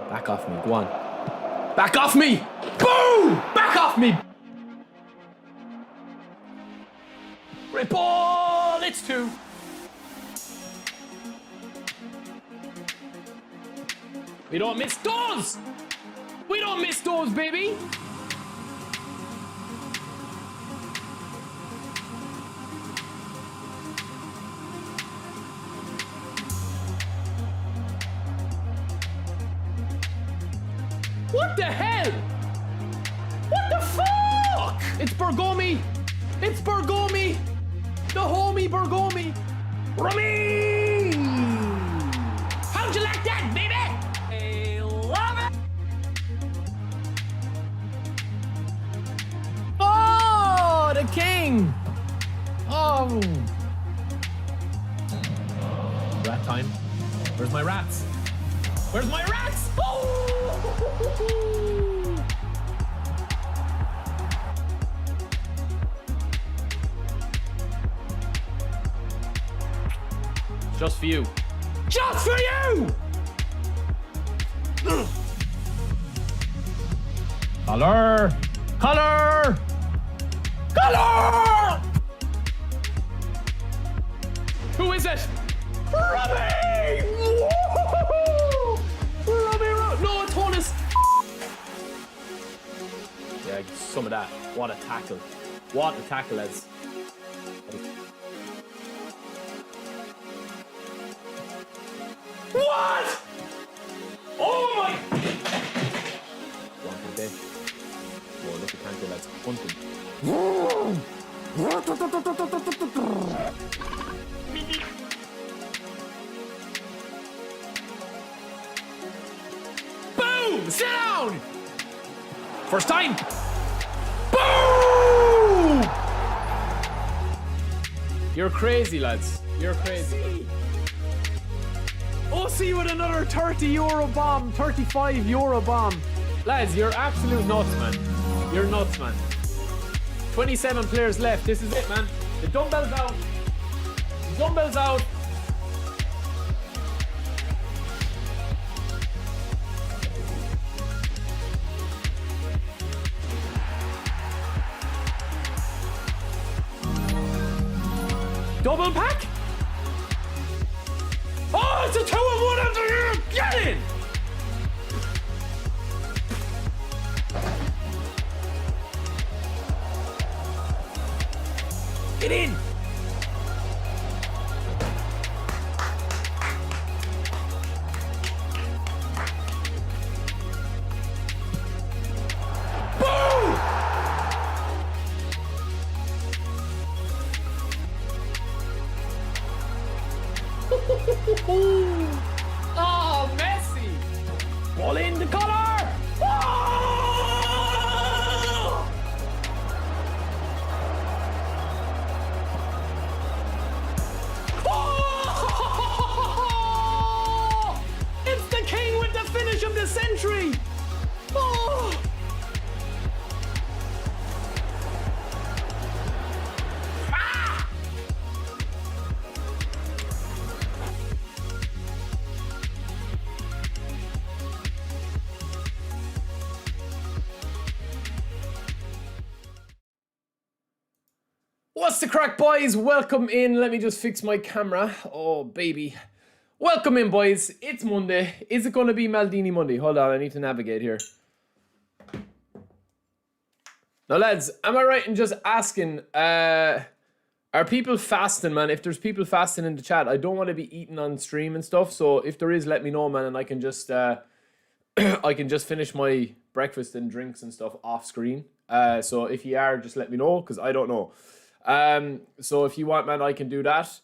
Back off me, go on. Back off me! Boom! Back off me! Great ball! It's 2. We don't miss those! We don't miss those, baby! What the hell? What the fuck? It's Bergomi. It's Bergomi. The homie Bergomi. Rummy! How'd you like that, baby? I love it. Oh, the king. Oh. Rat time. Where's my rats? Where's my rats? Oh! Just for you. Just for you! Color! Color! Color! Who is it? Robbie! No, it's Honus! Yeah, some of that. What a tackle. What a tackle, lads. What? Oh my! One for the day. Oh, look at tackle, lads. Hunting. Boom! Sit down! First time! Boom! You're crazy, lads. You're crazy. OC with another €30 bomb, €35 bomb. Lads, you're absolute nuts, man. You're nuts, man. 27 players left. This is it, man. The dumbbells out. The dumbbells out. Double pack? Oh, it's a 2-in-1 after here! Get in! Get in! Oh, Messi! Ball in the collar! Oh! Oh! It's the king with the finish of the century! Oh! What's the crack, boys? Welcome in. Let me just fix my camera. Oh, baby. Welcome in, boys. It's Monday. Is it going to be Maldini Monday? Hold on, I need to navigate here. Now, lads, am I right in just asking, are people fasting, man? If there's people fasting in the chat, I don't want to be eating on stream and stuff. So if there is, let me know, man, and I can just I can just finish my breakfast and drinks and stuff off screen. So if you are, just let me know, because I don't know. So if you want, man, I can do that.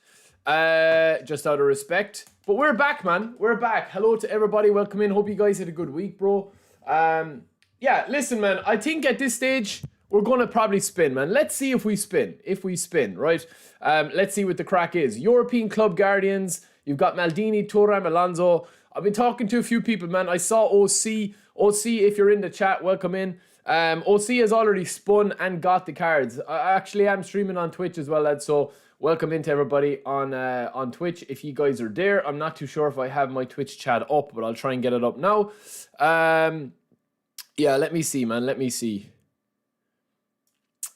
Just out of respect. But we're back, man. We're back. Hello to everybody. Welcome in. Hope you guys had a good week, bro. Yeah, listen, man. I think at this stage, we're going to probably spin, man. Let's see if we spin. If we spin, right? Let's see what the crack is. European Club Guardians. You've got Maldini, Thuram, Alonso. I've been talking to a few people, man. I saw OC. OC, if you're in the chat, welcome in. OC has already spun and got the cards. I actually am streaming on Twitch as well, lads. So Welcome into everybody on Twitch. If you guys are there, I'm not too sure if I have my Twitch chat up, but I'll try and get it up now. Yeah, let me see, man. Let me see.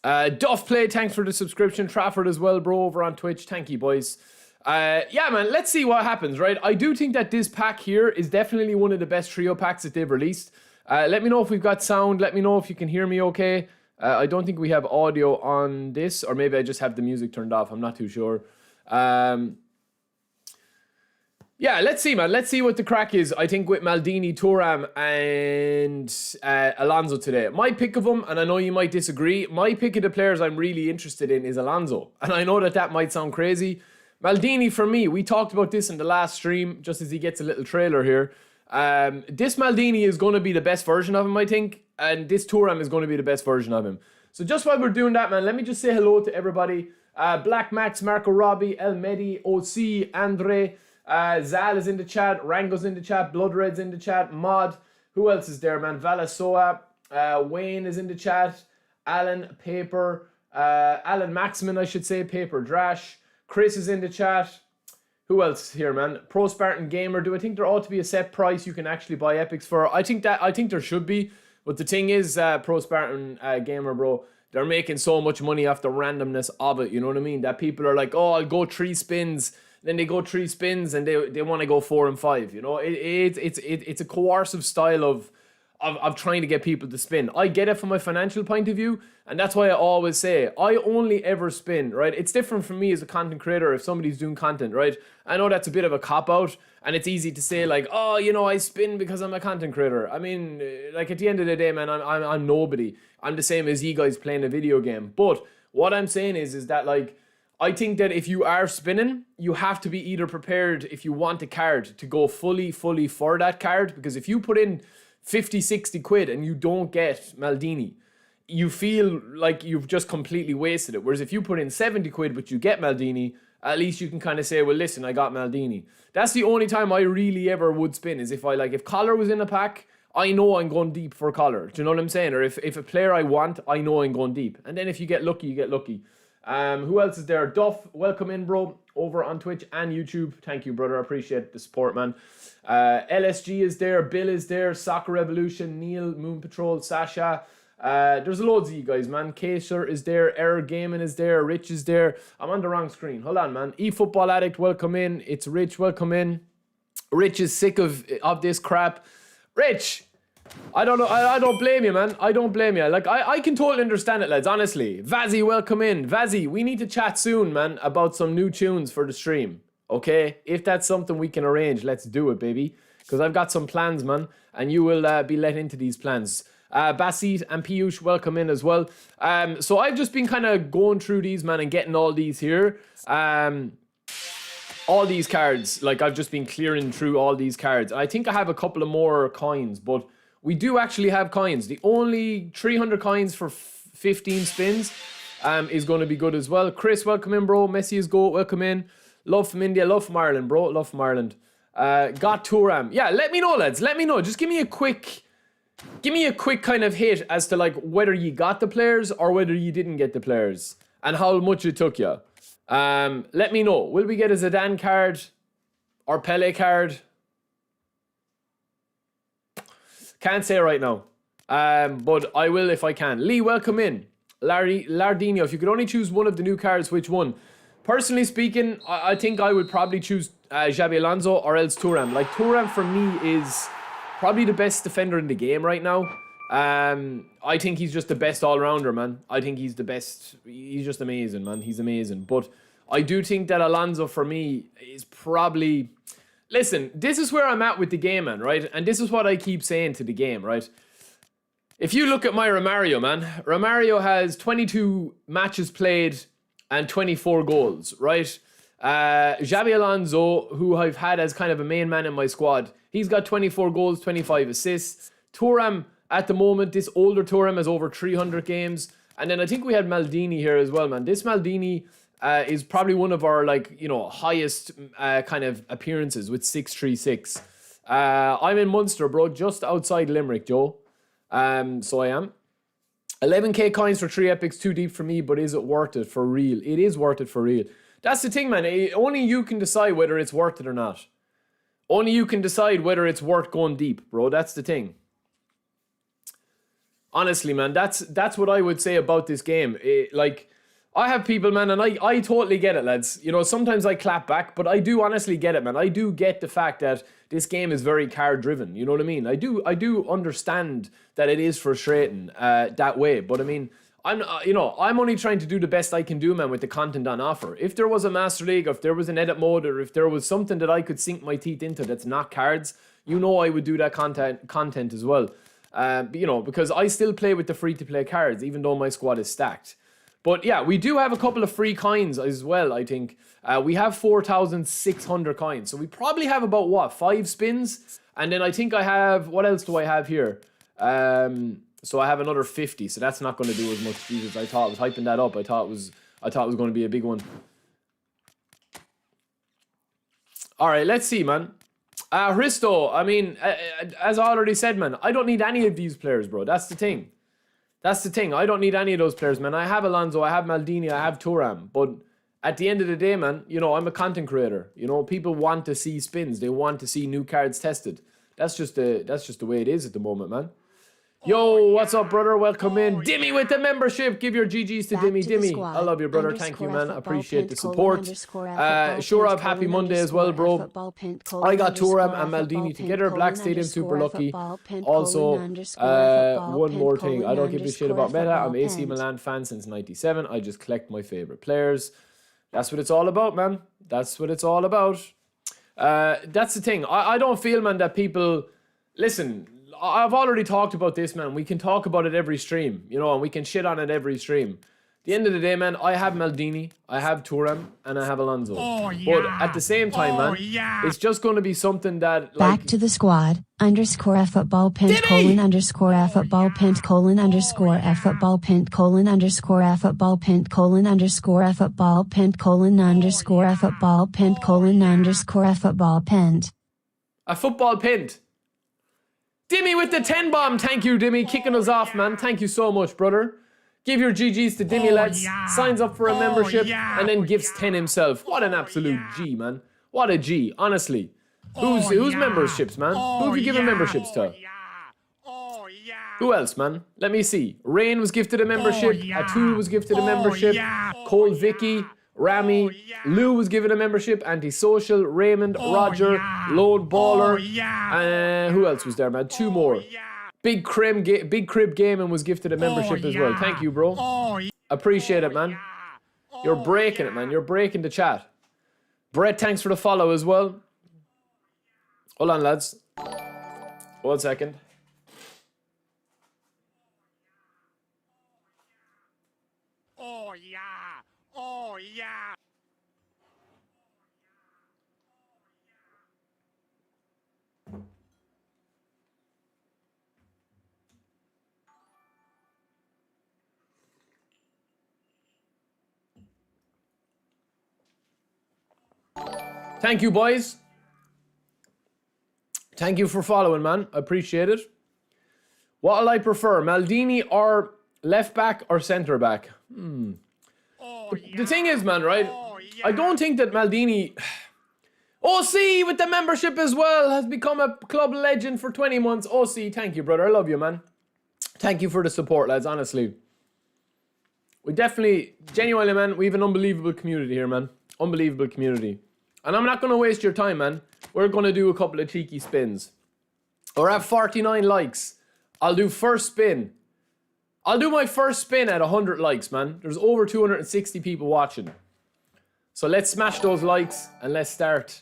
Duff Play, thanks for the subscription. Trafford as well, bro, over on Twitch. Thank you, boys. Yeah, man, let's see what happens, right? I do think that this pack here is definitely one of the best trio packs that they've released. Let me know if we've got sound. Let me know if you can hear me okay. I don't think we have audio on this, or maybe I just have the music turned off. I'm not too sure. Yeah, let's see, man. Let's see what the crack is. I think with Maldini, Thuram, and Alonso today. My pick of them, and I know you might disagree, my pick of the players I'm really interested in is Alonso. And I know that might sound crazy. Maldini, for me, we talked about this in the last stream, just as he gets a little trailer here. This Maldini is going to be the best version of him, I think. And this Thuram is going to be the best version of him. So just while we're doing that, man, let me just say hello to everybody. Black Max, Marco Robbie, El Medi, OC, Andre, Zal is in the chat, Rango's in the chat, Blood Red's in the chat, Mod. Who else is there, man? Valasoa, Wayne is in the chat, Alan, Paper, Alan Maximin, I should say, Paper Drash. Chris is in the chat. Who else here, man? Pro Spartan Gamer. Do I think there ought to be a set price you can actually buy epics for? I think there should be. But the thing is, Pro Spartan Gamer, bro, they're making so much money off the randomness of it. You know what I mean? That people are like, oh, I'll go 3 spins. Then they go 3 spins and they want to go 4 and 5. You know, it's a coercive style of trying to get people to spin. I get it from my financial point of view, and that's why I always say I only ever spin, right? It's different for me as a content creator if somebody's doing content, right? I know that's a bit of a cop-out, and it's easy to say like, oh, you know, I spin because I'm a content creator. I mean, like at the end of the day, man, I'm nobody. I'm the same as you guys playing a video game. But what I'm saying is that like, I think that if you are spinning, you have to be either prepared if you want a card to go fully for that card, because if you put in 50, 60 quid and you don't get Maldini, you feel like you've just completely wasted it. Whereas if you put in 70 quid but you get Maldini, at least you can kind of say, well, listen, I got Maldini. That's the only time I really ever would spin, is if if Collar was in a pack, I know I'm going deep for Collar. Do you know what I'm saying? Or if a player I want, I know I'm going deep. And then if you get lucky, you get lucky. Who else is there? Duff, welcome in, bro, over on Twitch and YouTube. Thank you, brother. I appreciate the support, man. LSG is there, Bill is there, Soccer Revolution, Neil, Moon Patrol, Sasha. There's loads of you guys, man. Kaser is there, Error Gaming is there, Rich is there. I'm on the wrong screen. Hold on, man. eFootball Addict, welcome in. It's Rich, welcome in. Rich is sick of this crap. Rich, I don't know. I don't blame you, man. I don't blame you. Like, I can totally understand it, lads, honestly. Vazzy, welcome in. Vazzy, we need to chat soon, man, about some new tunes for the stream. Okay? If that's something we can arrange, let's do it, baby. Because I've got some plans, man. And you will be let into these plans. Basit and Piyush, welcome in as well. So I've just been kind of going through these, man, and getting all these here. All these cards. Like, I've just been clearing through all these cards. I think I have a couple of more coins, but we do actually have coins. The only 300 coins for 15 spins is going to be good as well. Chris, welcome in, bro. Messi is goat, welcome in. Love from India, love from Ireland, bro. Love from Ireland. Got Thuram. Yeah, let me know, lads. Let me know. Just give me a quick kind of hit as to like whether you got the players or whether you didn't get the players and how much it took you. Let me know. Will we get a Zidane card or Pele card? Can't say right now. But I will if I can. Lee, welcome in. Lardino, if you could only choose one of the new cards, which one? Personally speaking, I think I would probably choose Xabi Alonso or else Thuram. Like, Thuram for me is probably the best defender in the game right now. I think he's just the best all-rounder, man. I think he's the best. He's just amazing, man. He's amazing. But I do think that Alonso for me is probably... Listen, this is where I'm at with the game, man, right? And this is what I keep saying to the game, right? If you look at my Romario, man, Romario has 22 matches played and 24 goals, right? Xabi Alonso, who I've had as kind of a main man in my squad, he's got 24 goals, 25 assists. Thuram, at the moment, this older Thuram has over 300 games. And then I think we had Maldini here as well, man. This Maldini is probably one of our, like, you know, highest kind of appearances with 636. I'm in Munster, bro, just outside Limerick, Joe. So I am. 11k coins for 3 epics, too deep for me, but is it worth it for real? It is worth it for real. That's the thing, man. Only you can decide whether it's worth it or not. Only you can decide whether it's worth going deep, bro. That's the thing. Honestly, man, that's what I would say about this game. Like, I have people, man, and I totally get it, lads. You know, sometimes I clap back, but I do honestly get it, man. I do get the fact that this game is very card-driven. You know what I mean? I do understand that it is frustrating that way. But I mean, I'm only trying to do the best I can do, man, with the content on offer. If there was a Master League, or if there was an edit mode, or if there was something that I could sink my teeth into that's not cards, you know I would do that content as well. You know, because I still play with the free-to-play cards, even though my squad is stacked. But yeah, we do have a couple of free coins as well, I think. We have 4,600 coins. So we probably have about, what, 5 spins? And then I think I have, what else do I have here? So I have another 50, so that's not going to do as much. Jesus, I thought I was hyping that up. I thought it was going to be a big one. All right, let's see, man. Hristo, I mean, as I already said, man, I don't need any of these players, bro. That's the thing. That's the thing. I don't need any of those players, man. I have Alonso, I have Maldini, I have Thuram. But at the end of the day, man, you know, I'm a content creator. You know, people want to see spins. They want to see new cards tested. That's just the way it is at the moment, man. Yo, what's up, brother? Welcome in. Dimmy with the membership. Give your GGs to Dimmy. Dimmy, I love you, brother. Thank you, man. Appreciate the support. Shurab, happy Monday as well, bro. I got Thuram and Maldini together. Black Stadium, super lucky. Also, one more thing. I don't give a shit about meta. I'm AC Milan fan since 97. I just collect my favorite players. That's what it's all about, man. That's what it's all about. That's the thing. I don't feel, man, that people... Listen... I've already talked about this, man. We can talk about it every stream, you know, and we can shit on it every stream. At the end of the day, man, I have Maldini, I have Thuram, and I have Alonso. But at the same time, man, it's just going to be something that, like... Back to the squad, underscore eFootball pint colon underscore eFootball pint colon underscore eFootball pint colon underscore eFootball pint colon underscore eFootball pint colon underscore eFootball pint colon underscore eFootball pint. A football pint. Dimmy with the 10 bomb. Thank you, Dimmy. Kicking us off, man. Thank you so much, brother. Give your GGs to Dimmy, lads. Signs up for a membership and then gives 10 himself. What an absolute G, man. What a G, honestly. Who's memberships, man? Who have you given memberships to? Who else, man? Let me see. Rain was gifted a membership. Atul was gifted a membership. Cole Vicky. Rami, Lou was given a membership, Antisocial, Raymond, Roger, Lone Baller, who else was there, man? 2 more. Big Crib Gaming was gifted a membership as well. Thank you, bro. Appreciate it, man. You're breaking it, man. You're breaking the chat. Brett, thanks for the follow as well. Hold on, lads. 1 second. Oh, yeah. Oh, yeah. Thank you, boys. Thank you for following, man. I appreciate it. What'll I prefer, Maldini or left back or centre back? The thing is, man, right? I don't think that Maldini... OC with the membership as well has become a club legend for 20 months. OC, thank you, brother. I love you, man. Thank you for the support, lads, honestly. We definitely, genuinely, man, we have an unbelievable community here, man. Unbelievable community. And I'm not going to waste your time, man. We're going to do a couple of cheeky spins. We're at 49 likes. I'll do first spin. I'll do my first spin at 100 likes, man. There's over 260 people watching. So let's smash those likes and let's start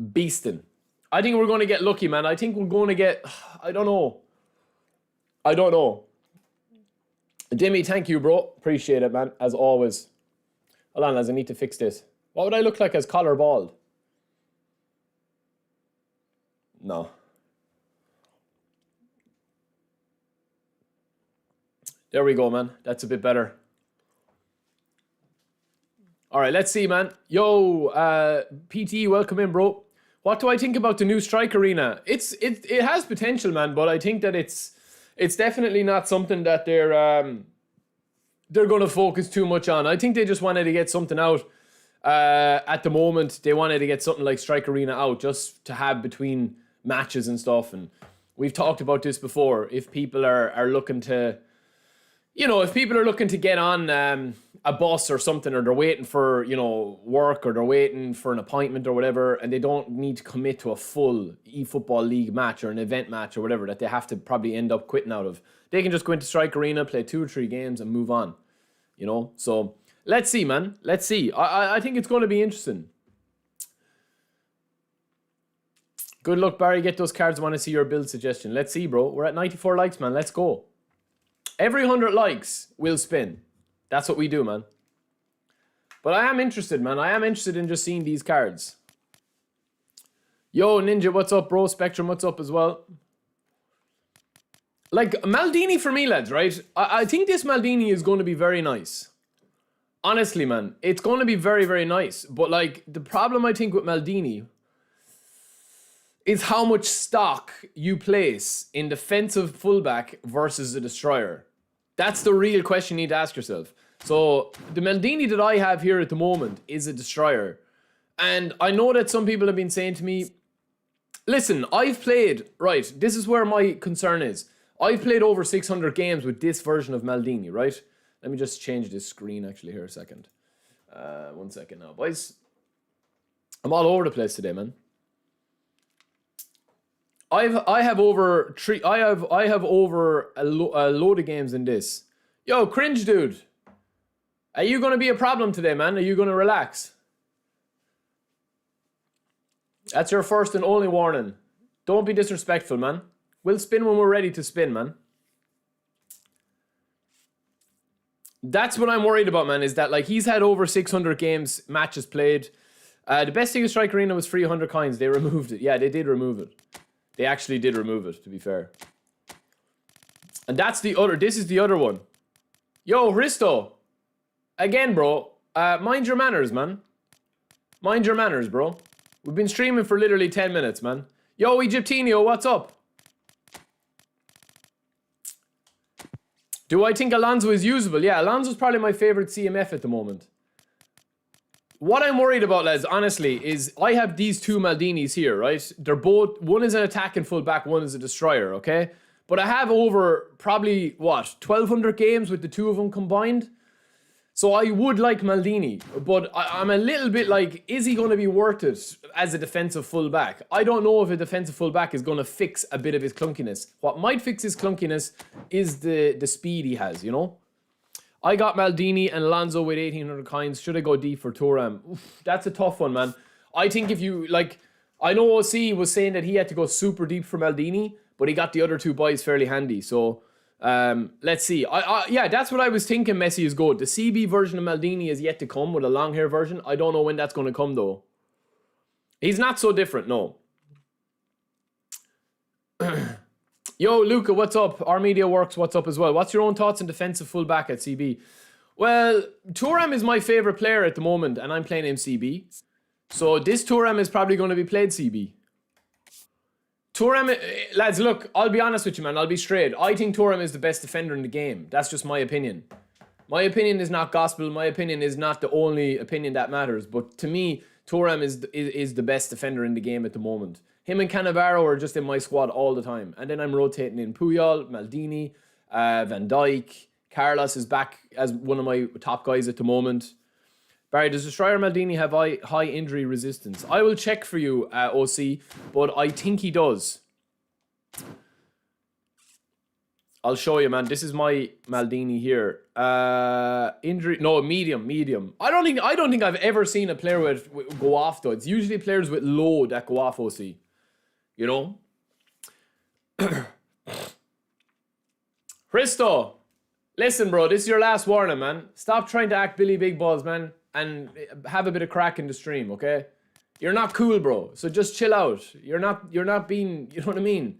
beasting. I think we're going to get lucky, man. I think we're going to get... I don't know. Dimmy, thank you, bro. Appreciate it, man. As always. Hold on, lads. I need to fix this. What would I look like as collar bald? No. There we go, man. That's a bit better. All right, let's see, man. Yo, PT, welcome in, bro. What do I think about the new Strike Arena? It has potential, man, but I think that it's definitely not something that they're going to focus too much on. I think they just wanted to get something out At the moment, they wanted to get something like Strike Arena out just to have between matches and stuff. And we've talked about this before. If people are looking to, if people are looking to get on a bus or something, or they're waiting for, work, or they're waiting for an appointment or whatever, and they don't need to commit to a full eFootball League match or an event match or whatever that they have to probably end up quitting out of, they can just go into Strike Arena, play 2 or 3 games and move on, So let's see, man. Let's see. I think it's going to be interesting. Good luck, Barry. Get those cards. I want to see your build suggestion. Let's see, bro. We're at 94 likes, man. Let's go. Every 100 likes, we'll spin. That's what we do, man. But I am interested, man. I am interested in just seeing these cards. Yo, Ninja, what's up, bro? Spectrum, what's up as well? Like, Maldini for me, lads, right? I think this Maldini is going to be very nice. Honestly, man. It's going to be very, very nice. But, like, the problem, I think, with Maldini is how much stock you place in defensive fullback versus a destroyer. That's the real question you need to ask yourself. So, the Maldini that I have here at the moment is a destroyer. And I know that some people have been saying to me, listen, I've played, right, this is where my concern is. I've played over 600 games with this version of Maldini, right? Let me just change this screen actually here a second. 1 second now, boys. I'm all over the place today, man. I have over a load of games in this. Yo, cringe dude. Are you going to be a problem today, man? Are you going to relax? That's your first and only warning. Don't be disrespectful, man. We'll spin when we're ready to spin, man. That's what I'm worried about, man, is that, like, he's had over 600 games, matches played. The best thing with Strike Arena was 300 coins. They removed it. Yeah, they did remove it. They actually did remove it, to be fair. And that's the other, this is the other one. Yo, Hristo. Again, bro. Mind your manners, man. Mind your manners, bro. We've been streaming for literally 10 minutes, man. Yo, Egyptinio, what's up? Do I think Alonso is usable? Yeah, Alonso's probably my favorite CMF at the moment. What I'm worried about, lads, honestly, is I have these 2 Maldinis here, right? They're both, one is an attacking fullback, one is a destroyer, okay? But I have over probably, 1,200 games with the 2 of them combined. So I would like Maldini, but I'm a little bit like, is he going to be worth it as a defensive fullback? I don't know if a defensive fullback is going to fix a bit of his clunkiness. What might fix his clunkiness is the speed he has, I got Maldini and Alonso with 1,800 coins. Should I go deep for Thuram? Oof, that's a tough one, man. I think if you, I know OC was saying that he had to go super deep for Maldini, but he got the other 2 buys fairly handy. So, let's see. Yeah, that's what I was thinking Messi is good. The CB version of Maldini is yet to come with a long hair version. I don't know when that's going to come, though. He's not so different, no. Yo, Luca, what's up? Our Media Works, what's up as well? What's your own thoughts on defensive fullback at CB? Well, Thuram is my favorite player at the moment, and I'm playing him CB. So this Thuram is probably going to be played CB. Thuram, lads, look, I'll be honest with you, man. I'll be straight. I think Thuram is the best defender in the game. That's just my opinion. My opinion is not gospel. My opinion is not the only opinion that matters. But to me, Thuram is the best defender in the game at the moment. Him and Cannavaro are just in my squad all the time. And then I'm rotating in Puyol, Maldini, Van Dijk. Carlos is back as one of my top guys at the moment. Barry, does Destroyer Maldini have high injury resistance? I will check for you, OC, but I think he does. I'll show you, man. This is my Maldini here. Injury, no, medium. I don't think I've ever seen a player with go off though. It's usually players with low that go off, OC. Christo, listen, bro. This is your last warning, man. Stop trying to act Billy Big Balls, man, and have a bit of crack in the stream, okay? You're not cool, bro. So just chill out. You're not being, you know what I mean?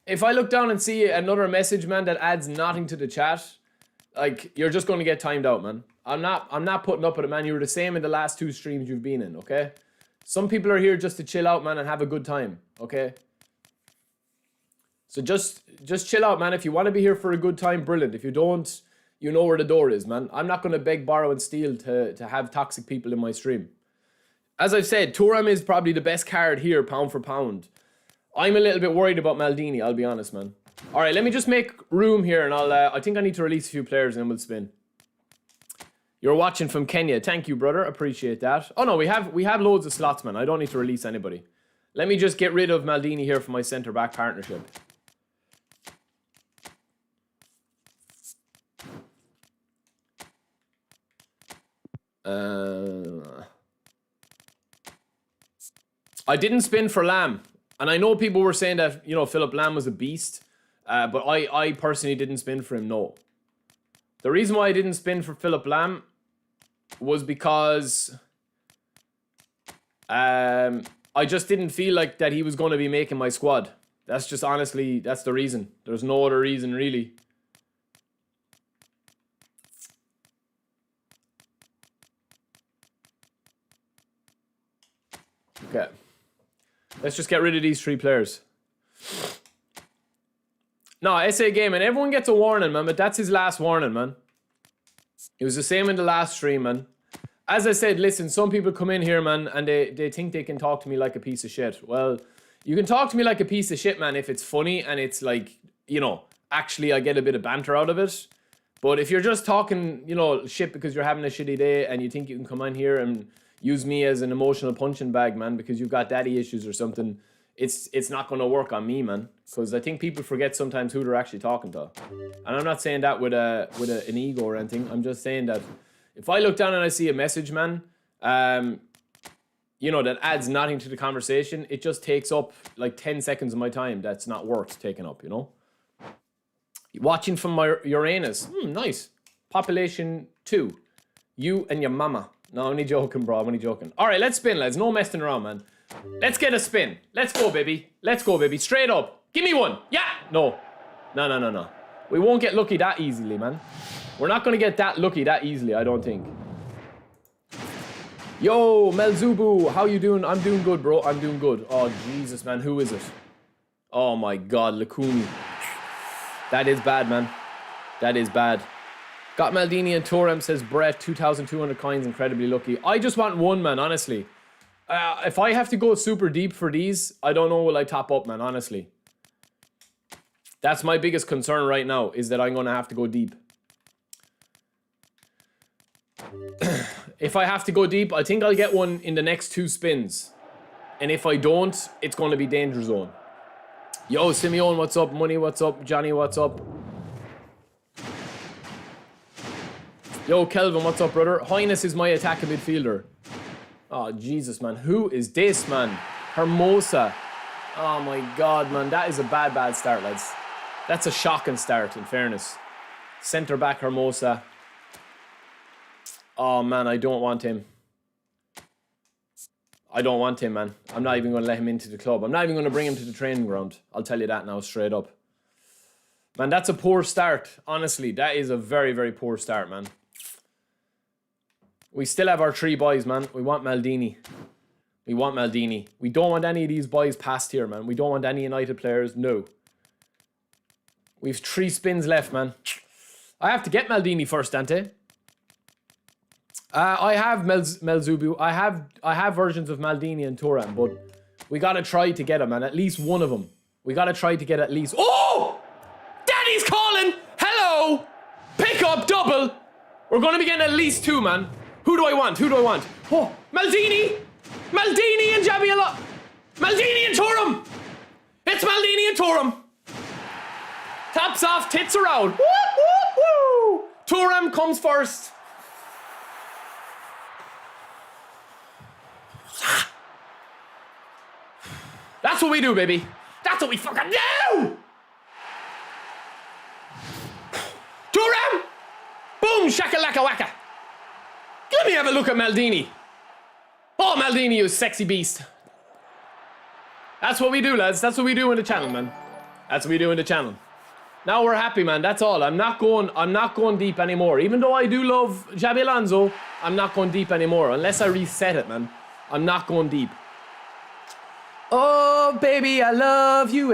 If I look down and see another message, man, that adds nothing to the chat, like, you're just going to get timed out, man. I'm not putting up with it, man. You were the same in the last 2 streams you've been in, okay? Some people are here just to chill out, man, and have a good time, okay? So just chill out, man. If you want to be here for a good time, brilliant. If you don't, you know where the door is, man. I'm not going to beg, borrow, and steal to have toxic people in my stream. As I've said, Thuram is probably the best card here, pound for pound. I'm a little bit worried about Maldini, I'll be honest, man. All right, let me just make room here, and I think I need to release a few players, and then we'll spin. You're watching from Kenya. Thank you, brother. Appreciate that. Oh, no, we have loads of slots, man. I don't need to release anybody. Let me just get rid of Maldini here for my centre-back partnership. I didn't spin for Lamb. And I know people were saying that, you know, Philip Lamb was a beast. But I personally didn't spin for him, no. The reason why I didn't spin for Philip Lamb was because I just didn't feel like that he was going to be making my squad. That's just honestly, that's the reason. There's no other reason, really. Okay. Let's just get rid of these 3 players. No, SA Game, and everyone gets a warning, man, but that's his last warning, man. It was the same in the last stream, man. As I said, listen, some people come in here, man, and they think they can talk to me like a piece of shit. Well, you can talk to me like a piece of shit, man, if it's funny and it's like, you know, actually I get a bit of banter out of it. But if you're just talking, you know, shit because you're having a shitty day and you think you can come in here and use me as an emotional punching bag, man, because you've got daddy issues or something, it's not going to work on me, man. Because I think people forget sometimes who they're actually talking to. And I'm not saying that with an ego or anything. I'm just saying that if I look down and I see a message, man, you know, that adds nothing to the conversation, it just takes up like 10 seconds of my time that's not worth taking up, you know? Watching from my Uranus. Nice. Population 2. You and your mama. No, I'm only joking, bro. I'm only joking. All right, let's spin, lads. No messing around, man. Let's get a spin. Let's go, baby. Let's go, baby. Straight up. Give me one. Yeah. No. No. We won't get lucky that easily, man. We're not going to get that lucky that easily, I don't think. Yo, Melzubu. How you doing? I'm doing good, bro. I'm doing good. Oh, Jesus, man. Who is it? Oh, my God. Lakumi. That is bad, man. That is bad. Got Maldini and Thuram, says Brett. 2,200 coins. Incredibly lucky. I just want one, man, honestly. If I have to go super deep for these, I don't know will I top up, man, honestly. That's my biggest concern right now, is that I'm going to have to go deep. If I have to go deep, I think I'll get one in the next 2 spins. And if I don't, it's going to be danger zone. Yo, Simeon, what's up? Money, what's up? Johnny, what's up? Yo, Kelvin, what's up, brother? Highness is my attacking midfielder. Oh, Jesus, man. Who is this, man? Hermosa. Oh, my God, man. That is a bad start, lads. That's a shocking start, in fairness. Centre-back Hermosa. Oh, man, I don't want him. I don't want him, man. I'm not even going to let him into the club. I'm not even going to bring him to the training ground. I'll tell you that now, straight up. Man, that's a poor start. Honestly, that is a very poor start, man. We still have our 3 boys, man. We want Maldini. We want Maldini. We don't want any of these boys past here, man. We don't want any United players. No. We've 3 spins left, man. I have to get Maldini first, Dante. I have Melzubu. I have versions of Maldini and Thuram, but we gotta try to get him, man. At least one of them. We gotta try to get at least. Oh! Daddy's calling! Hello! Pick up double! We're gonna be getting at least 2, man. Who do I want? Who do I want? Oh, Maldini! Maldini and Jabi Alonso! Maldini and Thuram! It's Maldini and Thuram! Tops off, tits are out. Woo, woo, woo! Thuram comes first. That's what we do, baby. That's what we fucking do! Thuram! Boom, shakalaka waka. Let me have a look at Maldini. Oh, Maldini, you sexy beast. That's what we do, lads. That's what we do in the channel, man. That's what we do in the channel. Now we're happy, man. That's all. I'm not going deep anymore. Even though I do love Jabi Alonso, I'm not going deep anymore. Unless I reset it, man. I'm not going deep. Oh, baby, I love you,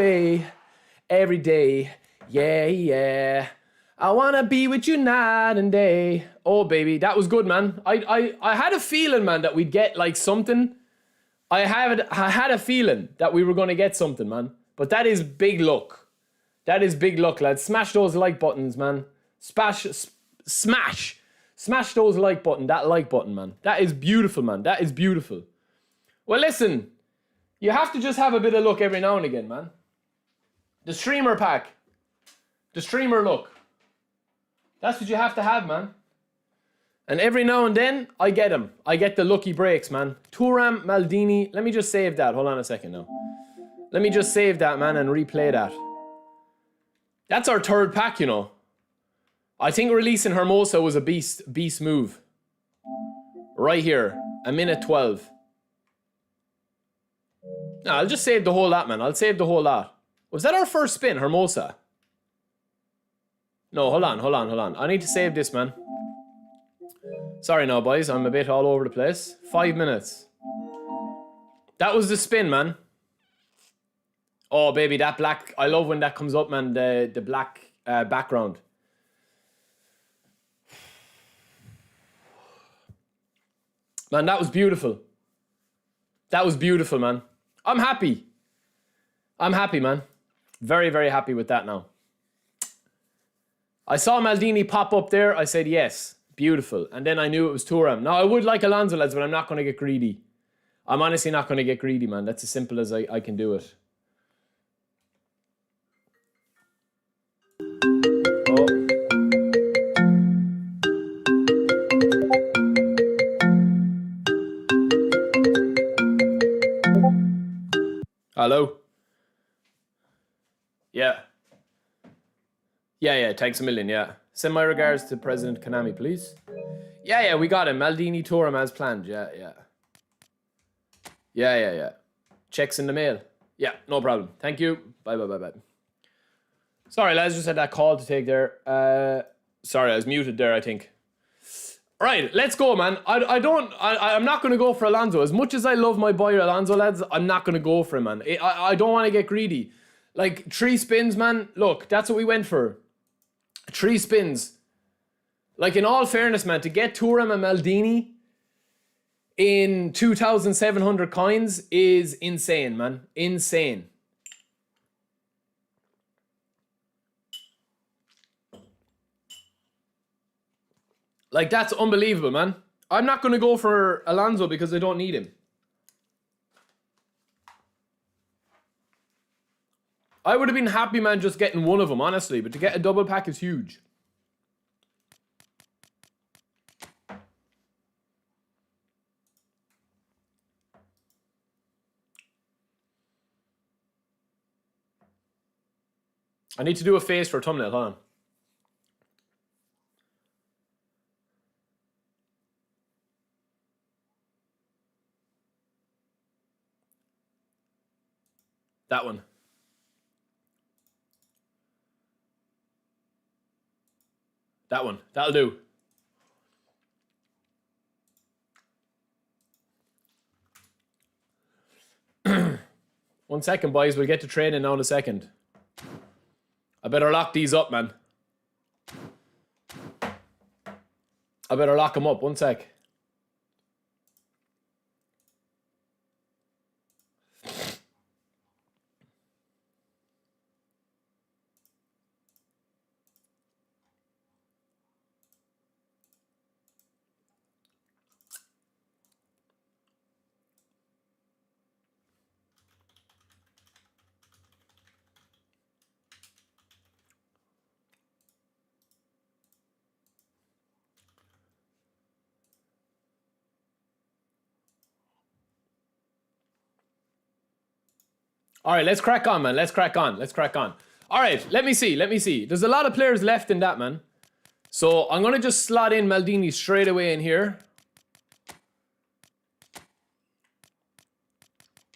every day. Yeah. I wanna be with you night and day. Oh, baby, that was good, man. I had a feeling, man, that we'd get like something. I had a feeling that we were gonna get something, man. But that is big luck. That is big luck, lads. Smash those like buttons, man. Smash those like button. That like button, man. That is beautiful, man. That is beautiful. Well, listen. You have to just have a bit of luck every now and again, man. The streamer pack. The streamer look. That's what you have to have, man. And every now and then, I get them. I get the lucky breaks, man. Thuram, Maldini. Let me just save that. Hold on a second now. Let me just save that, man, and replay that. That's our third pack, you know. I think releasing Hermosa was a beast move. Right here. A minute 12. No, I'll just save the whole lot, man. I'll save the whole lot. Was that our first spin, Hermosa? No, hold on. I need to save this, man. Sorry now, boys. I'm a bit all over the place. 5 minutes. That was the spin, man. Oh, baby, that black... I love when that comes up, man. The black background. Man, that was beautiful. That was beautiful, man. I'm happy. I'm happy, man. Very, very happy with that now. I saw Maldini pop up there. I said, yes, beautiful. And then I knew it was Thuram. Now, I would like Alonso, lads, but I'm not going to get greedy. I'm honestly not going to get greedy, man. That's as simple as I can do it. Oh. Hello? Yeah. Yeah, thanks a million, yeah. Send my regards to President Konami, please. Yeah, we got him. Maldini Thuram as planned, yeah. Yeah. Checks in the mail. Yeah, no problem. Thank you. Bye. Sorry, lads, just had that call to take there. Sorry, I was muted there, I think. Right, let's go, man. I'm not going to go for Alonso. As much as I love my boy Alonso, lads, I'm not going to go for him, man. I don't want to get greedy. Like, 3 spins, man. Look, that's what we went for. 3 spins. Like, in all fairness, man, to get Thuram and Maldini in 2,700 coins is insane, man. Insane. Like, that's unbelievable, man. I'm not going to go for Alonso because I don't need him. I would have been happy, man, just getting one of them, honestly. But to get a double pack is huge. I need to do a face for a thumbnail, hold on. That one. That one. That'll do. One second, boys. We'll get to training now in a second. I better lock these up, man. I better lock them up. 1 sec. All right, let's crack on, man. Let's crack on. All right, let me see. There's a lot of players left in that, man. So I'm going to just slot in Maldini straight away in here.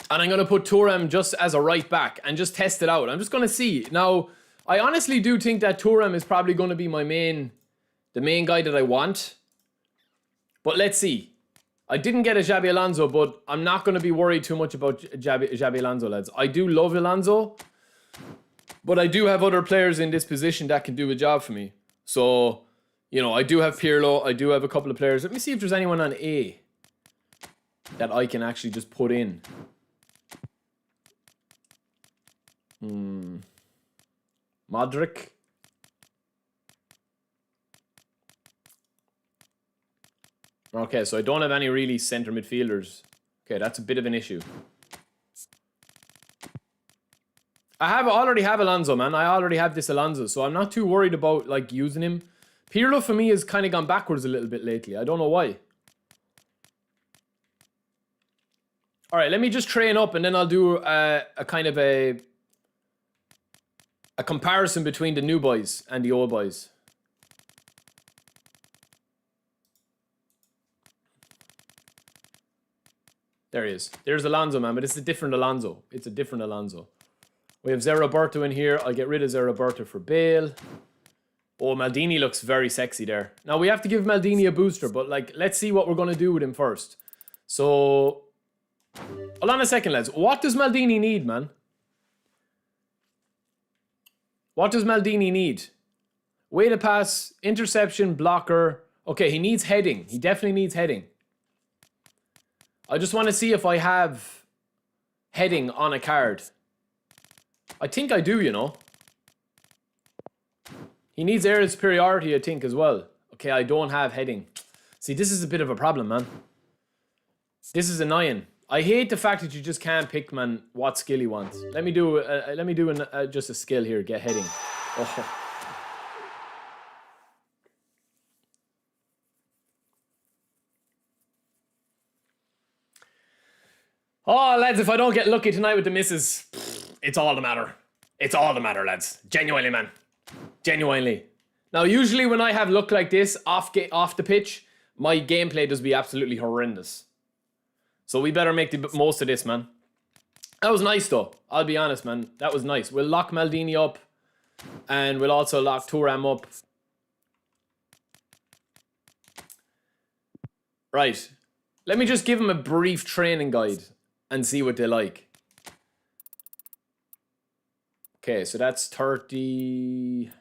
And I'm going to put Thuram just as a right back and just test it out. I'm just going to see. Now, I honestly do think that Thuram is probably going to be the main guy that I want. But let's see. I didn't get a Xabi Alonso, but I'm not going to be worried too much about Xabi Alonso, lads. I do love Alonso, but I do have other players in this position that can do a job for me. So, you know, I do have Pirlo. I do have a couple of players. Let me see if there's anyone on A that I can actually just put in. Modric. Okay, so I don't have any really center midfielders. Okay, that's a bit of an issue. I already have Alonso, man. I already have this Alonso, so I'm not too worried about like using him. Pirlo for me has kind of gone backwards a little bit lately. I don't know why. All right, let me just train up, and then I'll do a kind of a comparison between the new boys and the old boys. There he is. There's Alonso, man, but it's a different Alonso. It's a different Alonso. We have Zé Roberto in here. I'll get rid of Zé Roberto for Bale. Oh, Maldini looks very sexy there. Now, we have to give Maldini a booster, but, like, let's see what we're going to do with him first. So, hold on a second, lads. What does Maldini need, man? What does Maldini need? Way to pass, interception, blocker. Okay, he needs heading. He definitely needs heading. I just want to see if I have heading on a card. I think I do, you know. He needs aerial superiority, I think, as well. Okay, I don't have heading. See, this is a bit of a problem, man. This is annoying. I hate the fact that you just can't pick, man, what skill he wants. Let me do just a skill here. Get heading. Oh. Oh, lads, if I don't get lucky tonight with the misses, it's all the matter. It's all the matter, lads. Genuinely, man. Genuinely. Now, usually when I have luck like this off the pitch, my gameplay does be absolutely horrendous. So we better make the most of this, man. That was nice, though. I'll be honest, man. That was nice. We'll lock Maldini up. And we'll also lock Thuram up. Right. Let me just give him a brief training guide and see what they like. Okay, so that's 30...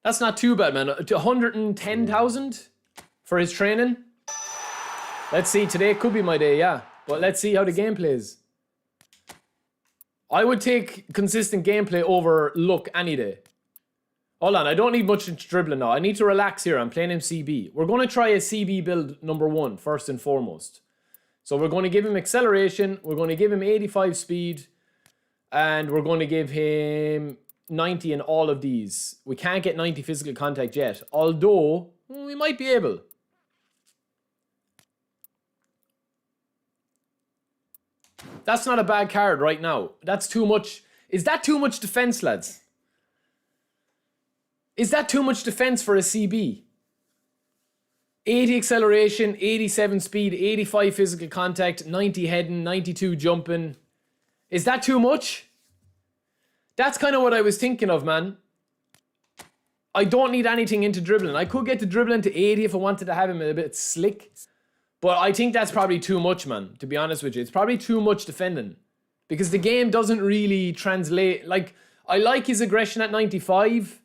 That's not too bad, man. 110,000 for his training. Let's see, today could be my day, yeah. But let's see how the game plays. I would take consistent gameplay over luck any day. Hold on, I don't need much dribbling now. I need to relax here. I'm playing him CB. We're going to try a CB build number 1, first and foremost. So we're going to give him acceleration. We're going to give him 85 speed. And we're going to give him 90 in all of these. We can't get 90 physical contact yet. Although, we might be able. That's not a bad card right now. That's too much. Is that too much defense, lads? Is that too much defense for a CB? 80 acceleration, 87 speed, 85 physical contact, 90 heading, 92 jumping. Is that too much? That's kind of what I was thinking of, man. I don't need anything into dribbling. I could get the dribbling to 80 if I wanted to have him a bit slick. But I think that's probably too much, man, to be honest with you. It's probably too much defending. Because the game doesn't really translate. Like, I like his aggression at 95.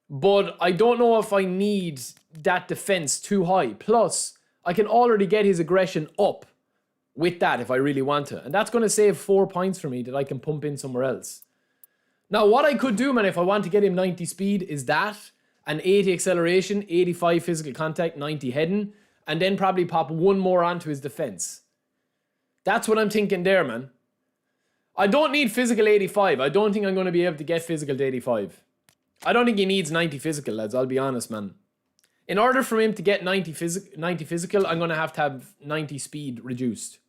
But I don't know if I need that defense too high. Plus, I can already get his aggression up with that if I really want to. And that's going to save 4 points for me that I can pump in somewhere else. Now, what I could do, man, if I want to get him 90 speed is that. And 80 acceleration, 85 physical contact, 90 heading. And then probably pop one more onto his defense. That's what I'm thinking there, man. I don't need physical 85. I don't think I'm going to be able to get physical to 85. I don't think he needs 90 physical, lads. I'll be honest, man. In order for him to get 90 physical, I'm going to have 90 speed reduced.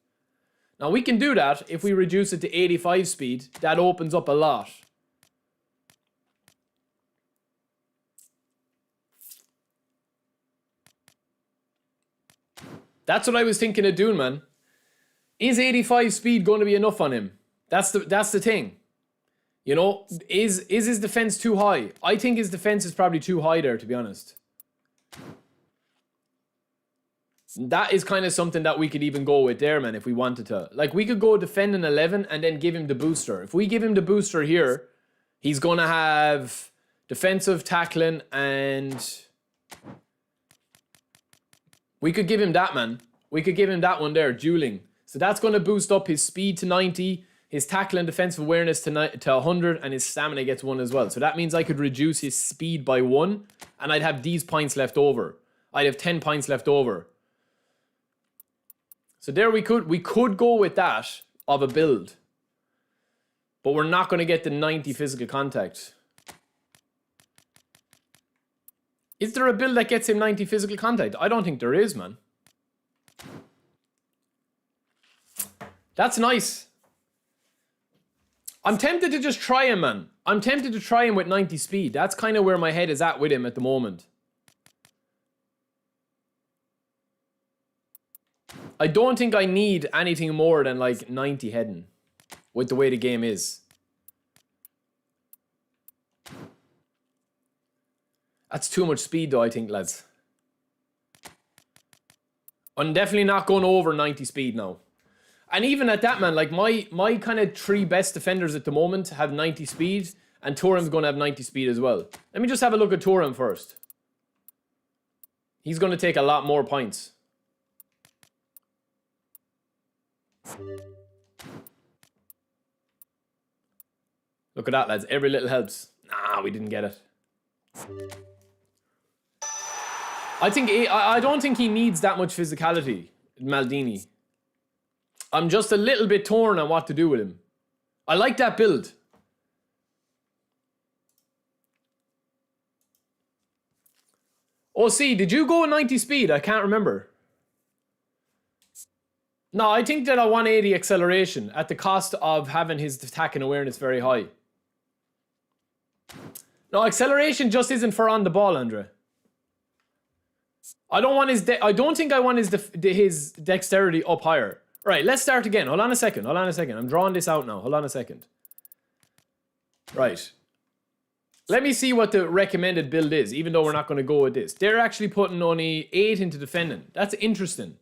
Now, we can do that if we reduce it to 85 speed. That opens up a lot. That's what I was thinking of doing, man. Is 85 speed going to be enough on him? That's the thing. You know, is his defense too high? I think his defense is probably too high there, to be honest. That is kind of something that we could even go with there, man, if we wanted to. Like, we could go defend an 11 and then give him the booster. If we give him the booster here, he's going to have defensive, tackling, and we could give him that, man. We could give him that one there, dueling. So that's going to boost up his speed to 90, his tackle and defensive awareness to 100, and his stamina gets 1 as well. So that means I could reduce his speed by 1, and I'd have these points left over. I'd have 10 points left over. So there we could go with that of a build. But we're not going to get the 90 physical contact. Is there a build that gets him 90 physical contact? I don't think there is, man. That's nice. I'm tempted to just try him, man. I'm tempted to try him with 90 speed. That's kind of where my head is at with him at the moment. I don't think I need anything more than like 90 heading with the way the game is. That's too much speed though, I think, lads. I'm definitely not going over 90 speed now. And even at that, man, like my kind of 3 best defenders at the moment have 90 speed, and Thuram's going to have 90 speed as well. Let me just have a look at Thuram first. He's going to take a lot more points. Look at that, lads. Every little helps. Nah, we didn't get it. I don't think he needs that much physicality, Maldini. I'm just a little bit torn on what to do with him. I like that build. Oh, see, did you go 90 speed? I can't remember. No, I think that I want 80 acceleration at the cost of having his attack and awareness very high. No, acceleration just isn't for on the ball, Andre. I don't want his. I don't think I want his dexterity up higher. Right, let's start again. Hold on a second. Hold on a second. I'm drawing this out now. Hold on a second. Right. Let me see what the recommended build is, even though we're not going to go with this. They're actually putting only 8 into defending. That's interesting.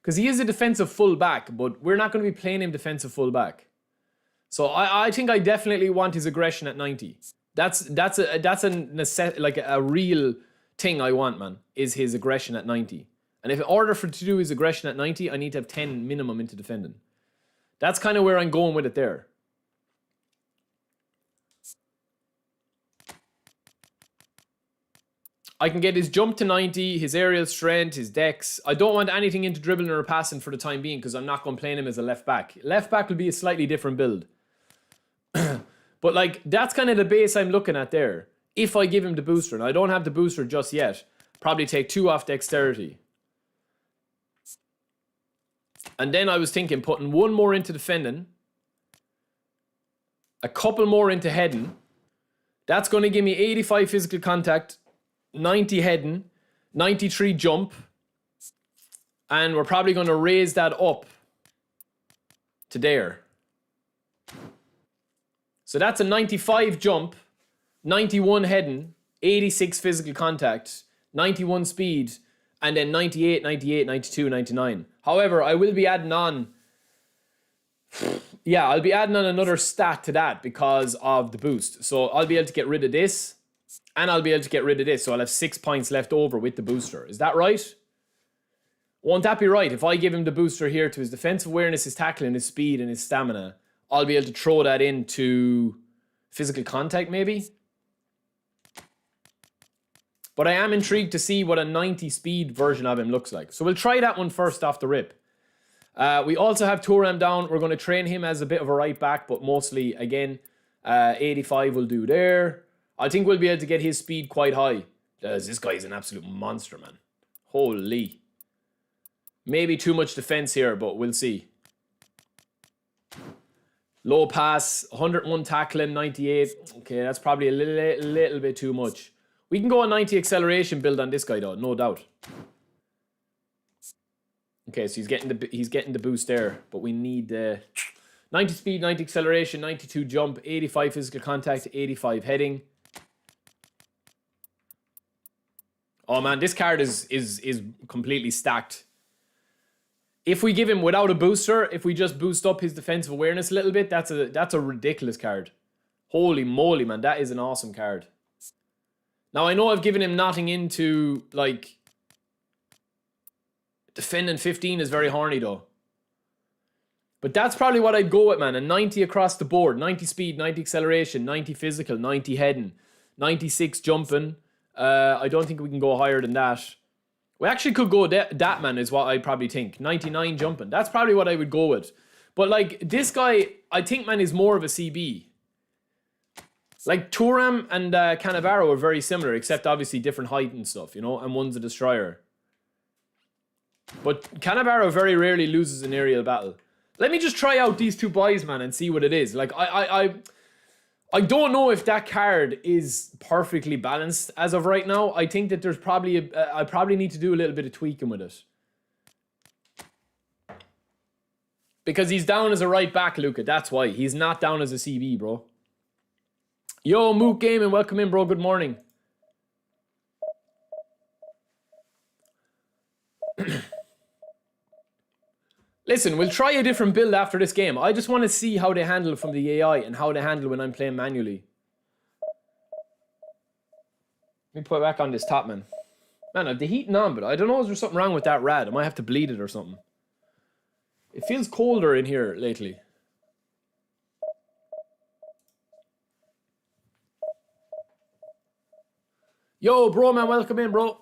Because he is a defensive fullback, but we're not going to be playing him defensive fullback. So I think I definitely want his aggression at 90. That's a real thing I want, man, is his aggression at 90. And if in order to do his aggression at 90, I need to have 10 minimum into defending. That's kind of where I'm going with it there. I can get his jump to 90, his aerial strength, his dex. I don't want anything into dribbling or passing for the time being because I'm not going to play him as a left back. Left back will be a slightly different build. But like, that's kind of the base I'm looking at there. If I give him the booster, and I don't have the booster just yet, probably take 2 off dexterity. And then I was thinking putting 1 more into defending, a couple more into heading. That's going to give me 85 physical contact, 90 heading, 93 jump, and we're probably going to raise that up to there. So that's a 95 jump, 91 heading, 86 physical contact, 91 speed, and then 98, 98, 92, 99. However, I will be adding on... Yeah, I'll be adding on another stat to that because of the boost. So I'll be able to get rid of this, and I'll be able to get rid of this. So I'll have 6 points left over with the booster. Is that right? Won't that be right? If I give him the booster here to his defensive awareness, his tackling, his speed, and his stamina, I'll be able to throw that into physical contact, maybe? But I am intrigued to see what a 90 speed version of him looks like. So we'll try that one first off the rip. We also have Thuram down. We're going to train him as a bit of a right back, but mostly, again, 85 will do there. I think we'll be able to get his speed quite high. This guy is an absolute monster, man. Holy. Maybe too much defense here, but we'll see. Low pass, 101 tackling, 98. Okay, that's probably a little bit too much. We can go a 90 acceleration build on this guy though, no doubt. Okay, so he's getting the boost there, but we need 90 speed, 90 acceleration, 92 jump, 85 physical contact, 85 heading. Oh man, this card is completely stacked. If we give him without a booster, if we just boost up his defensive awareness a little bit, that's a ridiculous card. Holy moly, man, that is an awesome card. Now, I know I've given him nothing into, like... Defending 15 is very horny, though. But that's probably what I'd go with, man. A 90 across the board. 90 speed, 90 acceleration, 90 physical, 90 heading, 96 jumping. I don't think we can go higher than that. We actually could go that, man, is what I probably think. 99 jumping. That's probably what I would go with. But, like, this guy, I think, man, is more of a CB. Like, Thuram and Cannavaro are very similar, except obviously different height and stuff, you know? And one's a destroyer. But Cannavaro very rarely loses an aerial battle. Let me just try out these two boys, man, and see what it is. Like, I don't know if that card is perfectly balanced as of right now. I think that there's probably... I probably need to do a little bit of tweaking with it. Because he's down as a right back, Luca. That's why. He's not down as a CB, bro. Yo, Mook Gaming, welcome in, bro. Good morning. Listen, we'll try a different build after this game. I just want to see how they handle from the AI and how they handle when I'm playing manually. Let me put it back on this top, man. Man, I've the heating on, but I don't know if there's something wrong with that rad. I might have to bleed it or something. It feels colder in here lately. Yo, bro, man, welcome in, bro.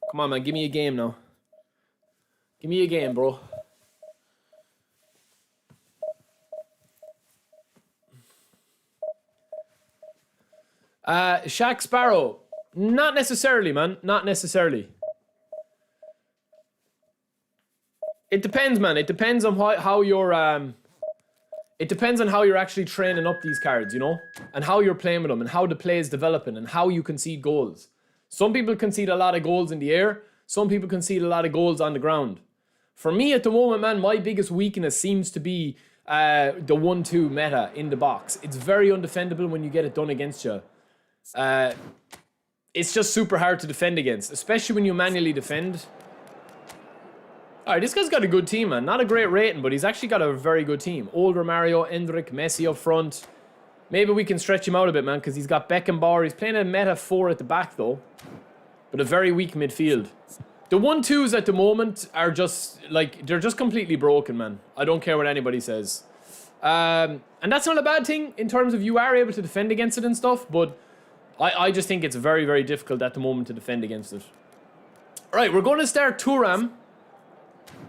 Come on, man, give me a game now. Give me a game, bro. Shaq Sparrow. Not necessarily, man. Not necessarily. It depends, man. It depends on how you're... It depends on how you're actually training up these cards, you know? And how you're playing with them, and how the play is developing, and how you concede goals. Some people concede a lot of goals in the air. Some people concede a lot of goals on the ground. For me, at the moment, man, my biggest weakness seems to be the 1-2 meta in the box. It's very undefendable when you get it done against you. It's just super hard to defend against, especially when you manually defend. Alright, this guy's got a good team, man. Not a great rating, but he's actually got a very good team. Old Romario, Endrick, Messi up front. Maybe we can stretch him out a bit, man, because he's got Beckenbauer. He's playing a meta 4 at the back, though. But a very weak midfield. The 1-2s at the moment are just, like, they're just completely broken, man. I don't care what anybody says. And that's not a bad thing in terms of you are able to defend against it and stuff, but I just think it's very, very difficult at the moment to defend against it. Alright, we're going to start Thuram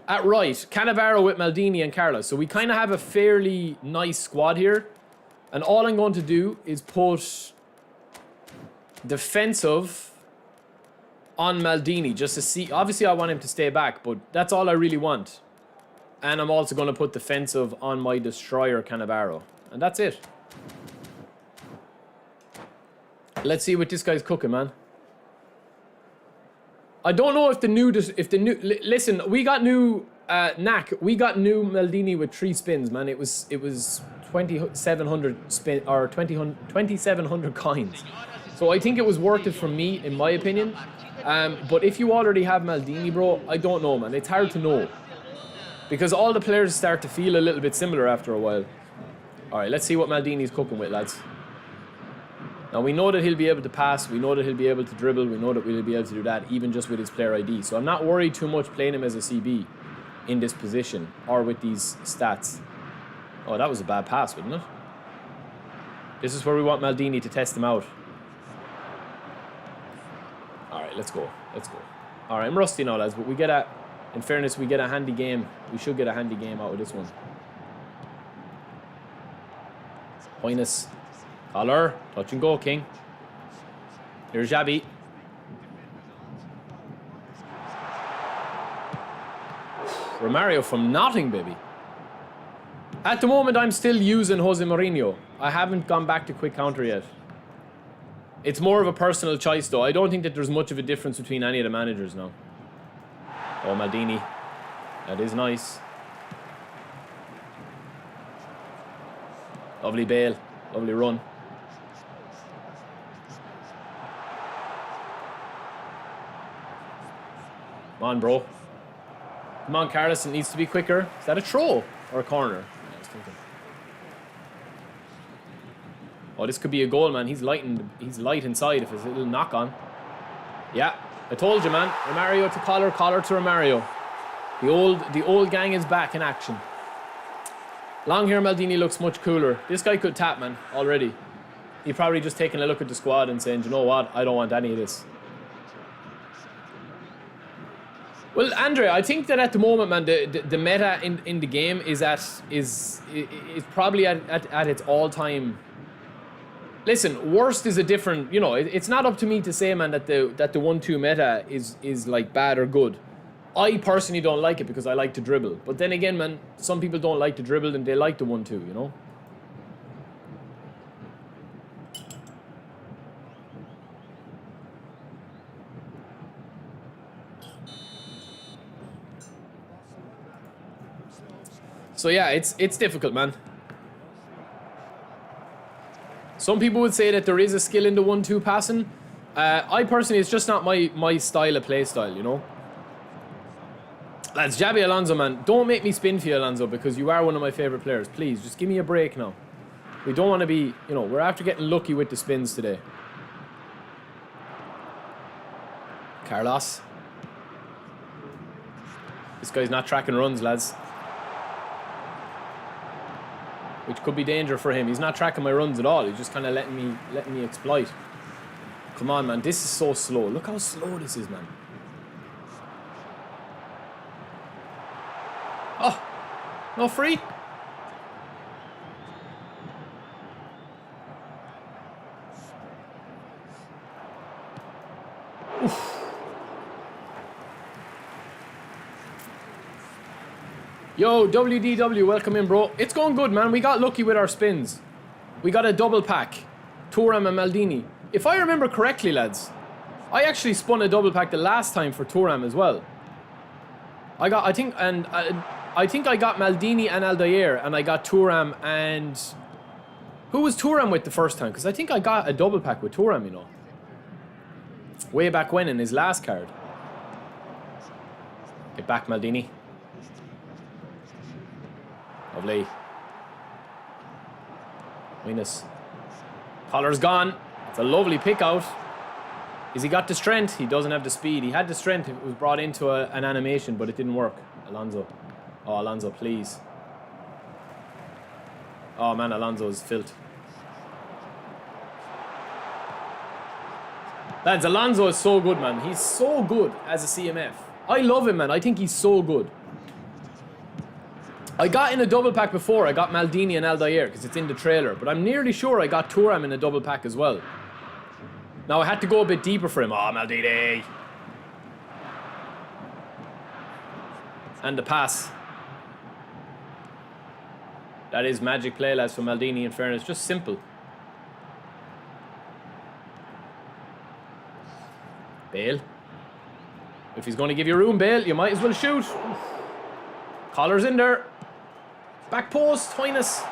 at right. Cannavaro with Maldini and Carlos. So we kind of have a fairly nice squad here. And all I'm going to do is put defensive on Maldini just to see. Obviously, I want him to stay back, but that's all I really want. And I'm also going to put defensive on my destroyer, Cannavaro. And that's it. Let's see what this guy's cooking, man. I don't know if the new... Listen, we got new... Knack, we got new Maldini with 3 spins, man. It was 2,700 spin... Or 2,700 coins. So I think it was worth it for me, in my opinion. But if you already have Maldini, bro, I don't know, man. It's hard to know. Because all the players start to feel a little bit similar after a while. Alright, let's see what Maldini's cooking with, lads. Now, we know that he'll be able to pass. We know that he'll be able to dribble. We know that we'll be able to do that, even just with his player ID. So I'm not worried too much playing him as a CB in this position or with these stats. Oh, that was a bad pass, wasn't it? This is where we want Maldini to test him out. Alright, let's go. Let's go. Alright, I'm rusty now, lads, but we get a... In fairness, we get a handy game. We should get a handy game out of this one. Hoyness. Collar. Touch and go, King. Here's Xabi. Romario from nothing, baby. At the moment, I'm still using Jose Mourinho. I haven't gone back to quick counter yet. It's more of a personal choice, though. I don't think that there's much of a difference between any of the managers now. Oh, Maldini. That is nice. Lovely Bale. Lovely run. Come on, bro. Come on, Carlos. It needs to be quicker. Is that a throw or a corner? I was thinking. Oh, this could be a goal, man. He's light inside if it's a little knock on. Yeah, I told you, man. Romario to Collar to Romario. The old gang is back in action. Long hair Maldini looks much cooler. This guy could tap, man, already. He's probably just taking a look at the squad and saying, you know what? I don't want any of this. Well, Andre, I think that at the moment, man, the meta in the game is probably at its all-time. Listen, worst is a different. You know, it's not up to me to say, man, that the 1-2 meta is like bad or good. I personally don't like it because I like to dribble. But then again, man, some people don't like to dribble and they like the 1-2. You know. So yeah, it's difficult, man. Some people would say that there is a skill in the 1-2 passing. I personally, it's just not my style of play style, you know. Lads, Xabi Alonso, man, don't make me spin for you, Alonso, because you are one of my favourite players. Please, just give me a break now. We don't want to be, you know, we're after getting lucky with the spins today. Carlos. This guy's not tracking runs, lads. Which could be danger for him. He's not tracking my runs at all. He's just kind of letting me exploit. Come on, man. This is so slow. Look how slow this is, man. Oh, no free. Oof. Yo, WDW, welcome in, bro. It's going good, man. We got lucky with our spins. We got a double pack. Thuram and Maldini. If I remember correctly, lads, I actually spun a double pack the last time for Thuram as well. I think I got Maldini and Aldair, and I got Thuram and... Who was Thuram with the first time? Because I think I got a double pack with Thuram, you know. Way back when in his last card. Get back, Maldini. Lovely. Minus. Collar's gone. It's a lovely pick out. Has he got the strength? He doesn't have the speed. He had the strength. It was brought into an animation, but it didn't work. Alonso. Oh, Alonso, please. Oh, man, Alonso is filth. Lads, Alonso is so good, man. He's so good as a CMF. I love him, man. I think he's so good. I got in a double pack before. I got Maldini and Aldair because it's in the trailer. But I'm nearly sure I got Thuram in a double pack as well. Now I had to go a bit deeper for him. Oh, Maldini. And the pass. That is magic play, lads, for Maldini, in fairness. Just simple. Bale. If he's going to give you room, Bale, you might as well shoot. Collar's in there. Back post, Highness.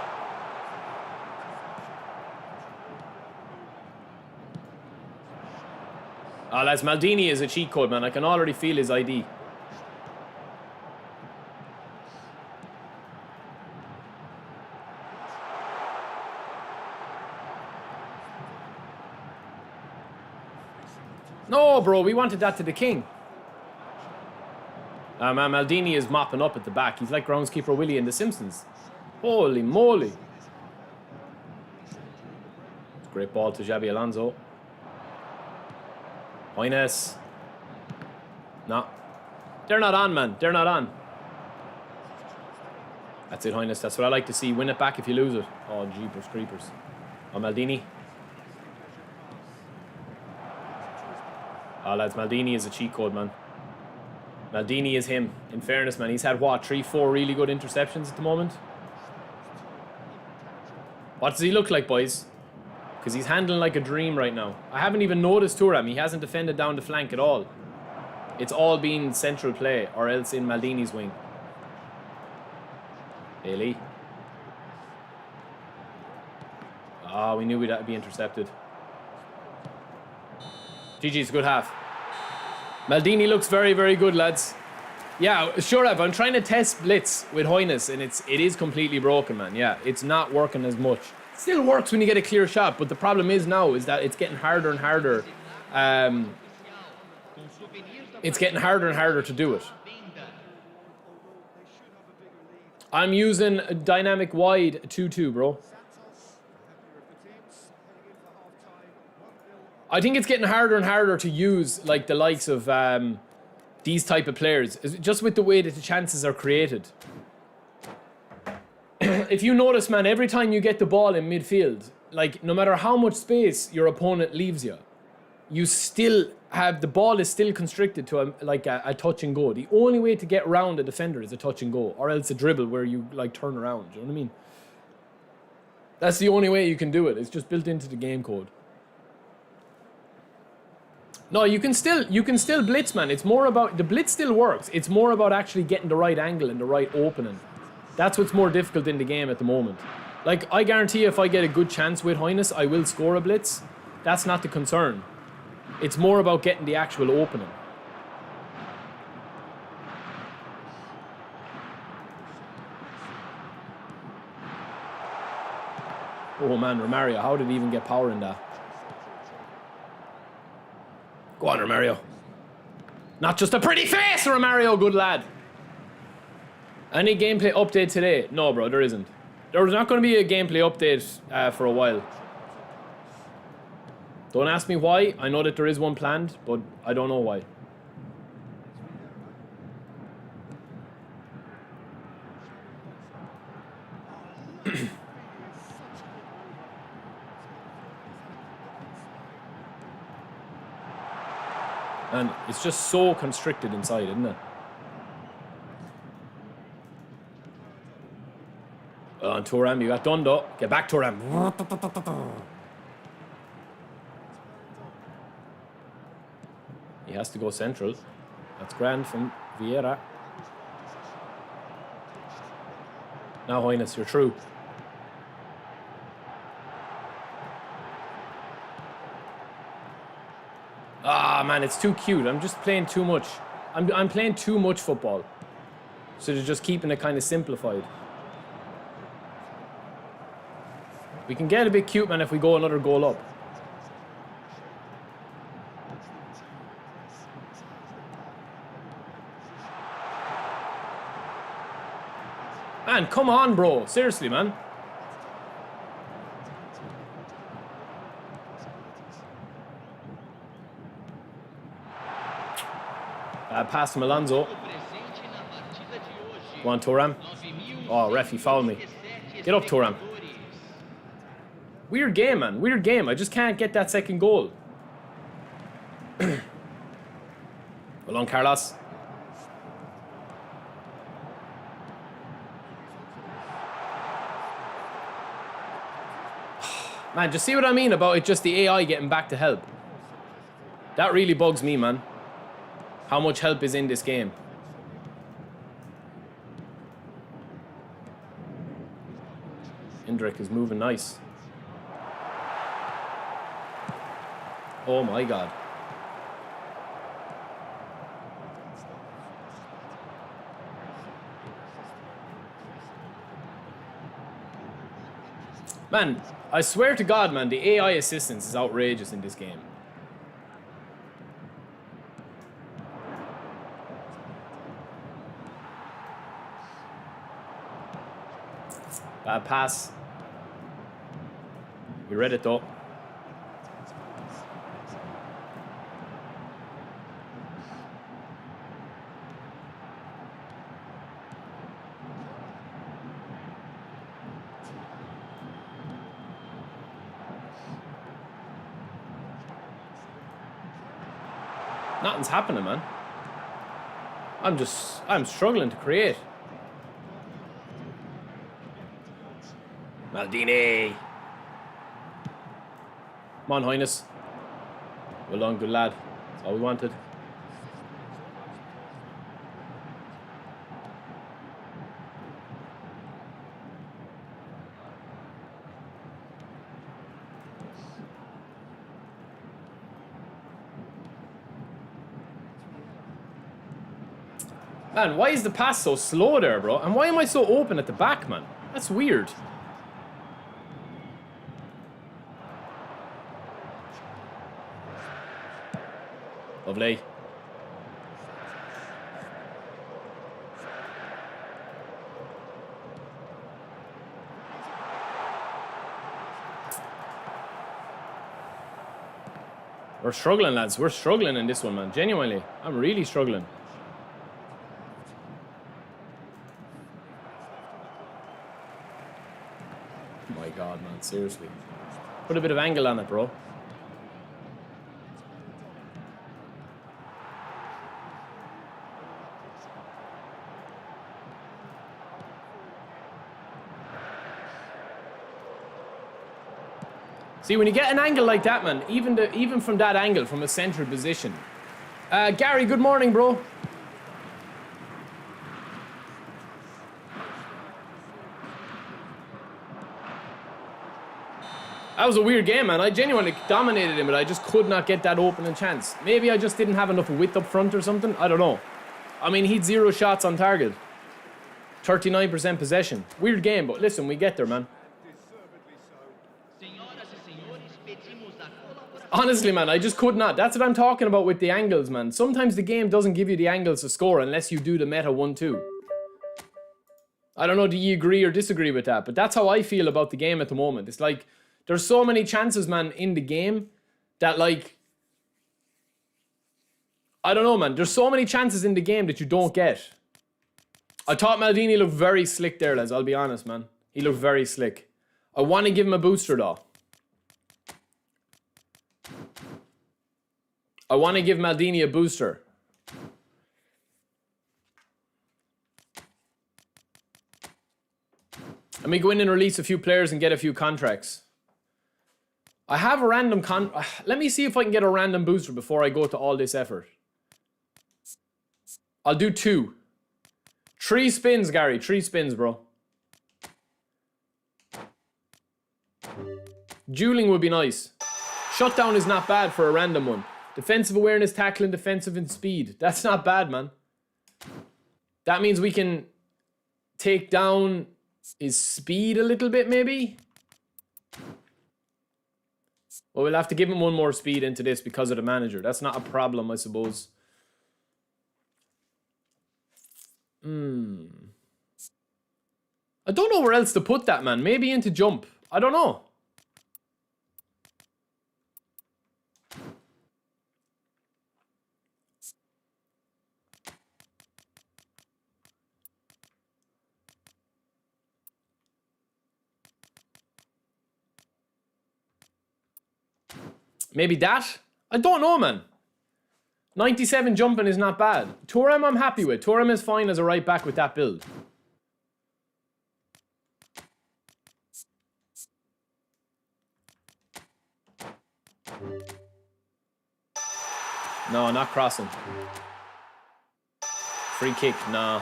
Oh, lads, Maldini is a cheat code, man. I can already feel his ID. No, bro, we wanted that to the king. Man, Maldini is mopping up at the back. He's like groundskeeper Willie in The Simpsons. Holy moly. Great ball to Xabi Alonso. Highness. No. They're not on, man. They're not on. That's it, Highness. That's what I like to see. Win it back if you lose it. Oh, jeepers creepers. Oh, Maldini. Oh, lads, Maldini is a cheat code, man. Maldini is him. In fairness, man, he's had, what, 3-4 really good interceptions at the moment? What does he look like, boys? Because he's handling like a dream right now. I haven't even noticed Thuram. He hasn't defended down the flank at all. It's all been central play, or else in Maldini's wing. Bailey. Ah, we knew we'd be intercepted. GG's a good half. Maldini looks very, very good, lads. Yeah, sure, I'm trying to test blitz with Highness, and it is completely broken, man. Yeah, it's not working as much. Still works when you get a clear shot, but the problem is now is that it's getting harder and harder. It's getting harder and harder to do it. I'm using a dynamic wide 2-2, bro. I think it's getting harder and harder to use like the likes of these type of players, just with the way that the chances are created. If you notice, man, every time you get the ball in midfield, like no matter how much space your opponent leaves you, you still have the ball is still constricted to a touch and go. The only way to get around a defender is a touch and go, or else a dribble where you like turn around. Do you know what I mean? That's the only way you can do it. It's just built into the game code. No, you can still blitz, man. It's more about the blitz still works. It's more about actually getting the right angle and the right opening. That's what's more difficult in the game at the moment. Like, I guarantee if I get a good chance with Highness, I will score a blitz. That's not the concern. It's more about getting the actual opening. Oh man, Romario, how did he even get power in that? Go on, Romario. Not just a pretty face, Romario, good lad. Any gameplay update today? No, bro, there isn't. There's not going to be a gameplay update for a while. Don't ask me why. I know that there is one planned, but I don't know why. And it's just so constricted inside, isn't it? And Thuram, you got done though. Get back, Thuram. He has to go central. That's grand from Vieira. Now, Highness, you're through. Ah, man, it's too cute. I'm just playing too much. I'm playing too much football. So they're just keeping it kind of simplified. We can get a bit cute, man, if we go another goal up. Man, come on, bro. Seriously, man. Pass from Alonso. Go on, Thuram. Oh, ref, he fouled me. Get up, Thuram. Weird game, man. Weird game. I just can't get that second goal. Well on, Carlos. Man, just see what I mean about it, just the AI getting back to help. That really bugs me, man. How much help is in this game. Indrik is moving nice. Oh my God. Man, I swear to God, man, the AI assistance is outrageous in this game. Bad pass. We read it though. Nothing's happening, man. I'm struggling to create. Maldini. Come on, Highness. Well done, good lad. That's all we wanted. Man, why is the pass so slow there, bro? And why am I so open at the back, man? That's weird. Lovely. We're struggling, lads. We're struggling in this one, man. Genuinely. I'm really struggling. Oh my God, man. Seriously. Put a bit of angle on it, bro. See, when you get an angle like that, man, even from that angle, from a central position. Gary, good morning, bro. That was a weird game, man. I genuinely dominated him, but I just could not get that opening chance. Maybe I just didn't have enough width up front or something. I don't know. I mean, he'd 0 shots on target. 39% possession. Weird game, but listen, we get there, man. Honestly, man, I just could not. That's what I'm talking about with the angles, man. Sometimes the game doesn't give you the angles to score unless you do the meta 1-2. I don't know, do you agree or disagree with that? But that's how I feel about the game at the moment. It's like, there's so many chances, man, in the game that, like... I don't know, man. There's so many chances in the game that you don't get. I thought Maldini looked very slick there, lads. I'll be honest, man. He looked very slick. I want to give him a booster, though. I want to give Maldini a booster. Let me go in and release a few players and get a few contracts. I have a random let me see if I can get a random booster before I go to all this effort. I'll do 2. 3 spins, Gary. 3 spins, bro. Dueling would be nice. Shutdown is not bad for a random one. Defensive awareness, tackling, defensive, and speed. That's not bad, man. That means we can take down his speed a little bit, maybe? Well, we'll have to give him 1 more speed into this because of the manager. That's not a problem, I suppose. I don't know where else to put that, man. Maybe into jump. I don't know. Maybe that? I don't know, man. 97 jumping is not bad. Thuram I'm happy with. Thuram is fine as a right back with that build. No, not crossing. Free kick, nah.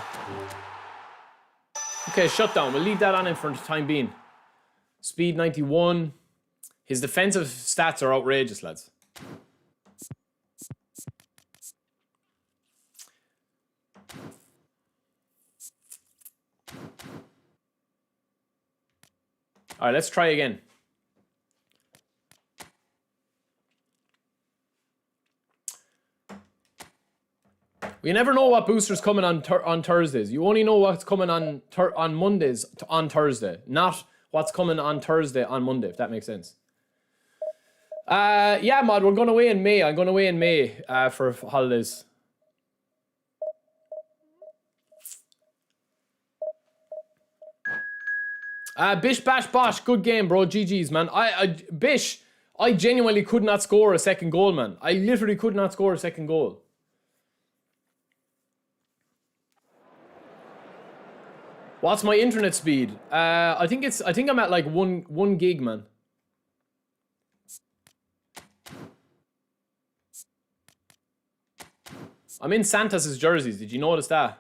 Okay, shutdown. We'll leave that on him for the time being. Speed 91. His defensive stats are outrageous, lads. All right, let's try again. We never know what booster's coming on Thursdays. You only know what's coming on Mondays on Thursday, not what's coming on Thursday on Monday, if that makes sense. Yeah, Mod, we're going away in May. I'm going away in May for holidays. Bish Bash Bosh, good game, bro. GG's, man. Bish, I genuinely could not score a second goal, man. I literally could not score a second goal. What's my internet speed? I think I'm at like one gig, man. I'm in Santos' jerseys. Did you notice that?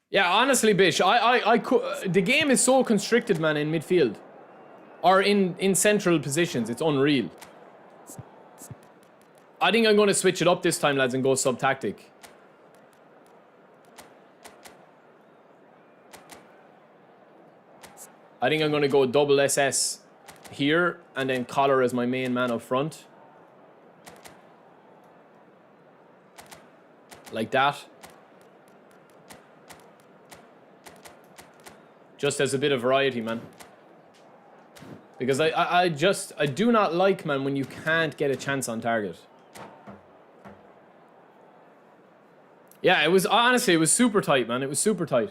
Yeah, honestly, Bish, I could. The game is so constricted, man, in midfield, or in central positions. It's unreal. I think I'm going to switch it up this time, lads, and go sub-tactic. I think I'm going to go double SS here and then Collar as my main man up front. Like that. Just as a bit of variety, man. Because I do not like, man, when you can't get a chance on target. Yeah, it was, honestly, it was super tight, man. It was super tight.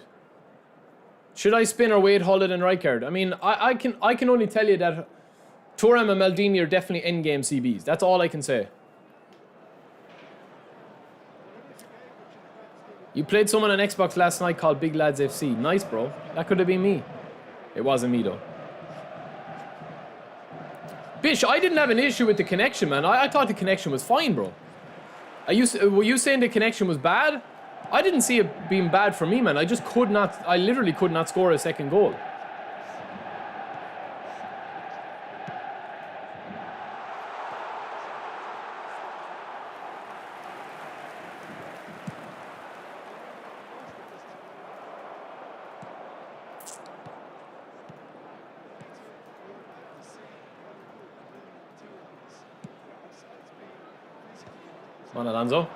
Should I spin or wait, hold it, and right guard? I mean, I can only tell you that Thuram and Maldini are definitely endgame CBs. That's all I can say. You played someone on Xbox last night called Big Lads FC. Nice, bro. That could have been me. It wasn't me, though. Bish, I didn't have an issue with the connection, man. I thought the connection was fine, bro. Were you saying the connection was bad? I didn't see it being bad for me, man. I just could not, I literally could not score a second goal. Come on, Alonso.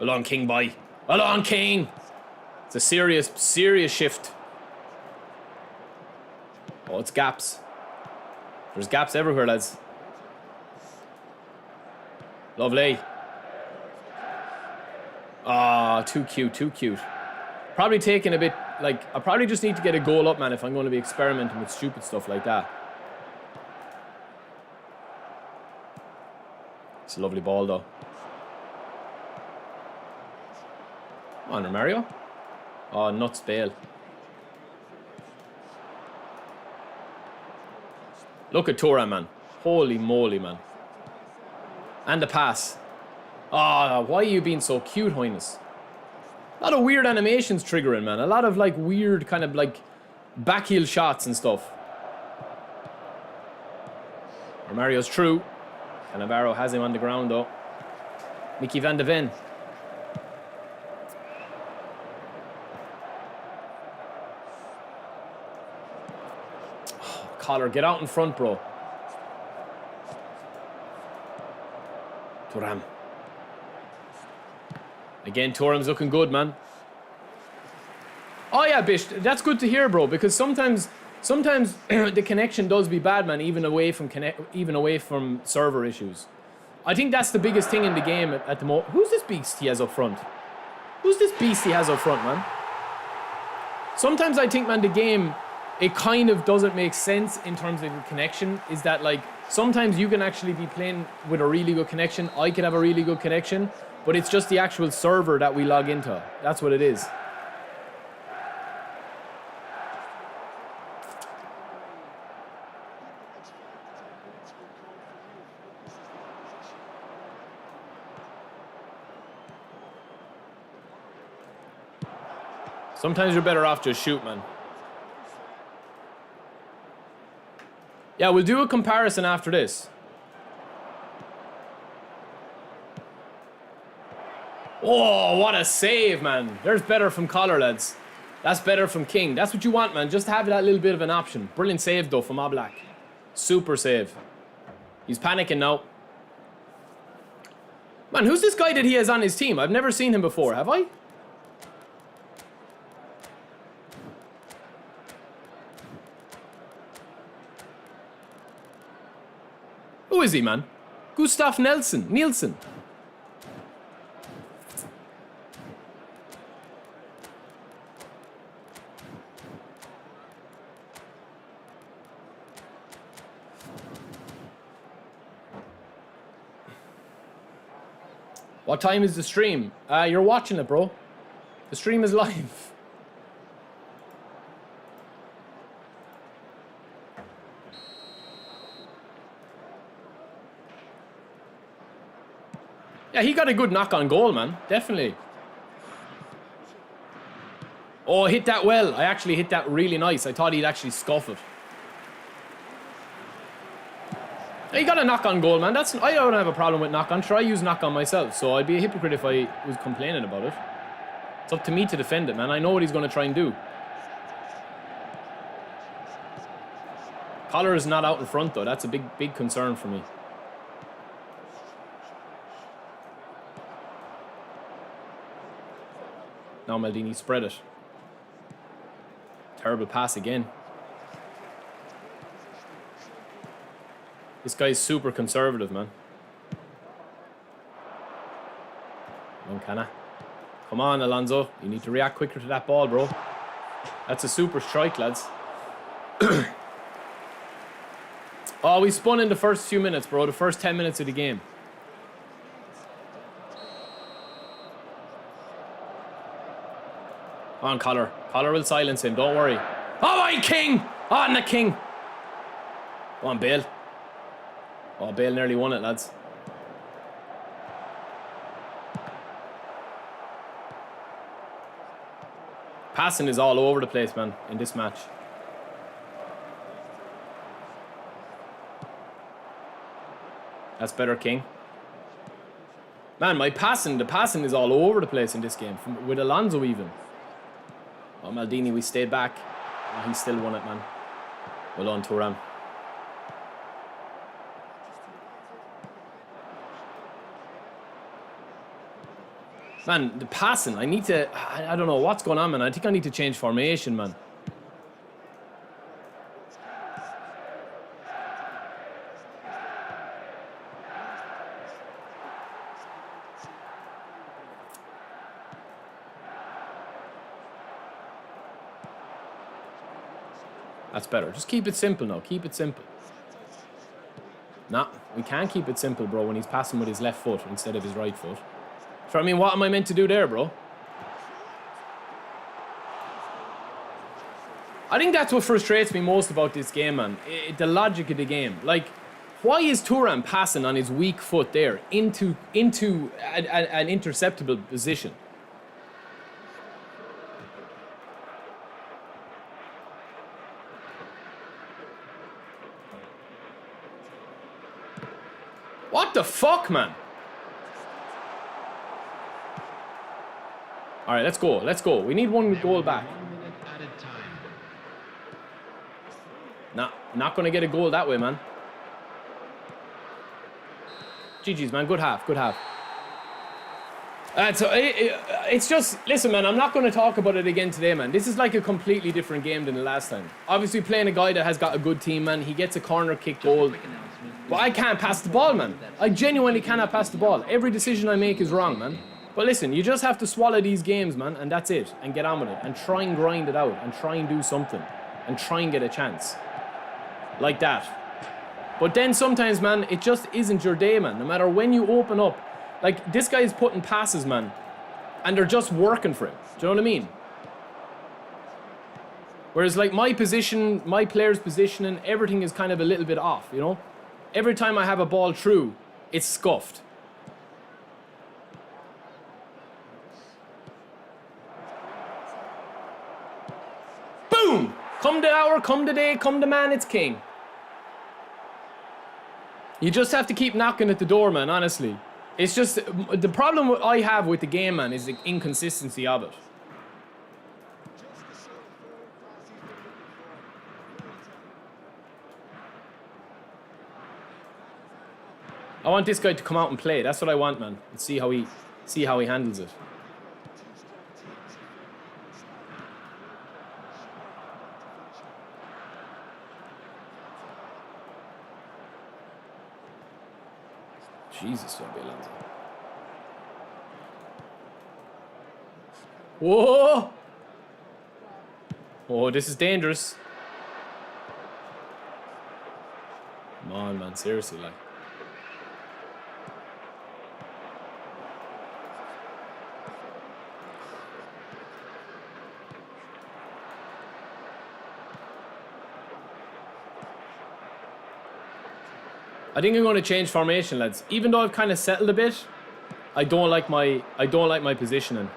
Along King, boy. Along King! It's a serious, serious shift. Oh, it's gaps. There's gaps everywhere, lads. Lovely. Ah, too cute, too cute. Probably taking a bit, like, I probably just need to get a goal up, man, if I'm going to be experimenting with stupid stuff like that. It's a lovely ball, though. Come on, Mario. Oh, nuts bail. Look at Thuram, man. Holy moly, man. And the pass. Oh, why are you being so cute, Highness? A lot of weird animations triggering, man. A lot of, like, weird kind of, like, backheel shots and stuff. Mario's true. Cannavaro has him on the ground, though. Mickey van de Ven. Oh, Collar, get out in front, bro. Thuram. Again, Thuram's looking good, man. Oh, yeah, Bish. That's good to hear, bro, because sometimes the connection does be bad, man, even away from server issues. I think that's the biggest thing in the game at the moment. Who's this beast he has up front? Who's this beast he has up front, man? Sometimes I think, man, the game, it kind of doesn't make sense in terms of the connection. Is that, like, sometimes you can actually be playing with a really good connection. I could have a really good connection, but it's just the actual server that we log into. That's what it is. Sometimes you're better off just shoot, man. Yeah, we'll do a comparison after this. Oh, what a save, man. There's better from Collar, lads. That's better from King. That's what you want, man. Just have that little bit of an option. Brilliant save, though, from Oblak. Super save. He's panicking now. Man, who's this guy that he has on his team? I've never seen him before, have I? Who is he, man? Gustav Nielsen. What time is the stream? You're watching it, bro. The stream is live. Yeah, he got a good knock on goal, man. Definitely. Oh, hit that well. I actually hit that really nice. I thought he'd actually scuff it. He got a knock on goal, man. I don't have a problem with knock on. Sure, I use knock on myself, so I'd be a hypocrite if I was complaining about it. It's up to me to defend it, man. I know what he's going to try and do. Collar is not out in front, though. That's a big concern for me. Now Maldini spread it. Terrible pass again. This guy's super conservative, man. Come on, Canna. Come on, Alonso. You need to react quicker to that ball, bro. That's a super strike, lads. Oh, we spun in the first few minutes, bro. The first 10 minutes of the game. Come on, Collar. Collar will silence him. Don't worry. Oh, my King! Oh, and the King. Come on, Bale. Oh, Bale nearly won it, lads. Passing is all over the place, man, in this match. That's better, King. Man, the passing is all over the place in this game. With Alonso even. Oh, Maldini, we stayed back. Oh, he still won it, man. Well done, Thuram. Man, the passing, I need to... I don't know what's going on, man. I think I need to change formation, man. That's better. Just keep it simple now. Keep it simple. Nah, we can't keep it simple, bro, when he's passing with his left foot instead of his right foot. So, I mean, what am I meant to do there, bro? I think that's what frustrates me most about this game, man. The logic of the game. Like, why is Thuram passing on his weak foot there into an interceptable position? What the fuck, man? All right, let's go. Let's go. We need one goal back. Nah, not going to get a goal that way, man. GG's, man. Good half. Good half. So it's just... Listen, man, I'm not going to talk about it again today, man. This is like a completely different game than the last time. Obviously, playing a guy that has got a good team, man. He gets a corner kick goal. But I can't pass the ball, man. I genuinely cannot pass the ball. Every decision I make is wrong, man. But listen, you just have to swallow these games, man, and that's it. And get on with it. And try and grind it out. And try and do something. And try and get a chance. Like that. But then sometimes, man, it just isn't your day, man. No matter when you open up. Like, this guy's putting passes, man. And they're just working for him. Do you know what I mean? Whereas, like, my position, my player's positioning, everything is kind of a little bit off, you know? Every time I have a ball through, it's scuffed. Boom! Come the hour, come the day, come the man, it's king. You just have to keep knocking at the door, man, honestly. It's just, the problem I have with the game, man, is the inconsistency of it. I want this guy to come out and play. That's what I want, man. And see how he handles it. Jesus, don't be Alonso. Whoa! Oh, this is dangerous. Come on, man. Seriously, like. I think I'm going to change formation, lads. Even though I've kind of settled a bit, I don't like my positioning.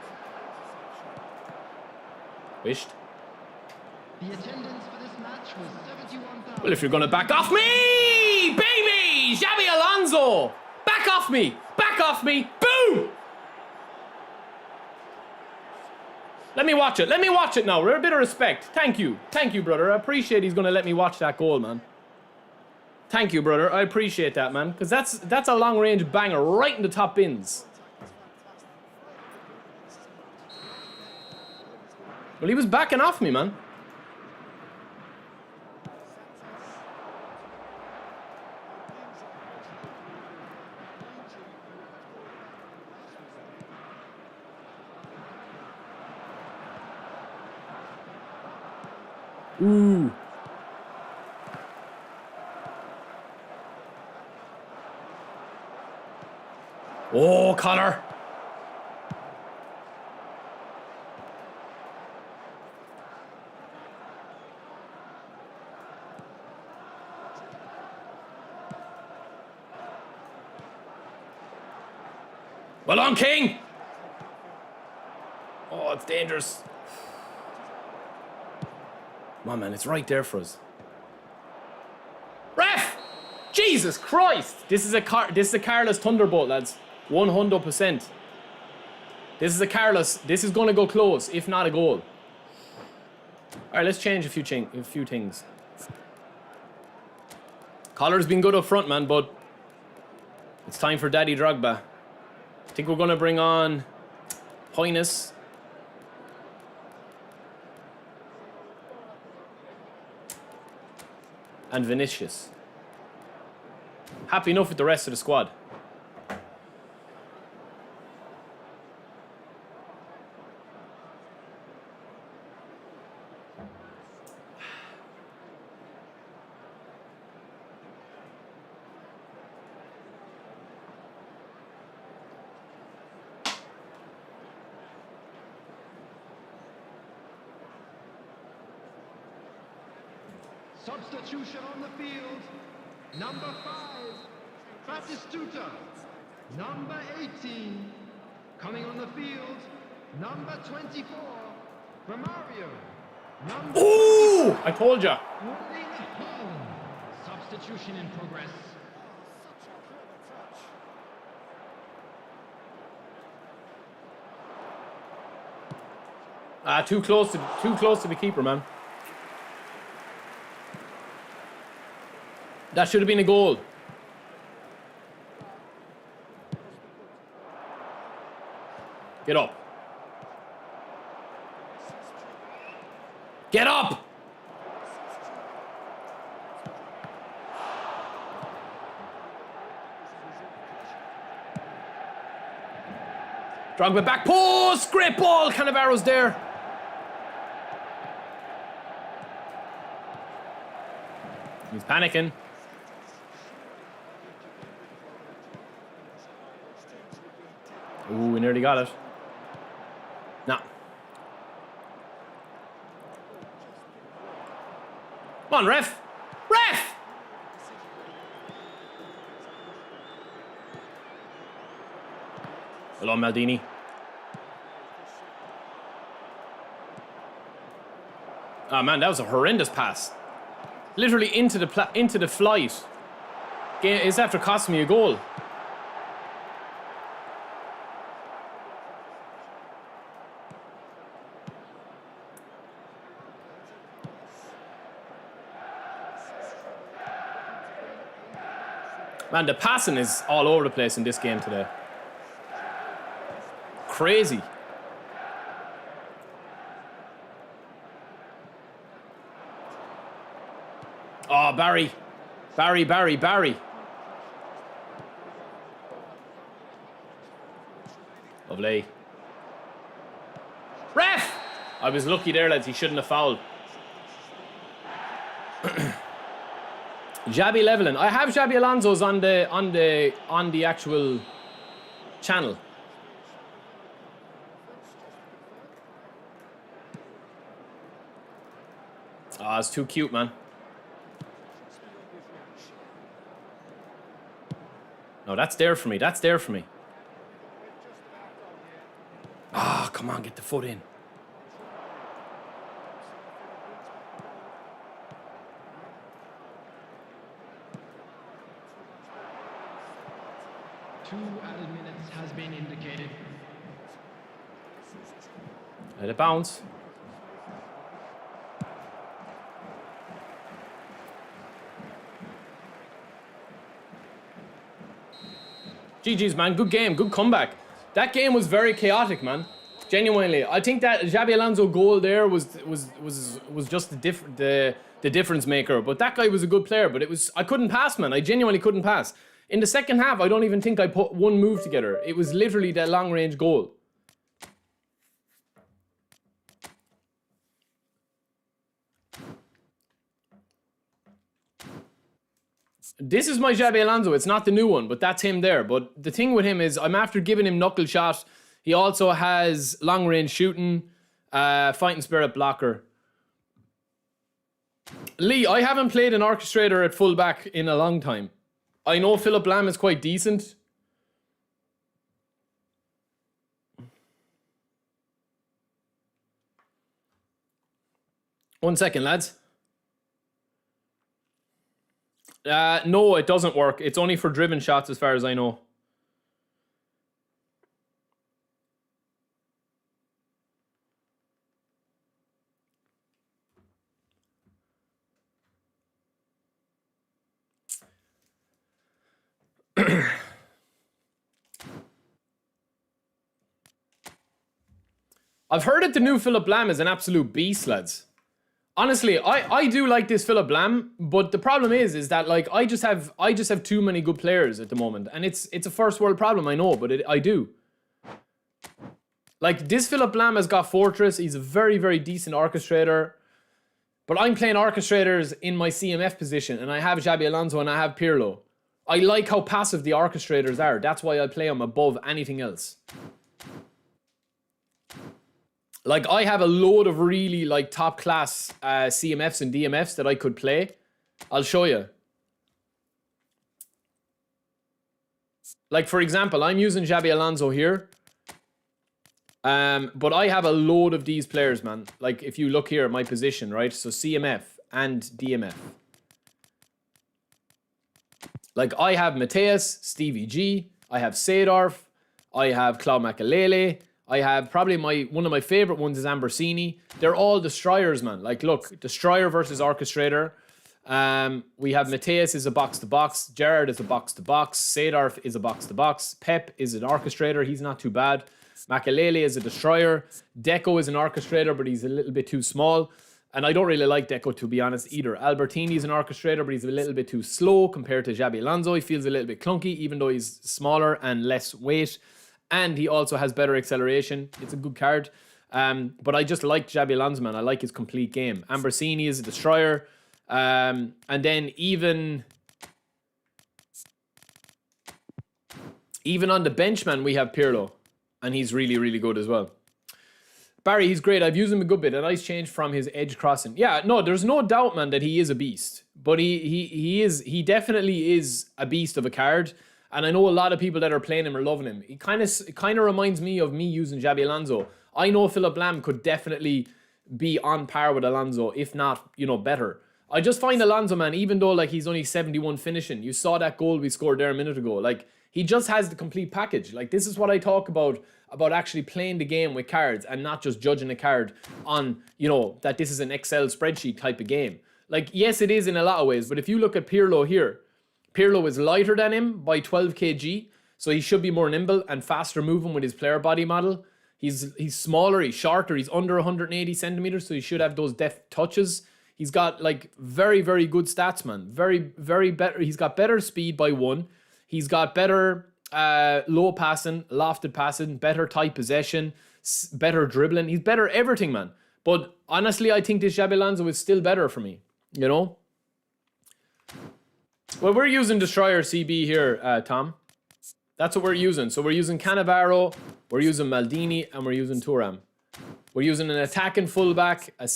Wished. The attendance for this match was 71,000. Well, if you're going to back off me, baby, Xabi Alonso, back off me, boom. Let me watch it now. We're a bit of respect. Thank you, brother. I appreciate he's going to let me watch that goal, man. Thank you, brother. I appreciate that, man. Because that's a long-range banger right in the top bins. Well, he was backing off me, man. Ooh. Oh, Connor. Well on, King. Oh, it's dangerous. Come on, man. It's right there for us. Ref! Jesus Christ! This is a Carlos Thunderbolt, lads. 100%. This is a Carlos. This is going to go close, if not a goal. All right, let's change a few things. Collar's been good up front, man, but it's time for Daddy Drogba. I think we're going to bring on Hoynes. And Vinicius. Happy enough with the rest of the squad. Substitution on the field. Number 5, Batistuta. Number 18, coming on the field. Number 24, Romario. Number Ooh! I told ya. Erling Haaland. Substitution in progress. Too close to the keeper, man. That should have been a goal. Get up. Get up! Drogba back post! Great ball! Cannavaro's there. He's panicking. Ooh, we nearly got it. No. Come on, ref! Ref! Hello, Maldini. Oh man, that was a horrendous pass. Literally into the flight. It's after costing me a goal. Man, the passing is all over the place in this game today. Crazy. Oh, Barry. Barry. Lovely. Ref! I was lucky there, lads. He shouldn't have fouled. Xabi leveling. I have Xabi Alonso's on the actual channel. Ah, it's too cute, man. No, that's there for me. That's there for me. Ah, come on, get the foot in. Two added minutes has been indicated. Let it bounce. GG's, man. Good game. Good comeback. That game was very chaotic, man. Genuinely. I think that Xabi Alonso goal there was just the difference maker. But that guy was a good player. But I couldn't pass, man. I genuinely couldn't pass. In the second half, I don't even think I put one move together. It was literally that long-range goal. This is my Xabi Alonso. It's not the new one, but that's him there. But the thing with him is I'm after giving him knuckle shot. He also has long-range shooting, fighting spirit, blocker. Lee, I haven't played an orchestrator at fullback in a long time. I know Philip Lahm is quite decent. One second, lads. No, it doesn't work. It's only for driven shots as far as I know. I've heard that the new Philip Lahm is an absolute beast, lads. Honestly, I do like this Philip Lahm, but the problem is that like I just have too many good players at the moment, and it's a first world problem, I know, but I do. Like this Philip Lahm has got Fortress. He's a very, very decent orchestrator, but I'm playing orchestrators in my CMF position, and I have Xabi Alonso and I have Pirlo. I like how passive the orchestrators are. That's why I play them above anything else. Like, I have a load of really, like, top-class CMFs and DMFs that I could play. I'll show you. Like, for example, I'm using Xabi Alonso here. But I have a load of these players, man. Like, if you look here, my position, right? So, CMF and DMF. Like, I have Mateus, Stevie G. I have Seedorf. I have Claude Makelele. I have probably one of my favorite ones is Ambersini. They're all destroyers, man. Like, look, destroyer versus orchestrator. We have Mateus is a box-to-box. Gerrard is a box-to-box. Seedorf is a box-to-box. Pep is an orchestrator. He's not too bad. Makelele is a destroyer. Deco is an orchestrator, but he's a little bit too small. And I don't really like Deco, to be honest, either. Albertini is an orchestrator, but he's a little bit too slow compared to Xabi Alonso. He feels a little bit clunky, even though he's smaller and less weight. And he also has better acceleration. It's a good card. But I just like Xabi Alonso, man. I like his complete game. Ambersini is a destroyer. And then even on the bench, man, we have Pirlo. And he's really, really good as well. Barry, he's great. I've used him a good bit. A nice change from his edge crossing. Yeah, no, there's no doubt, man, that he is a beast. But he definitely is a beast of a card. And I know a lot of people that are playing him are loving him. It kind of reminds me of me using Xabi Alonso. I know Philip Lahm could definitely be on par with Alonso, if not, you know, better. I just find Alonso, man, even though like he's only 71 finishing, you saw that goal we scored there a minute ago. Like, he just has the complete package. Like, this is what I talk about actually playing the game with cards and not just judging a card on, you know, that this is an Excel spreadsheet type of game. Like, yes, it is in a lot of ways, but if you look at Pirlo here, Pirlo is lighter than him by 12 kg, so he should be more nimble and faster moving with his player body model. He's smaller, he's shorter, he's under 180 centimeters, so he should have those deft touches. He's got like very, very good stats, man. Very, very better. He's got better speed by 1. He's got better low passing, lofted passing, better tight possession, better dribbling. He's better everything, man. But honestly, I think this Xabi Alonso is still better for me, you know? Well, we're using Destroyer CB here, Tom. That's what we're using. So we're using Cannavaro, we're using Maldini, and we're using Thuram. We're using an attacking fullback, a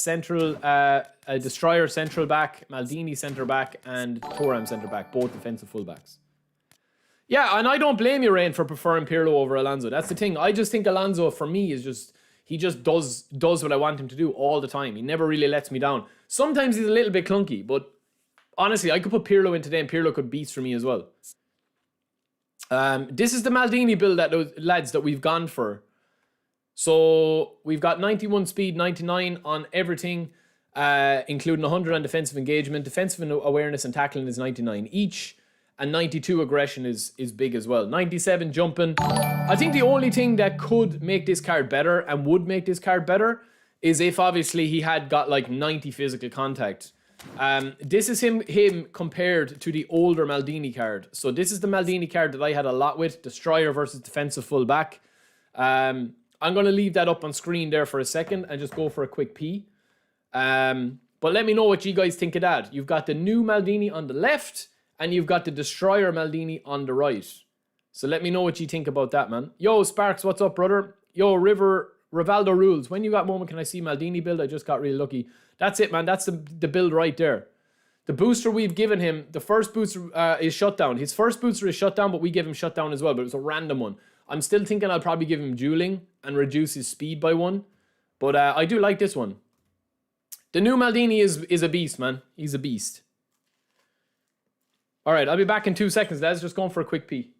Destroyer central back, Maldini centre back, and Thuram centre back, both defensive fullbacks. Yeah, and I don't blame you, Rain, for preferring Pirlo over Alonso. That's the thing. I just think Alonso, for me, is just... He just does what I want him to do all the time. He never really lets me down. Sometimes he's a little bit clunky, but... Honestly, I could put Pirlo in today and Pirlo could beast for me as well. This is the Maldini build, lads, that we've gone for. So we've got 91 speed, 99 on everything, including 100 on defensive engagement. Defensive awareness and tackling is 99 each. And 92 aggression is big as well. 97 jumping. I think the only thing that could make this card better and would make this card better is if obviously he had got like 90 physical contact. This is him compared to the older Maldini card. So this is the Maldini card that I had a lot with. Destroyer versus defensive fullback. I'm going to leave that up on screen there for a second and just go for a quick pee. But let me know what you guys think of that. You've got the new Maldini on the left and you've got the Destroyer Maldini on the right. So let me know what you think about that, man. Yo, Sparks, what's up, brother? Yo, Rivaldo rules. When you got moment, can I see Maldini build? I just got really lucky. That's it, man. That's the build right there. The booster we've given him, the first booster is shutdown. His first booster is shutdown, but we gave him shutdown as well, but it was a random one. I'm still thinking I'll probably give him dueling and reduce his speed by 1. But I do like this one. The new Maldini is a beast, man. He's a beast. All right, I'll be back in 2 seconds, lads. Just going for a quick pee.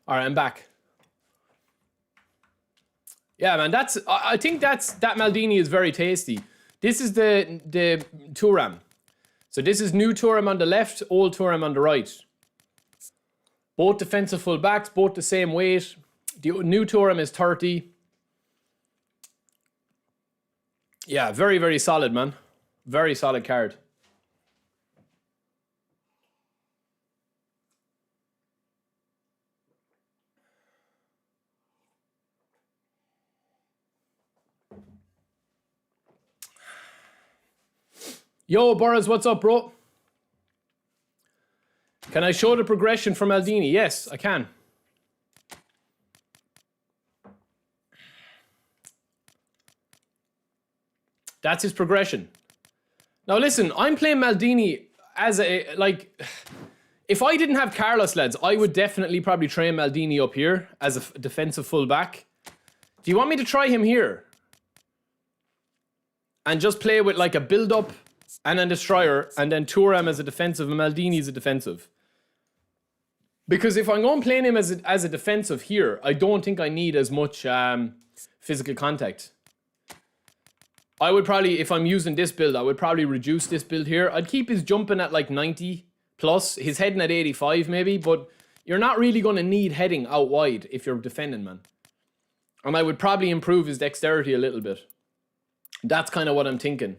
All right, I'm back. Yeah, man, I think that Maldini is very tasty. This is the Thuram. So this is new Thuram on the left, old Thuram on the right. Both defensive full backs, both the same weight. The new Thuram is 30. Yeah, very, very solid, man. Very solid card. Yo, Boris, what's up, bro? Can I show the progression from Maldini? Yes, I can. That's his progression. Now listen, I'm playing Maldini as a, like, if I didn't have Carlos, lads, I would definitely probably train Maldini up here as a defensive fullback. Do you want me to try him here? And just play with like a build-up and then Destroyer, and then Thuram as a defensive, and Maldini as a defensive. Because if I'm going playing him as a defensive here, I don't think I need as much physical contact. I would probably, if I'm using this build, I would probably reduce this build here. I'd keep his jumping at like 90 plus, his heading at 85 maybe, but you're not really going to need heading out wide if you're defending, man. And I would probably improve his dexterity a little bit. That's kind of what I'm thinking.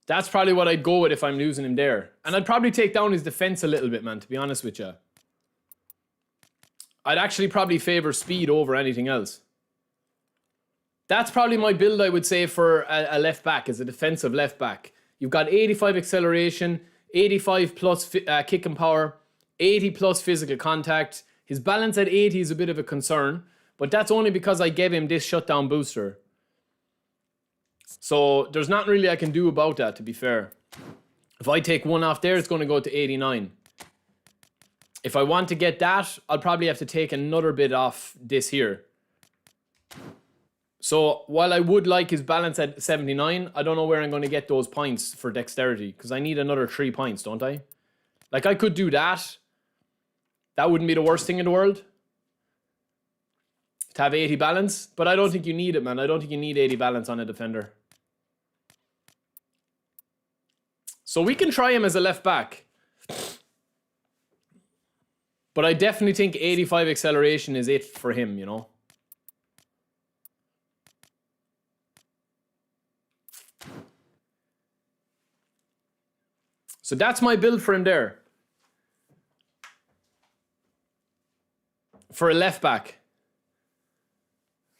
That's probably what I'd go with if I'm losing him there. And I'd probably take down his defense a little bit, man, to be honest with you. I'd actually probably favor speed over anything else. That's probably my build, I would say, for a left back, as a defensive left back. You've got 85 acceleration, 85 plus kicking power, 80 plus physical contact. His balance at 80 is a bit of a concern, but that's only because I gave him this shutdown booster. So there's nothing really I can do about that, to be fair. If I take one off there, it's going to go to 89. If I want to get that, I'll probably have to take another bit off this here. So while I would like his balance at 79, I don't know where I'm going to get those points for dexterity, because I need another 3 points, don't I? Like, I could do that, That wouldn't be the worst thing in the world. To have 80 balance. But I don't think you need it, man. I don't think you need 80 balance on a defender. So we can try him as a left back. But I definitely think 85 acceleration is it for him, you know. So that's my build for him there. For a left back.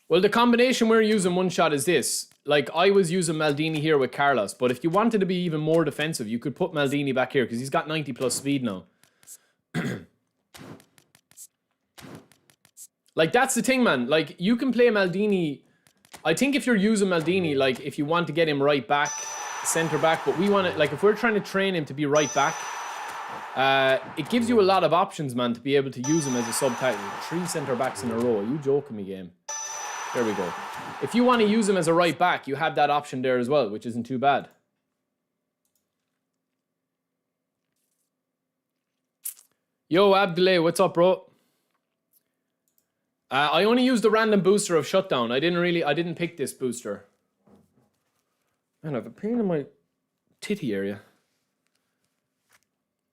Well, the combination we're using one shot is this. Like, I was using Maldini here with Carlos, but if you wanted to be even more defensive, you could put Maldini back here because he's got 90 plus speed now. Like, that's the thing, man. Like, you can play Maldini. I think if you're using Maldini, like, if you want to get him right back, center back, but we want to, like, if we're trying to train him to be right back, it gives you a lot of options, man, to be able to use him as a subtitle. 3 center backs in a row. Are you joking me, game? There we go. If you want to use him as a right back, you have that option there as well, which isn't too bad. Yo, Abdullah, what's up, bro? I only used the random booster of Shutdown. I didn't pick this booster. Man, I have a pain in my titty area.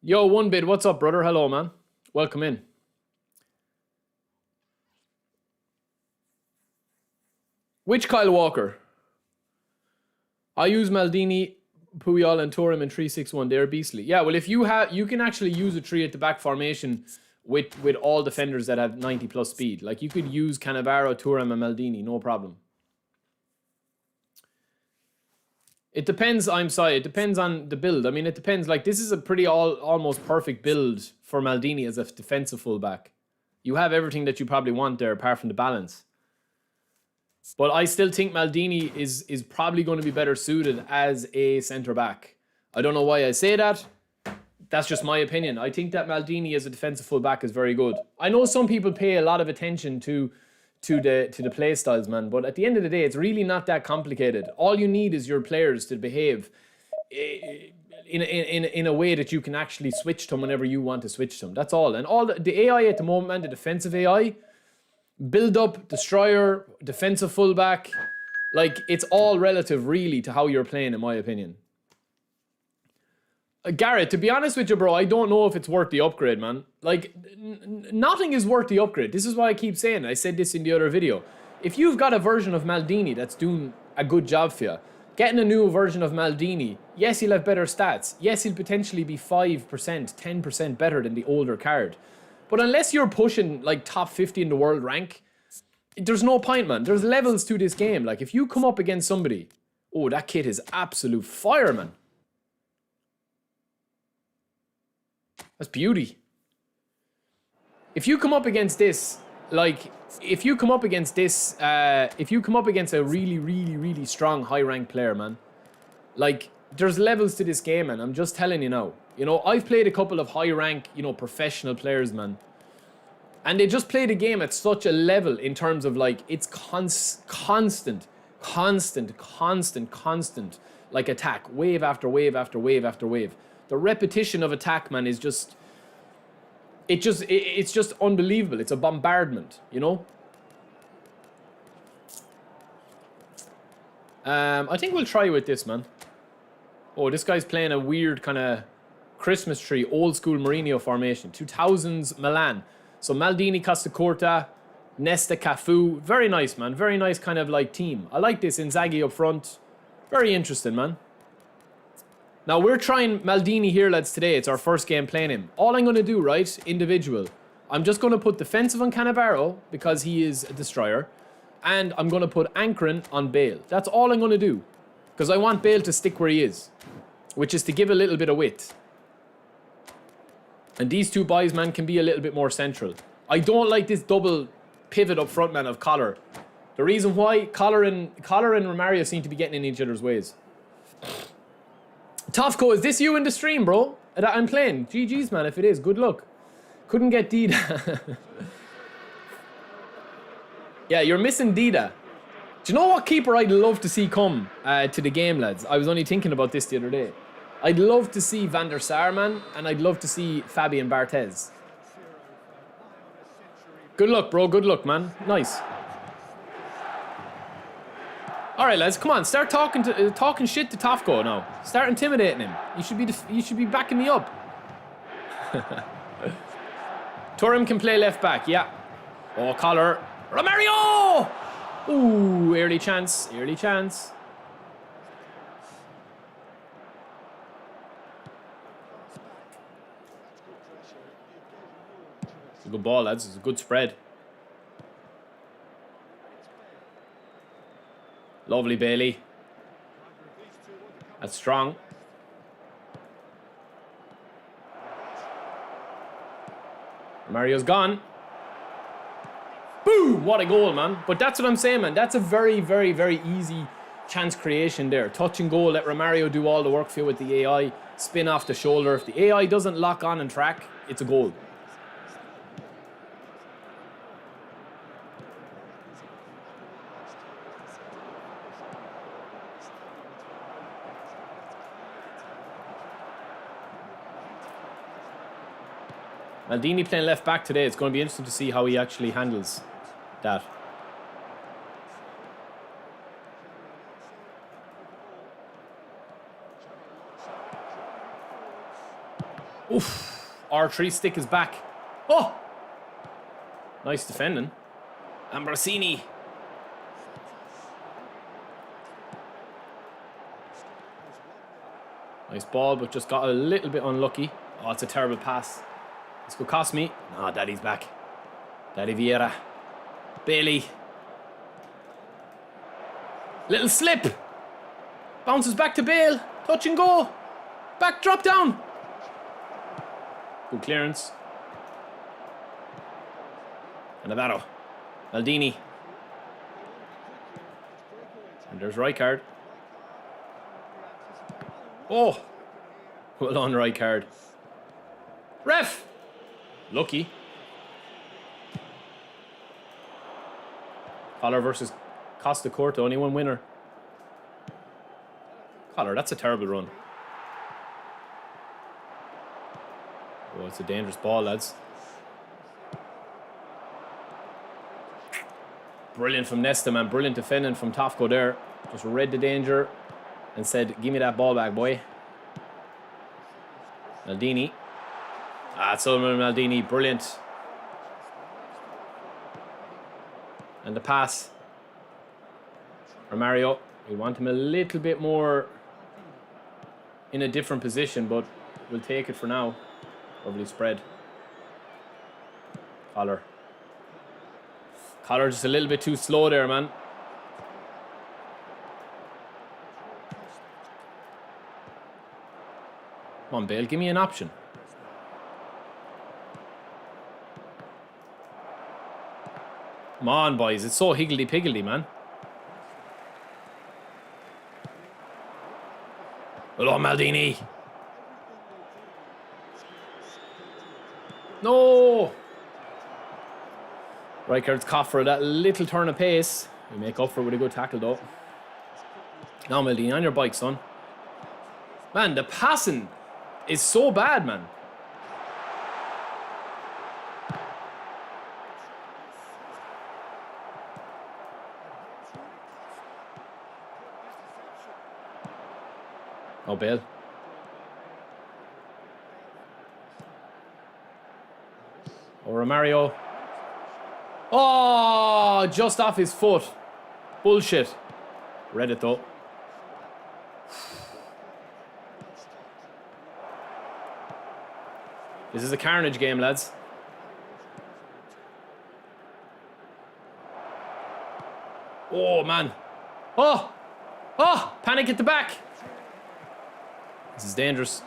Yo, One Bid, what's up, brother? Hello, man. Welcome in. Which Kyle Walker? I use Maldini, Puyol, and Thuram in 3-6-1. They're beastly. Yeah, well, if you have, you can actually use a 3 at the back formation with all defenders that have 90 plus speed. Like, you could use Cannavaro, Thuram, and Maldini, no problem. It depends, I'm sorry, it depends on the build. I mean, it depends. Like, this is a pretty almost perfect build for Maldini as a defensive fullback. You have everything that you probably want there, apart from the balance. But I still think Maldini is probably going to be better suited as a centre-back. I don't know why I say that. That's just my opinion. I think that Maldini as a defensive full-back is very good. I know some people pay a lot of attention to the play styles, man. But at the end of the day, it's really not that complicated. All you need is your players to behave in a way that you can actually switch to them whenever you want to switch to them. That's all. And all the AI at the moment, man, the defensive AI... build up, destroyer, defensive fullback. Like, it's all relative, really, to how you're playing, in my opinion. Garrett, to be honest with you, bro, I don't know if it's worth the upgrade, man. Like, nothing is worth the upgrade. This is why I keep saying it. I said this in the other video. If you've got a version of Maldini that's doing a good job for you, getting a new version of Maldini, yes, he'll have better stats. Yes, he'll potentially be 5%, 10% better than the older card. But unless you're pushing, like, top 50 in the world rank, there's no point, man. There's levels to this game. Like, if you come up against somebody... Oh, that kid is absolute fire, man. That's beauty. If you come up against this, like... If you come up against this... if you come up against a really, really, really strong high-rank player, man... Like, there's levels to this game, man. I'm just telling you now. You know, I've played a couple of high-rank, you know, professional players, man. And they just play the game at such a level in terms of, like, it's constant, like, attack. Wave after wave after wave after wave. The repetition of attack, man, is just... It's just unbelievable. It's a bombardment, you know? I think we'll try with this, man. Oh, this guy's playing a weird kind of... Christmas tree, old school Mourinho formation. 2000s Milan. So Maldini, Costa, Nesta, Cafu. Very nice, man. Very nice kind of like team. I like this. Inzaghi up front. Very interesting, man. Now we're trying Maldini here, lads, today. It's our first game playing him. All I'm going to do, right, individual. I'm just going to put defensive on Cannavaro because he is a destroyer. And I'm going to put anchoring on Bale. That's all I'm going to do. Because I want Bale to stick where he is. Which is to give a little bit of width. And these two boys, man, can be a little bit more central. I don't like this double pivot up front, man, of Collar. The reason why, Collar and Romario seem to be getting in each other's ways. Tofco, is this you in the stream, bro? That I'm playing? GG's, man, if it is. Good luck. Couldn't get Dida. Yeah, you're missing Dida. Do you know what keeper I'd love to see come to the game, lads? I was only thinking about this the other day. I'd love to see Van der Sar, man, and I'd love to see Fabian Barthez. Good luck, bro. Good luck, man. Nice. All right, lads. Come on. Start talking shit to Tofko now. Start intimidating him. You should be backing me up. Thuram can play left back. Yeah. Oh, collar. Romario! Ooh, early chance. Early chance. It's a good ball, lads. It's a good spread. Lovely, Bailey. That's strong. Mario's gone. Boom! What a goal, man. But that's what I'm saying, man. That's a very, very, very easy chance creation there. Touch and goal. Let Romario do all the work for you with the AI. Spin off the shoulder. If the AI doesn't lock on and track, it's a goal. Maldini playing left back today. It's going to be interesting to see how he actually handles that. Oof. R3 stick is back. Oh! Nice defending. Ambrosini. Nice ball, but just got a little bit unlucky. Oh, it's a terrible pass. This could cost me. No, Daddy's back. Daddy Vieira. Bailey. Little slip. Bounces back to Bale. Touch and go. Back, drop down. Good clearance. And Navarro. Maldini. And there's Rijkaard. Oh. Well done, Rijkaard. Ref. Lucky. Collar versus Costa Curta, only one winner. Collar, that's a terrible run. Oh, it's a dangerous ball, lads. Brilliant from Nesta, man. Brilliant defending from Tofko there. Just read the danger and said, give me that ball back, boy. Maldini. Ah, Solomon Maldini, brilliant. And the pass. Romario, we want him a little bit more in a different position, but we'll take it for now. Lovely spread. Collar. Collar just a little bit too slow there, man. Come on, Bale, give me an option. Come on, boys. It's so higgledy-piggledy, man. Hello, Maldini. No! Rijkaard's caught for that little turn of pace. We make up for it with a good tackle, though. Now, Maldini, on your bike, son. Man, the passing is so bad, man. Oh, Bale. Oh, Romario. Oh, just off his foot. Bullshit. Read it, though. This is a carnage game, lads. Oh, man. Oh! Oh! Panic at the back. This is dangerous.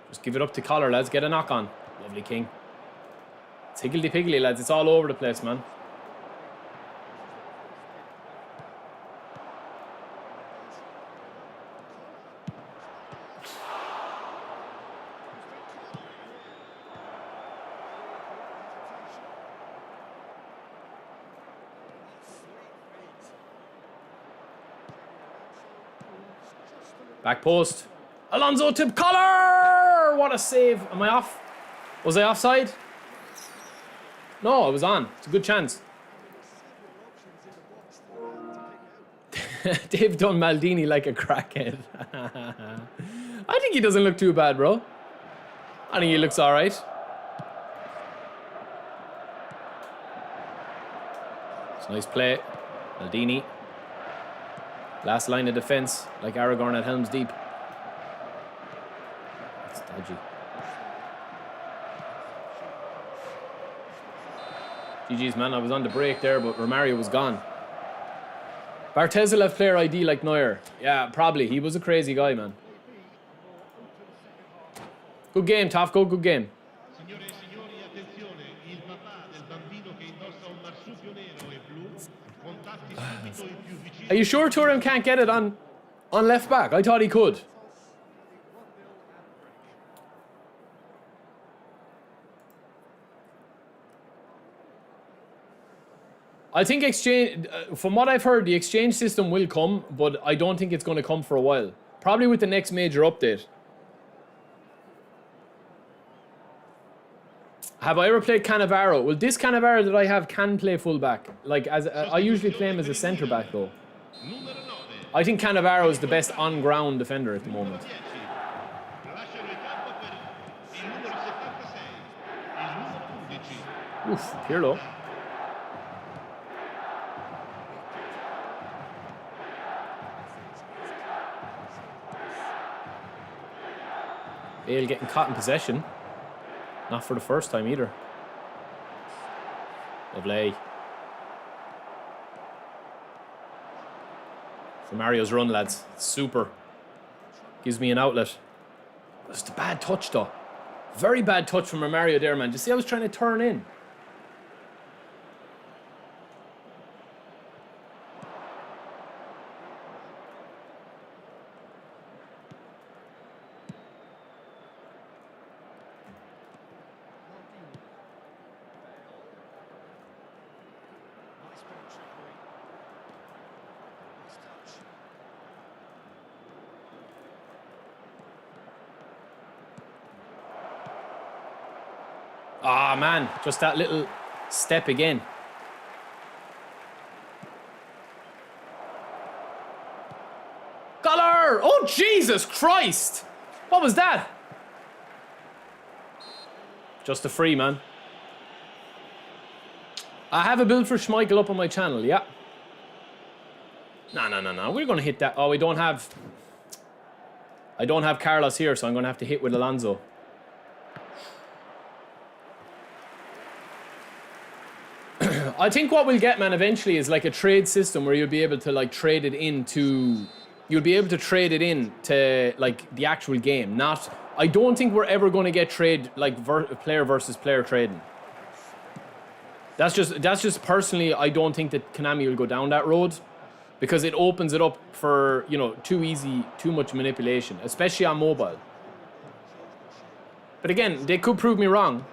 Just give it up to Collar, lads. Get a knock on. Lovely king. It's higgledy-piggledy, lads. It's all over the place, man. Back post. Alonso to Collar! What a save. Am I off? Was I offside? No, I was on. It's a good chance. They've done Maldini like a crackhead. I think he doesn't look too bad, bro. I think he looks alright. It's a nice play. Maldini. Last line of defence, like Aragorn at Helm's Deep. That's dodgy. GG's, man. I was on the break there, but Romario was gone. Barthez will have player ID like Neuer. Yeah, probably. He was a crazy guy, man. Good game, Tafko. Good game. Are you sure Thuram can't get it on left back? I thought he could. I think exchange, from what I've heard, the exchange system will come, but I don't think it's going to come for a while. Probably with the next major update. Have I ever played Cannavaro? Well, this Cannavaro that I have can play fullback. Like, as I usually play him as a centre back, though. I think Cannavaro is the best on-ground defender at the moment. Oof, Pirlo. Bale getting caught in possession. Not for the first time either. Lovely. For Mario's run, lads. Super. Gives me an outlet. It's a bad touch, though. Very bad touch from Mario there, man. Do you see I was trying to turn in? Ah, man, just that little step again. Collar! Oh, Jesus Christ! What was that? Just a free, man. I have a build for Schmeichel up on my channel, yeah. No. We're going to hit that. Oh, I don't have Carlos here, so I'm going to have to hit with Alonso. I think what we'll get, man, eventually is like a trade system where you'll be able to like trade it into... You'll be able to trade it into like the actual game. Not... I don't think we're ever going to get trade like player versus player trading. That's just personally, I don't think that Konami will go down that road. Because it opens it up for, you know, too much manipulation. Especially on mobile. But again, they could prove me wrong.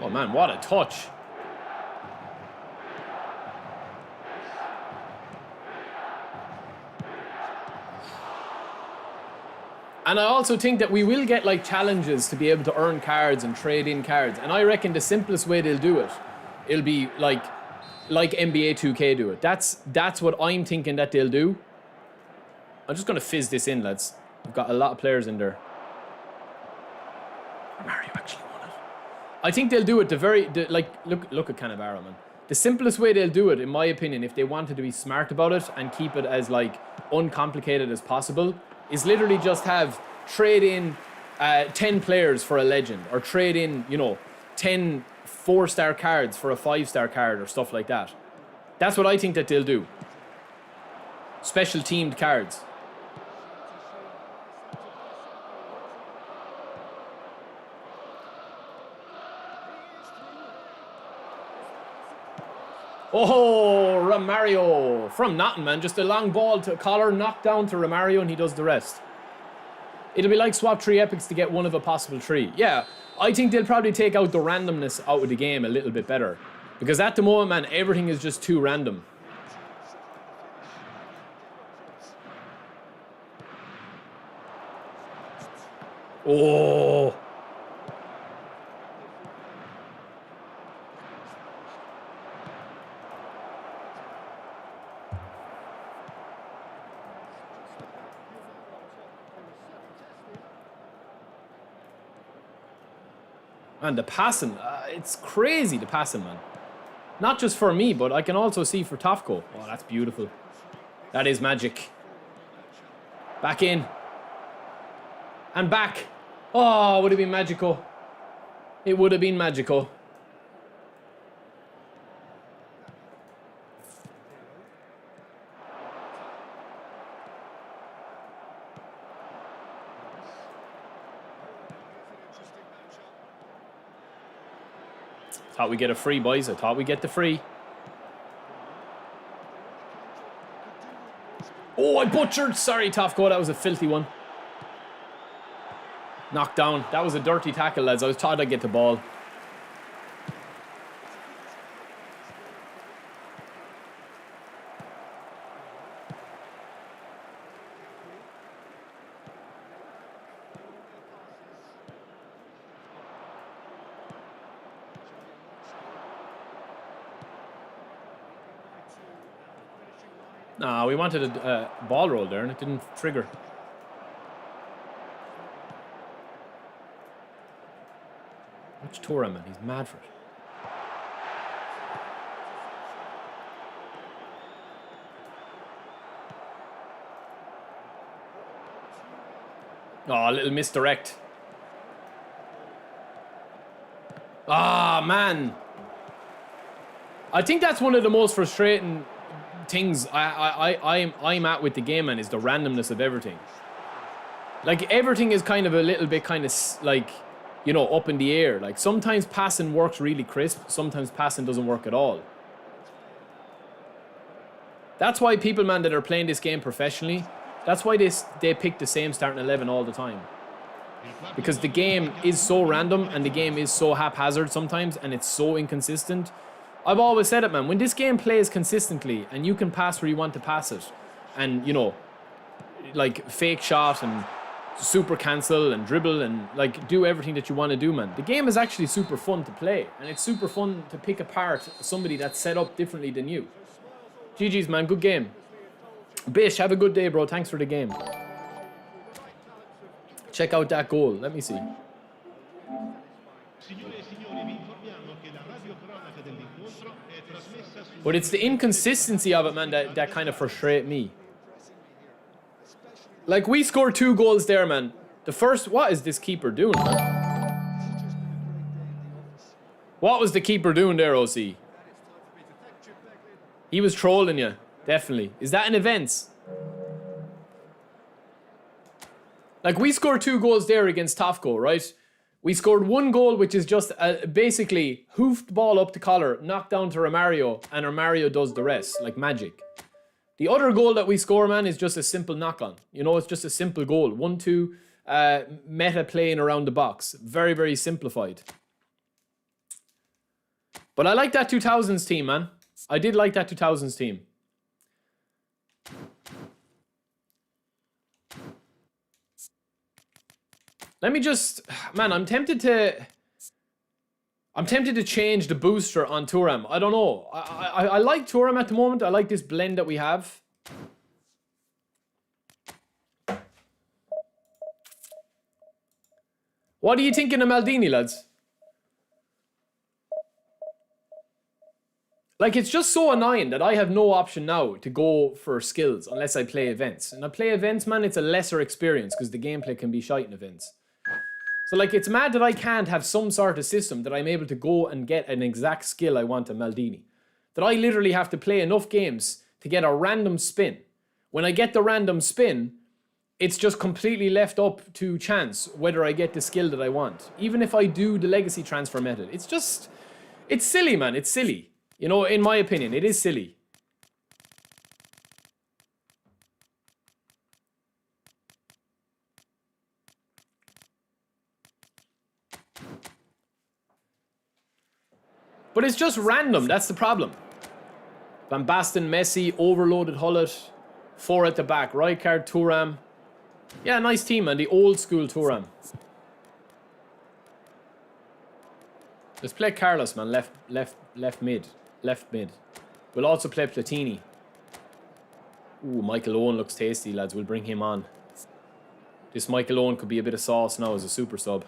Oh man, what a touch. And I also think that we will get like challenges to be able to earn cards and trade in cards. And I reckon the simplest way they'll do it, it'll be like NBA 2K do it. That's what I'm thinking that they'll do. I'm just going to fizz this in, lads. We've got a lot of players in there. Mario actually won it. I think they'll do it look at Cannavaro, man. The simplest way they'll do it, in my opinion, if they wanted to be smart about it and keep it as like uncomplicated as possible, is literally just have trade in 10 players for a legend, or trade in, you know, 10 4-star cards for a 5-star card or stuff like that. That's what I think that they'll do. Special teamed cards. Oh, Romario from nothing, man. Just a long ball to Collar, knocked down to Romario, and he does the rest. It'll be like swap 3 epics to get one of a possible 3. Yeah, I think they'll probably take out the randomness out of the game a little bit better. Because at the moment, man, everything is just too random. Oh. And the passing, it's crazy, the passing, man. Not just for me, but I can also see for Tofko. Oh, that's beautiful. That is magic. Back in. And back. Oh, would have been magical. It would have been magical. Thought we'd get a free, boys. I thought we'd get the free. Oh, I butchered. Sorry, Tofko. That was a filthy one. Knocked down. That was a dirty tackle, lads. I was thought I'd get the ball. Nah, we wanted a ball roll there and it didn't trigger. Watch Thuram, man. He's mad for it. Oh, a little misdirect. Ah, man. I think that's one of the most frustrating things I'm at with the game, man, is the randomness of everything. Like, everything is kind of a little bit kind of like, you know, up in the air. Like, sometimes passing works really crisp, sometimes passing doesn't work at all. That's why people, man, that are playing this game professionally, that's why they pick the same starting 11 all the time. Because the game is so random and the game is so haphazard sometimes and it's so inconsistent. I've always said it, man. When this game plays consistently and you can pass where you want to pass it and, you know, like fake shot and super cancel and dribble and like do everything that you want to do, man. The game is actually super fun to play and it's super fun to pick apart somebody that's set up differently than you. GG's, man. Good game. Bish, have a good day, bro. Thanks for the game. Check out that goal. Let me see. But it's the inconsistency of it, man, that kind of frustrates me. Like, we scored 2 goals there, man. The first... What is this keeper doing, man? What was the keeper doing there, OC? He was trolling you. Definitely. Is that an events? Like, we scored 2 goals there against Tofko, right? We scored 1 goal, which is just basically hoofed ball up the collar, knocked down to Romario, and Romario does the rest, like magic. The other goal that we score, man, is just a simple knock-on. You know, it's just a simple goal. 1-2, meta playing around the box. Very, very simplified. But I like that 2000s team, man. I did like that 2000s team. Let me just... Man, I'm tempted to change the booster on Thuram. I don't know. I like Thuram at the moment. I like this blend that we have. What are you thinking of Maldini, lads? Like, it's just so annoying that I have no option now to go for skills unless I play events. And I play events, man, it's a lesser experience because the gameplay can be shite in events. So, like, it's mad that I can't have some sort of system that I'm able to go and get an exact skill I want in Maldini. That I literally have to play enough games to get a random spin. When I get the random spin, it's just completely left up to chance whether I get the skill that I want. Even if I do the legacy transfer method. It's just... It's silly, man. It's silly. You know, in my opinion, it is silly. But it's just random, that's the problem. Van Basten, Messi, overloaded Hullet, 4 at the back, Rijkaard, Thuram. Yeah, nice team, man, the old school Thuram. Let's play Carlos, man. Left mid. We'll also play Platini. Ooh, Michael Owen looks tasty, lads. We'll bring him on. This Michael Owen could be a bit of sauce now as a super sub.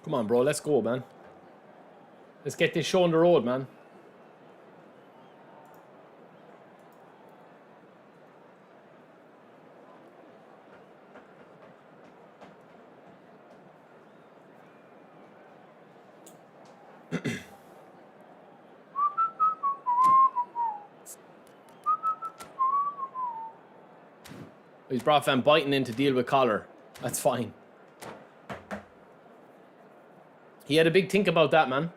Come on, bro. Let's go, man. Let's get this show on the road, man. He's brought Van Biting in to deal with Collar. That's fine. He had a big think about that, man.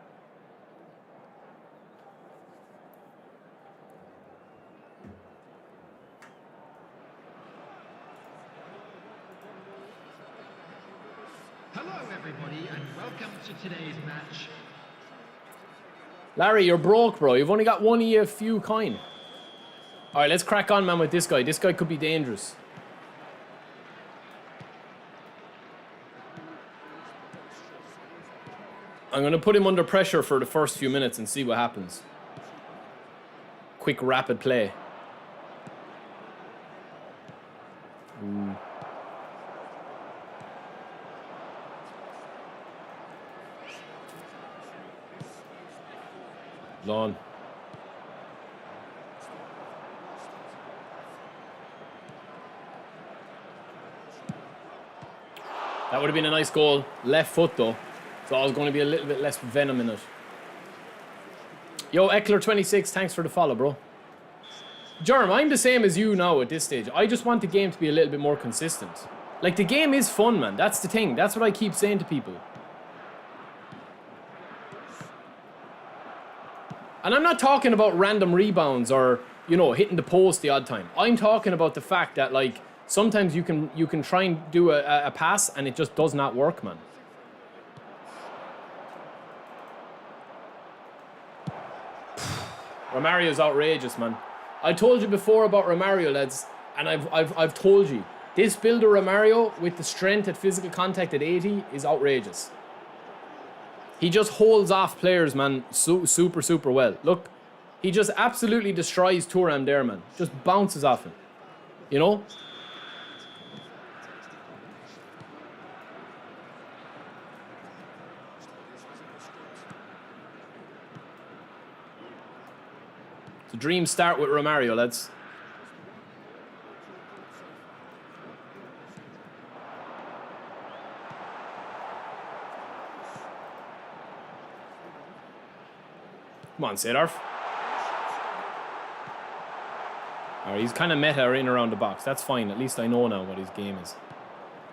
Hello, everybody, and welcome to today's match. Larry, you're broke, bro. You've only got one of your few coin. All right, let's crack on, man, with this guy. This guy could be dangerous. I'm going to put him under pressure for the first few minutes and see what happens. Quick, rapid play. Ooh. Lawn. That would have been a nice goal. Left foot, though. So I was going to be a little bit less venom in it. Yo, Eckler26, thanks for the follow, bro. Jerm, I'm the same as you now at this stage. I just want the game to be a little bit more consistent. Like, the game is fun, man. That's the thing. That's what I keep saying to people. And I'm not talking about random rebounds or, you know, hitting the post the odd time. I'm talking about the fact that, like, sometimes you can try and do a pass and it just does not work, man. Romario's outrageous, man. I told you before about Romario, lads, and I've told you. This build of Romario with the strength at physical contact at 80 is outrageous. He just holds off players, man, super well. Look, he just absolutely destroys Thuram there, man. Just bounces off him. You know? So dreams start with Romario, lads. Come on, Seedorf. Alright, he's kind of meta in around the box. That's fine. At least I know now what his game is.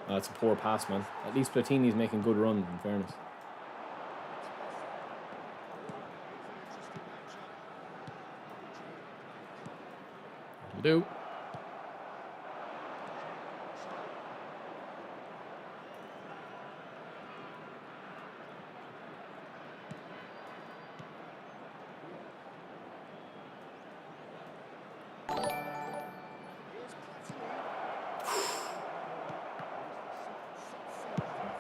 That's a poor pass, man. At least Platini's making good runs, in fairness. Do.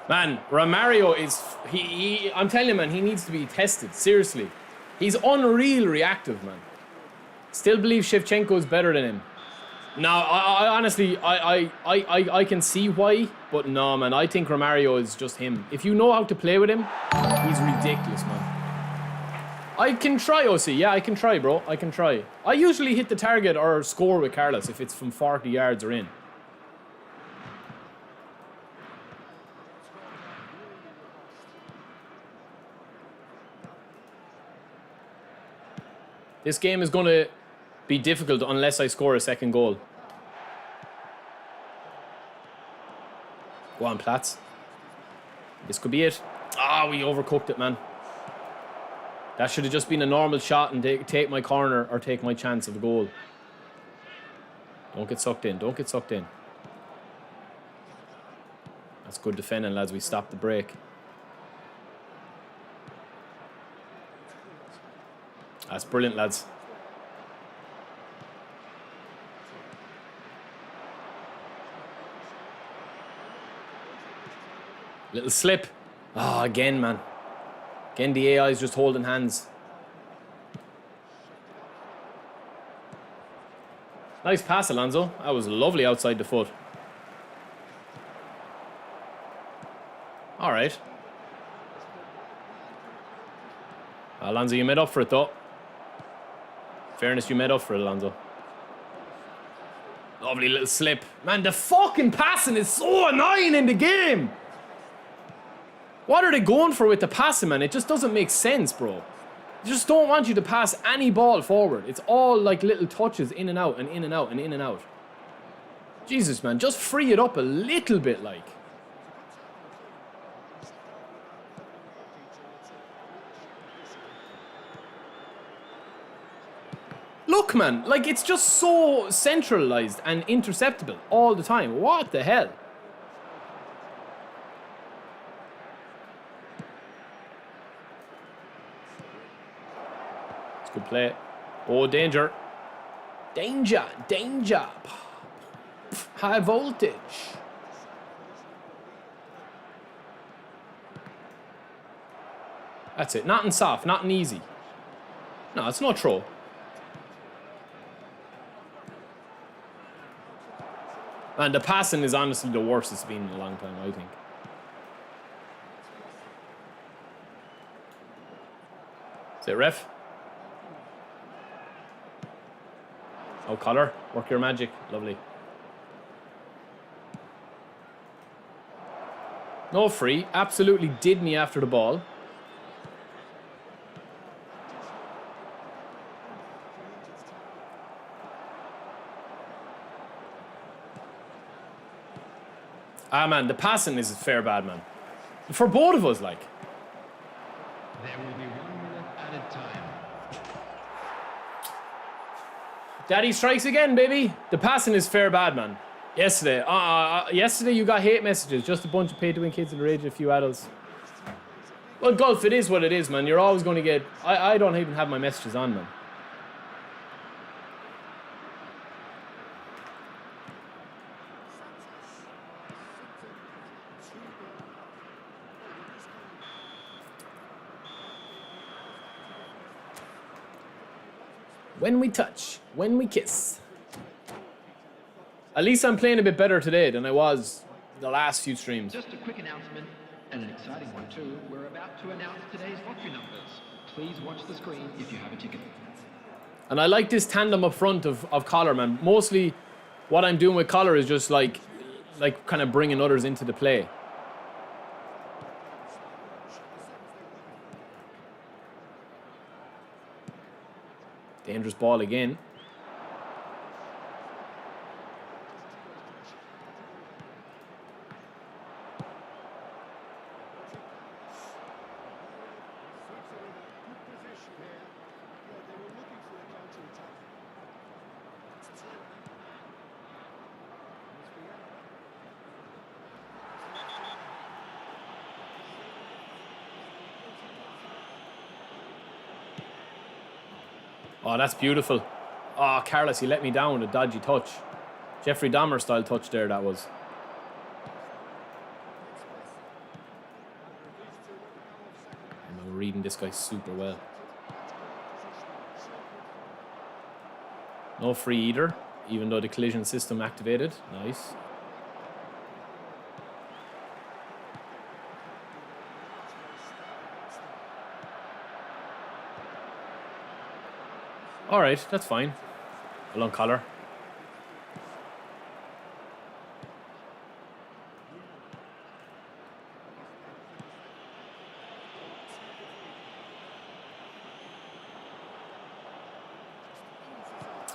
Man, Romario is I'm telling you, man, he needs to be tested, seriously. He's unreal reactive, man. Still believe Shevchenko is better than him. Now, I honestly, I can see why, but no, man. I think Romario is just him. If you know how to play with him, he's ridiculous, man. I can try, OC. Yeah, I can try, bro. I can try. I usually hit the target or score with Carlos if it's from 40 yards or in. This game is going to be difficult unless I score a second goal. Go on, Platz. This could be it. Ah, we overcooked it, man. That should have just been a normal shot and take my corner or take my chance of a goal. Don't get sucked in. Don't get sucked in. That's good defending, lads. We stopped the break. That's brilliant, lads. Little slip. Ah, again, man. Again, the AI is just holding hands. Nice pass, Alonso. That was lovely outside the foot. All right. Alonso, you made up for it, though. Fairness, you made up for it, Alonso. Lovely little slip. Man, the fucking passing is so annoying in the game. What are they going for with the passing, man? It just doesn't make sense, bro. They just don't want you to pass any ball forward. It's all like little touches in and out and in and out and in and out. Jesus, man, just free it up a little bit, like. Look, man, like it's just so centralized and interceptable all the time. What the hell? Good play. Oh, danger. Danger. Danger. High voltage. That's it. Nothing soft. Nothing easy. No, it's no throw. And the passing is honestly the worst it's been in a long time, I think. Is it ref? Oh, collar, work your magic. Lovely. No free. Absolutely did me after the ball. Ah, man, the passing is fair bad, man. For both of us, like. There will be 1 minute added time. Daddy strikes again, baby. The passing is fair bad, man. Yesterday. Yesterday you got hate messages. Just a bunch of pay-to-win kids in the rage of a few adults. Well, golf, it is what it is, man. You're always going to get... I don't even have my messages on, man. When we touch, when we kiss. At least I'm playing a bit better today than I was the last few streams. Just a quick announcement, and an exciting one too. We're about to announce today's lottery numbers. Please watch the screen if you have a ticket. And I like this tandem up front of Collar, man. Mostly what I'm doing with Collar is just like kind of bringing others into the play. Dangerous ball again. Oh, that's beautiful. Oh, Carlos, he let me down with a dodgy touch. Jeffrey Dahmer style touch there, that was. I'm reading this guy super well. No free either, even though the collision system activated. Nice. Alright, that's fine. Along collar.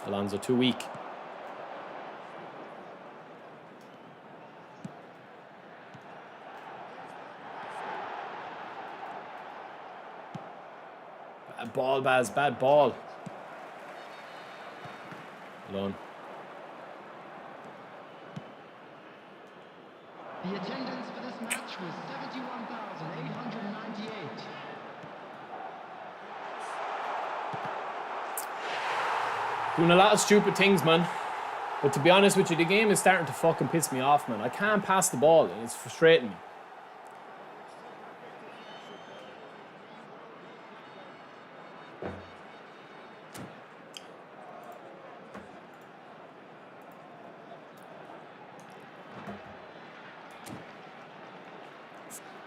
Alonso too weak. Bad ball, Baz. Bad ball. Alone. The attendance for this match was 71,898. Doing a lot of stupid things, man. But to be honest with you, the game is starting to fucking piss me off, man. I can't pass the ball, and it's frustrating me.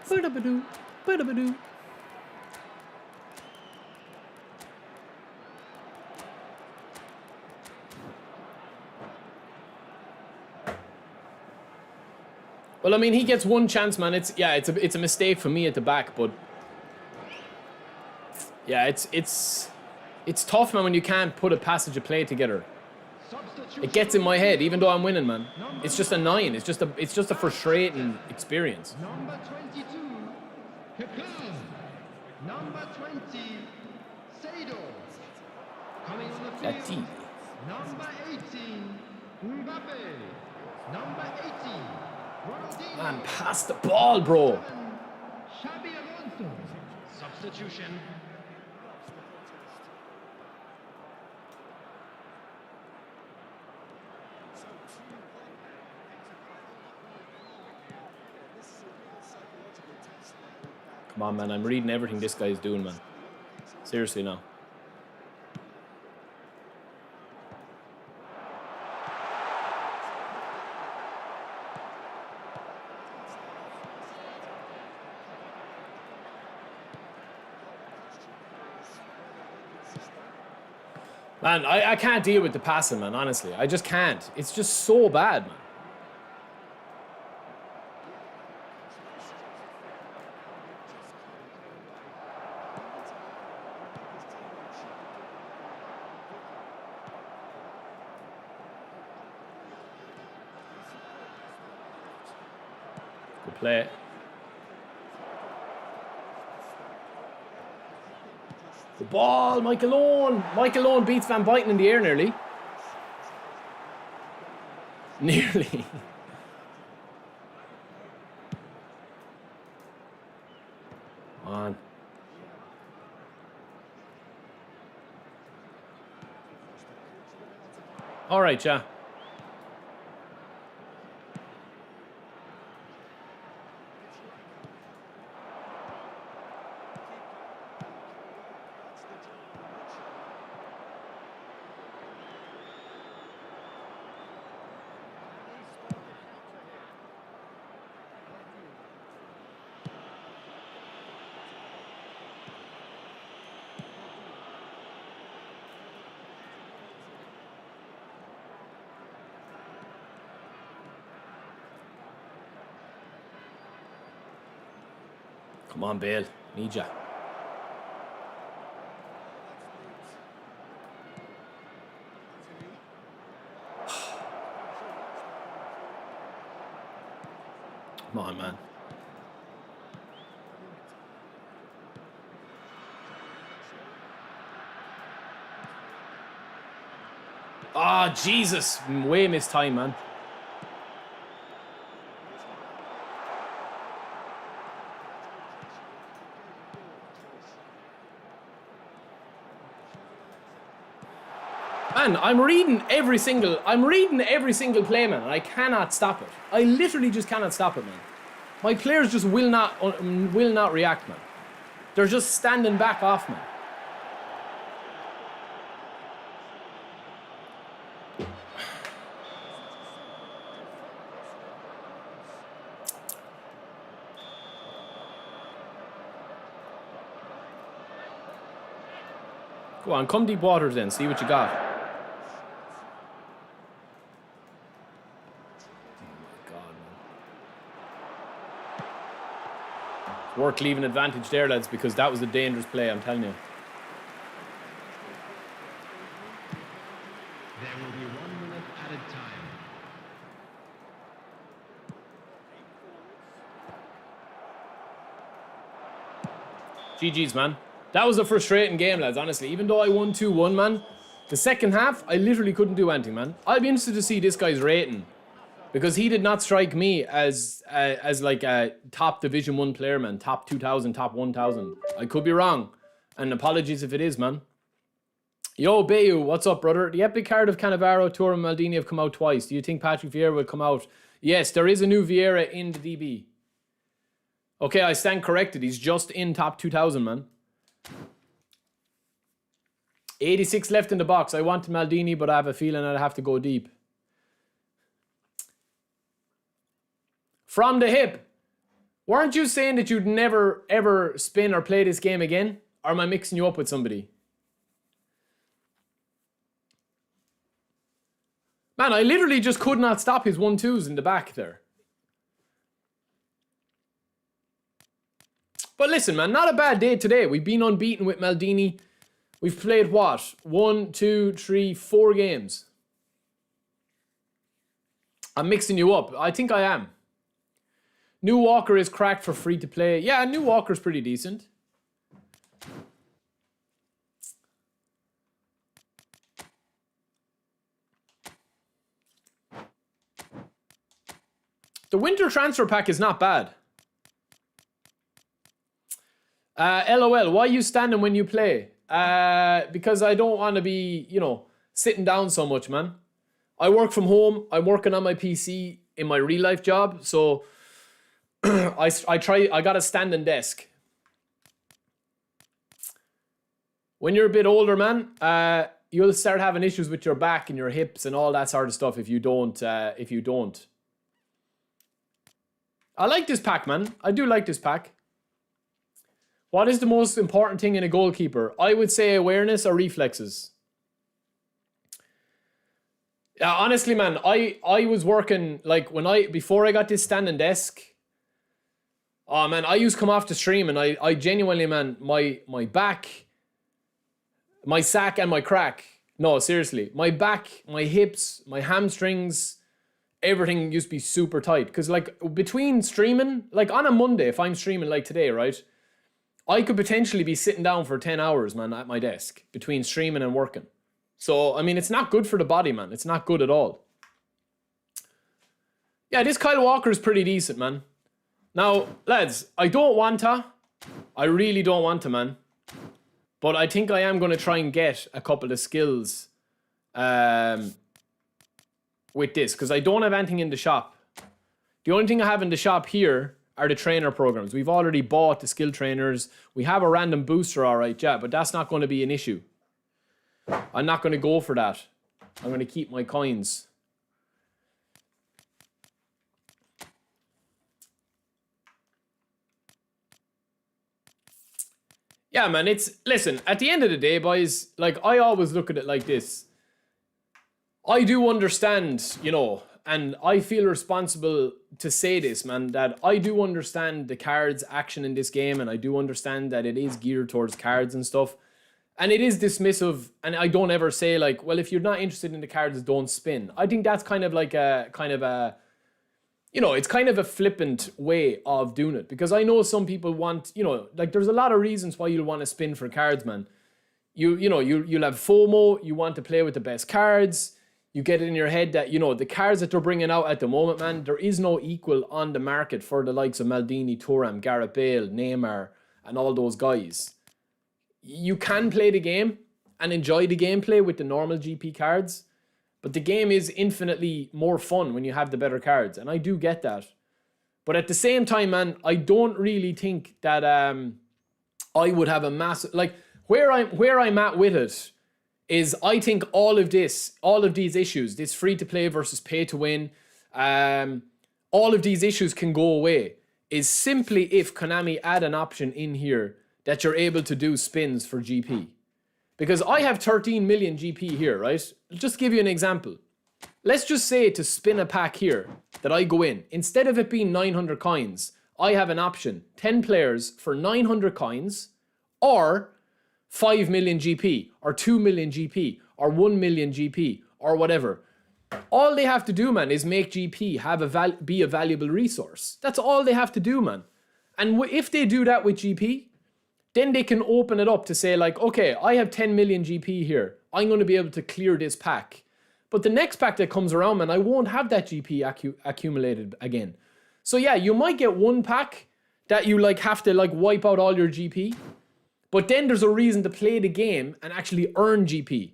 Ba-da-ba-doo, ba-da-ba-doo. Well, I mean, he gets one chance, man. It's a mistake for me at the back, but yeah, it's tough, man, when you can't put a passage of play together. It gets in my head, even though I'm winning, man. It's just annoying. It's just a frustrating experience. Number 22, Kakan. Number 20, Sado. Coming on the That field, deep. number 18, Mbappe. Number 18, Maldini. Man, pass the ball, bro. Xabi Alonso. Substitution. Come on, man. I'm reading everything this guy is doing, man. Seriously, now. Man, I can't deal with the passing, man, honestly. I just can't. It's just so bad, man. Good play. The ball, Michael Owen. Michael Owen beats Van Buyten in the air nearly. Nearly. Come on. All right, yeah. Come on, Bale. Need ya. Come on, man. Ah, Jesus. Way missed time, man. Man, I'm reading every single play, man, and I cannot stop it. I literally just cannot stop it, man. My players just will not react, man. They're just standing back off, man. Go on, come deep waters then. See what you got. Work leaving advantage there, lads, because that was a dangerous play, I'm telling you. There will be 1 minute added time. GG's, man. That was a frustrating game, lads, honestly. Even though I won 2-1, man, the second half, I literally couldn't do anything, man. I'll be interested to see this guy's rating. Because he did not strike me as like a top Division 1 player, man. Top 2,000, top 1,000. I could be wrong. And apologies if it is, man. Yo, Bayu, what's up, brother? The epic card of Cannavaro, Thuram, Maldini have come out twice. Do you think Patrick Vieira will come out? Yes, there is a new Vieira in the DB. Okay, I stand corrected. He's just in top 2,000, man. 86 left in the box. I want Maldini, but I have a feeling I'd have to go deep. From the hip. Weren't you saying that you'd never, ever spin or play this game again? Or am I mixing you up with somebody? Man, I literally just could not stop his 1-2s in the back there. But listen, man, not a bad day today. We've been unbeaten with Maldini. We've played what? 1, 2, 3, 4 games. I'm mixing you up. I think I am. New Walker is cracked for free to play. Yeah, New Walker's pretty decent. The winter transfer pack is not bad. LOL, why are you standing when you play? Because I don't want to be, you know, sitting down so much, man. I work from home. I'm working on my PC in my real life job, so I got a standing desk. When you're a bit older, man, you'll start having issues with your back and your hips and all that sort of stuff if you don't. I like this pack, man. I do like this pack. What is the most important thing in a goalkeeper? I would say awareness or reflexes. Yeah, honestly, man, I was working, like, before I got this standing desk, oh, man, I used to come off the stream and I genuinely, man, my back, my sack and my crack, no, seriously, my back, my hips, my hamstrings, everything used to be super tight. Because, like, between streaming, like, on a Monday, if I'm streaming like today, right, I could potentially be sitting down for 10 hours, man, at my desk, between streaming and working. So, I mean, it's not good for the body, man. It's not good at all. Yeah, this Kyle Walker is pretty decent, man. Now, lads, I don't want to. I really don't want to, man. But I think I am going to try and get a couple of skills with this. Because I don't have anything in the shop. The only thing I have in the shop here are the trainer programs. We've already bought the skill trainers. We have a random booster, all right, yeah. But that's not going to be an issue. I'm not going to go for that. I'm going to keep my coins. Yeah, man, listen, at the end of the day, boys, like, I always look at it like this. I do understand, you know, and I feel responsible to say this, man, that I do understand the cards action in this game, and I do understand that it is geared towards cards and stuff. And it is dismissive, and I don't ever say, like, well, if you're not interested in the cards, don't spin. I think that's kind of like you know, it's kind of a flippant way of doing it. Because I know some people want, you know, like, there's a lot of reasons why you'll want to spin for cards, man. You'll have FOMO, you want to play with the best cards. You get it in your head that, you know, the cards that they're bringing out at the moment, man, there is no equal on the market for the likes of Maldini, Thuram, Gareth Bale, Neymar, and all those guys. You can play the game and enjoy the gameplay with the normal GP cards, but the game is infinitely more fun when you have the better cards, and I do get that. But at the same time, man, I don't really think that I would have a massive, like, where I'm at with it is, I think all of these issues, this free to play versus pay to win, all of these issues can go away, is simply if Konami add an option in here that you're able to do spins for GP. Because I have 13 million GP here, right? Just give you an example. Let's just say to spin a pack here that I go in, instead of it being 900 coins, I have an option, 10 players for 900 coins, or 5 million GP, or 2 million GP, or 1 million GP, or whatever. All they have to do, man, is make GP be a valuable resource. That's all they have to do, man. And if they do that with GP, then they can open it up to say like, okay, I have 10 million GP here. I'm going to be able to clear this pack. But the next pack that comes around, man, I won't have that GP accumulated again. So yeah, you might get one pack that you like have to like wipe out all your GP. But then there's a reason to play the game and actually earn GP.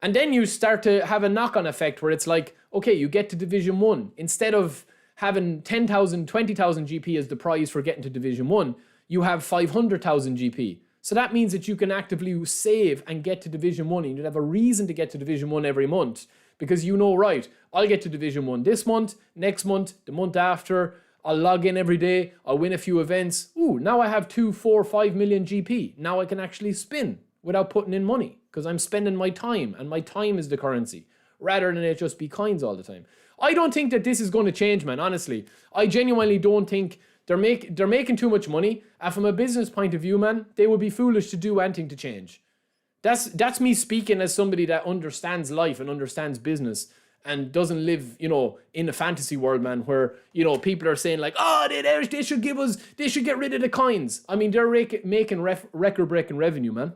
And then you start to have a knock-on effect where it's like, okay, you get to Division 1. Instead of having 10,000, 20,000 GP as the prize for getting to Division 1, you have 500,000 GP. So that means that you can actively save and get to Division 1. And you'd have a reason to get to Division 1 every month. Because you know, right, I'll get to Division 1 this month, next month, the month after. I'll log in every day. I'll win a few events. Ooh, now I have 2, 4, 5 million GP. Now I can actually spin without putting in money. Because I'm spending my time, and my time is the currency, rather than it just be coins all the time. I don't think that this is going to change, man, honestly. I genuinely don't think they're making too much money, and from a business point of view, man, they would be foolish to do anything to change. That's me speaking as somebody that understands life and understands business and doesn't live, you know, in a fantasy world, man, where, you know, people are saying like, oh, they should get rid of the coins. I mean, they're making record-breaking revenue, man.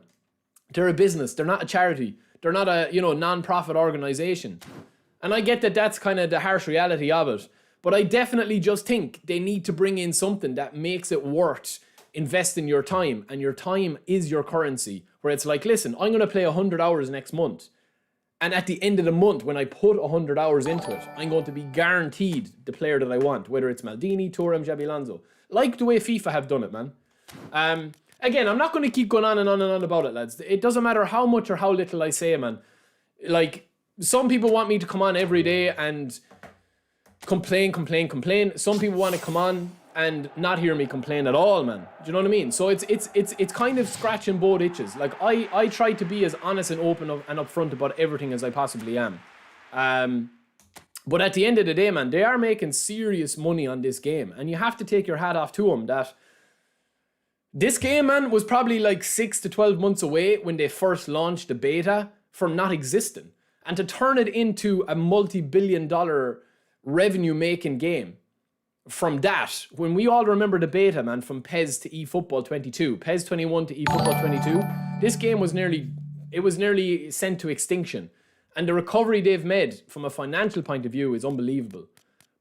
They're a business. They're not a charity. They're not a, you know, non-profit organization. And I get that that's kind of the harsh reality of it. But I definitely just think they need to bring in something that makes it worth investing your time. And your time is your currency. Where it's like, listen, I'm going to play 100 hours next month. And at the end of the month, when I put 100 hours into it, I'm going to be guaranteed the player that I want. Whether it's Maldini, Thuram, Alonso. Like the way FIFA have done it, man. Again, I'm not going to keep going on and on and on about it, lads. It doesn't matter how much or how little I say, man. Like, some people want me to come on every day and complain. Some people want to come on and not hear me complain at all, man. Do you know what I mean? So it's kind of scratching both itches. Like, I try to be as honest and open and upfront about everything as I possibly am. But at the end of the day, man, they are making serious money on this game. And you have to take your hat off to them that this game, man, was probably like 6 to 12 months away when they first launched the beta from not existing. And to turn it into a multi-billion-dollar revenue-making game from that, when we all remember the beta, man, from PES to eFootball 22, PES 21 to eFootball 22, this game was nearly sent to extinction. And the recovery they've made from a financial point of view is unbelievable.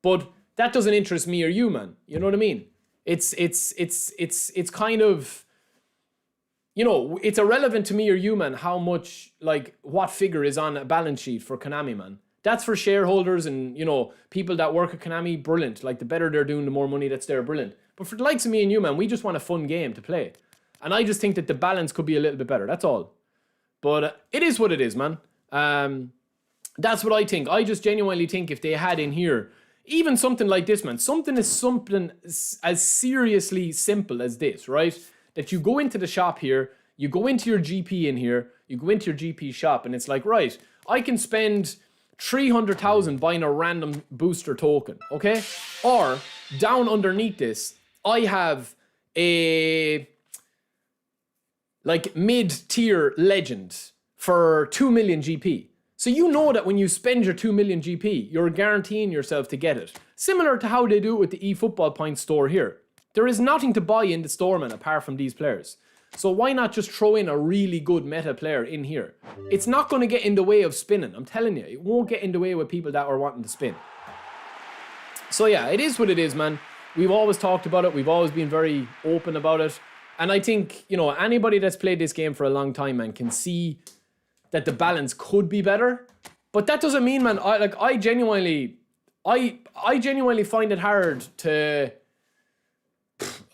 But that doesn't interest me or you, man. You know what I mean? It's kind of, you know, it's irrelevant to me or you, man, how much, like, what figure is on a balance sheet for Konami, man. That's for shareholders and, you know, people that work at Konami, brilliant. Like, the better they're doing, the more money that's there, brilliant. But for the likes of me and you, man, we just want a fun game to play. And I just think that the balance could be a little bit better, that's all. But it is what it is, man. That's what I think. I just genuinely think if they had in here, even something like this, man, something as seriously simple as this, right? That you go into the shop here, you go into your GP in here, you go into your GP shop, and it's like, right, I can spend 300,000 buying a random booster token, okay? Or, down underneath this, I have a, like, mid-tier legend for 2 million GP. So you know that when you spend your 2 million GP, you're guaranteeing yourself to get it. Similar to how they do it with the eFootball Points store here. There is nothing to buy in the store, man, apart from these players. So why not just throw in a really good meta player in here? It's not going to get in the way of spinning. I'm telling you, it won't get in the way with people that are wanting to spin. So yeah, it is what it is, man. We've always talked about it. We've always been very open about it. And I think, you know, anybody that's played this game for a long time, man, can see that the balance could be better. But that doesn't mean, man, I genuinely find it hard to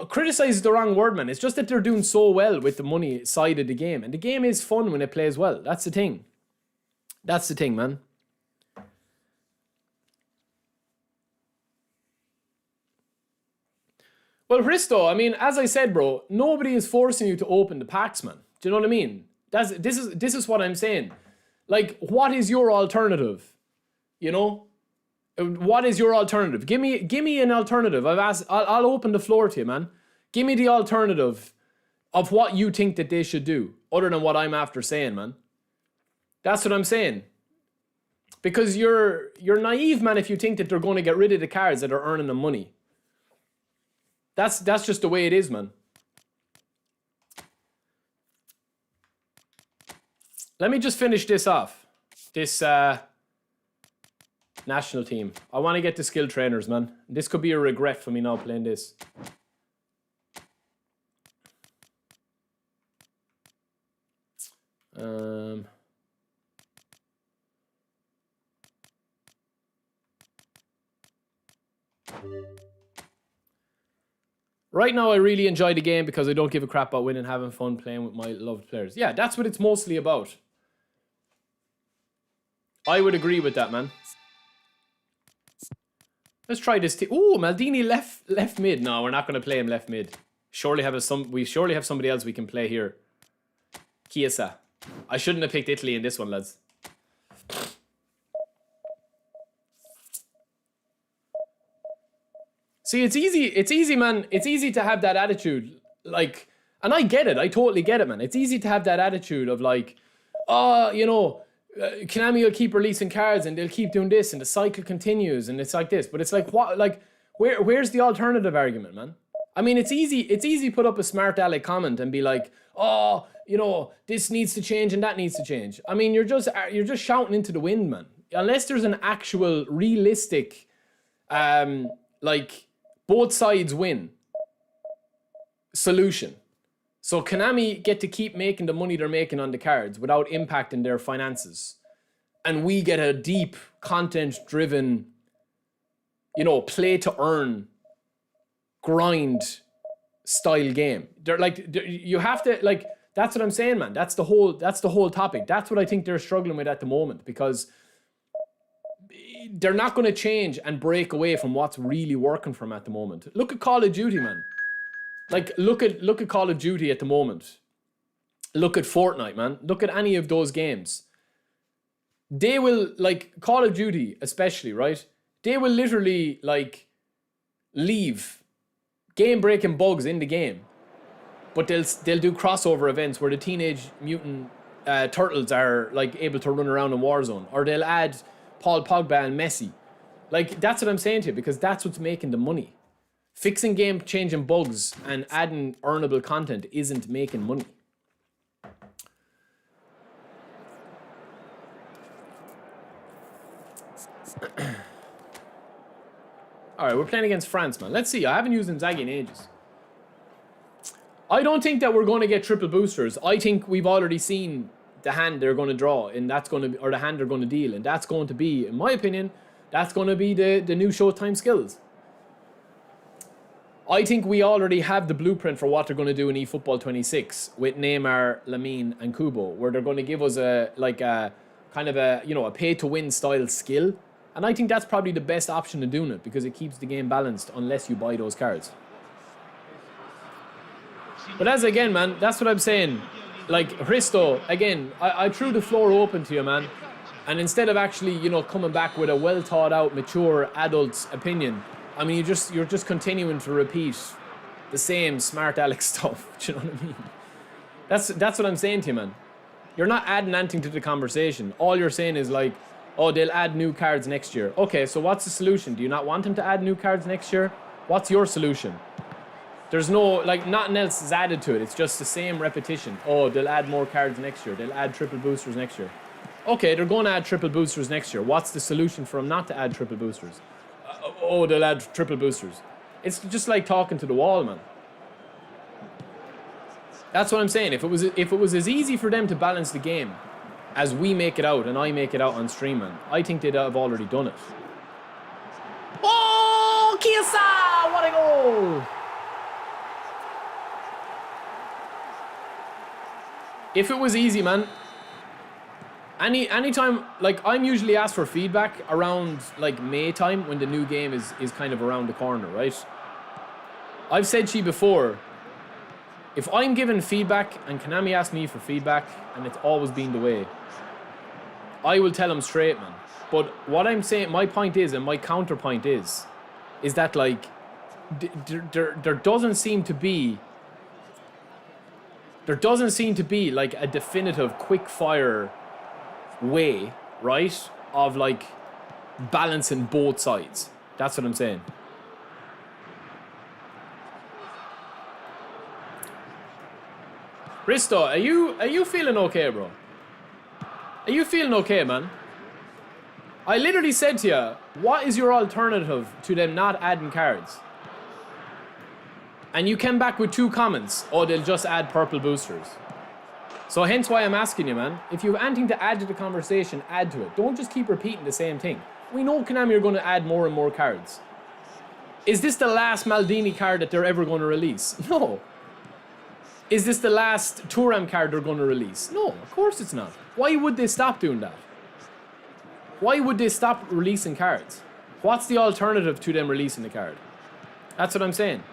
criticize the wrong word, man. It's just that they're doing so well with the money side of the game. And the game is fun when it plays well. That's the thing. That's the thing, man. Well, Hristo, I mean, as I said, bro, nobody is forcing you to open the packs, man. Do you know what I mean? This is what I'm saying. Like, what is your alternative? You know? What is your alternative? Give me an alternative. I'll open the floor to you, man. Give me the alternative of what you think that they should do, other than what I'm after saying, man. That's what I'm saying. Because you're naive, man, if you think that they're going to get rid of the cards that are earning them money. That's just the way it is, man. Let me just finish this off. This national team. I want to get the skill trainers, man. This could be a regret for me now playing this. Right now, I really enjoy the game because I don't give a crap about winning, having fun playing with my loved players. Yeah, that's what it's mostly about. I would agree with that, man. Let's try this. Ooh, Maldini left mid. No, we're not going to play him left mid. We surely have somebody else we can play here. Chiesa. I shouldn't have picked Italy in this one, lads. See, it's easy, man. It's easy to have that attitude. Like, and I get it. I totally get it, man. It's easy to have that attitude of like, oh, you know, Konami will keep releasing cards and they'll keep doing this and the cycle continues and it's like this. But it's like, what? Like, where's the alternative argument, man? I mean, it's easy to put up a smart aleck comment and be like, oh, you know, this needs to change and that needs to change. I mean, you're just shouting into the wind, man. Unless there's an actual realistic, like, both sides win solution. So Konami get to keep making the money they're making on the cards without impacting their finances. And we get a deep, content-driven, you know, play-to-earn, grind style game. You have to, like, that's what I'm saying, man. That's the whole topic. That's what I think they're struggling with at the moment, because they're not going to change and break away from what's really working for them at the moment. Look at Call of Duty, man. Like, look at Call of Duty at the moment. Look at Fortnite, man. Look at any of those games. They will, like, Call of Duty especially, right? They will literally, like, leave game-breaking bugs in the game. But they'll do crossover events where the Teenage Mutant Turtles are, like, able to run around in Warzone. Or they'll add Paul Pogba and Messi. Like, that's what I'm saying to you, because that's what's making the money. Fixing game-changing bugs and adding earnable content isn't making money. Alright, we're playing against France, man. Let's see. I haven't used Inzaghi in ages. I don't think that we're going to get triple boosters. I think we've already seen the hand they're going to draw, and that's going to be, or the hand they're going to deal, and that's going to be, in my opinion, that's going to be the new Showtime skills. I think we already have the blueprint for what they're going to do in eFootball 26 with Neymar, Lamine, and Kubo, where they're going to give us a kind of a, you know, a pay-to-win style skill, and I think that's probably the best option of doing it because it keeps the game balanced unless you buy those cards. But as again, man, that's what I'm saying. Like, Hristo, again, I threw the floor open to you, man. And instead of actually, you know, coming back with a well thought out, mature, adult opinion, I mean, you're just continuing to repeat the same smart aleck stuff. Do you know what I mean? That's what I'm saying to you, man. You're not adding anything to the conversation. All you're saying is like, oh, they'll add new cards next year. Okay, so what's the solution? Do you not want them to add new cards next year? What's your solution? There's no, like, nothing else is added to it. It's just the same repetition. Oh, they'll add more cards next year. They'll add triple boosters next year. Okay, they're going to add triple boosters next year. What's the solution for them not to add triple boosters? Oh, they'll add triple boosters. It's just like talking to the wall, man. That's what I'm saying. If it was as easy for them to balance the game as we make it out and I make it out on stream, man, I think they'd have already done it. Oh, Chiesa! What a goal! If it was easy, man, anytime, like, I'm usually asked for feedback around, like, May time when the new game is kind of around the corner, right? I've said to you before, If I'm given feedback and Konami asks me for feedback and it's always been the way, I will tell him straight, man. But what I'm saying, my point is, and my counterpoint is that like, there doesn't seem to be like a definitive quick fire way, right, of like balancing both sides. That's what I'm saying. Risto, are you feeling okay, bro? Are you feeling okay, man? I literally said to you, what is your alternative to them not adding cards? And you came back with 2 comments. Oh, they'll just add purple boosters. So hence why I'm asking you, man. If you have anything to add to the conversation, add to it. Don't just keep repeating the same thing. We know Konami are going to add more and more cards. Is this the last Maldini card that they're ever going to release? No. Is this the last Thuram card they're going to release? No, of course it's not. Why would they stop doing that? Why would they stop releasing cards? What's the alternative to them releasing the card? That's what I'm saying.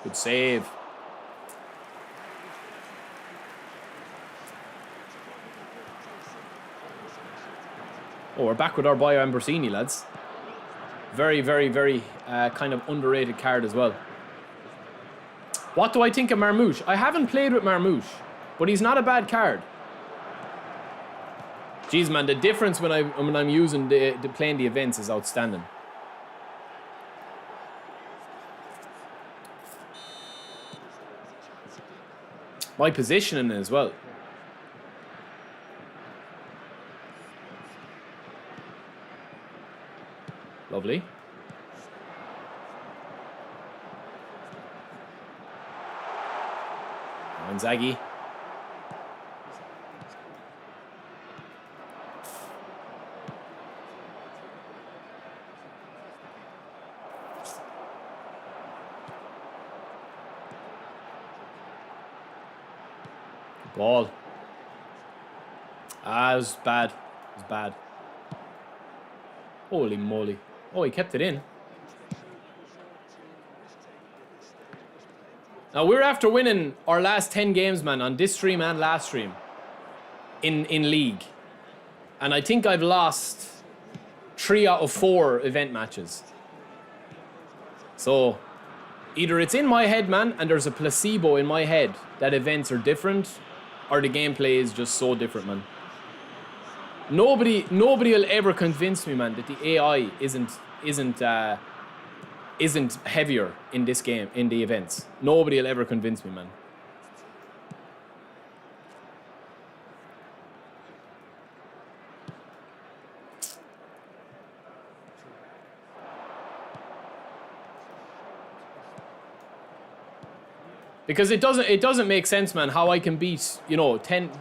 Good save. Oh, we're back with our boy Ambrosini, lads. Very, very, very kind of underrated card as well. What do I think of Marmouche? I haven't played with Marmouche, but he's not a bad card. Jeez, man, the difference when I'm using playing the events is outstanding. My positioning as well. Lovely. Inzaghi. Ball. Ah, it was bad. It was bad. Holy moly. Oh, he kept it in. Now, we're after winning our last 10 games, man, on this stream and last stream in league. And I think I've lost 3 out of 4 event matches. So, either it's in my head, man, and there's a placebo in my head that events are different, or the gameplay is just so different, man. Nobody will ever convince me, man, that the AI isn't heavier in this game, in the events. Nobody will ever convince me, man. Because it doesn't make sense, man, how I can beat, you know,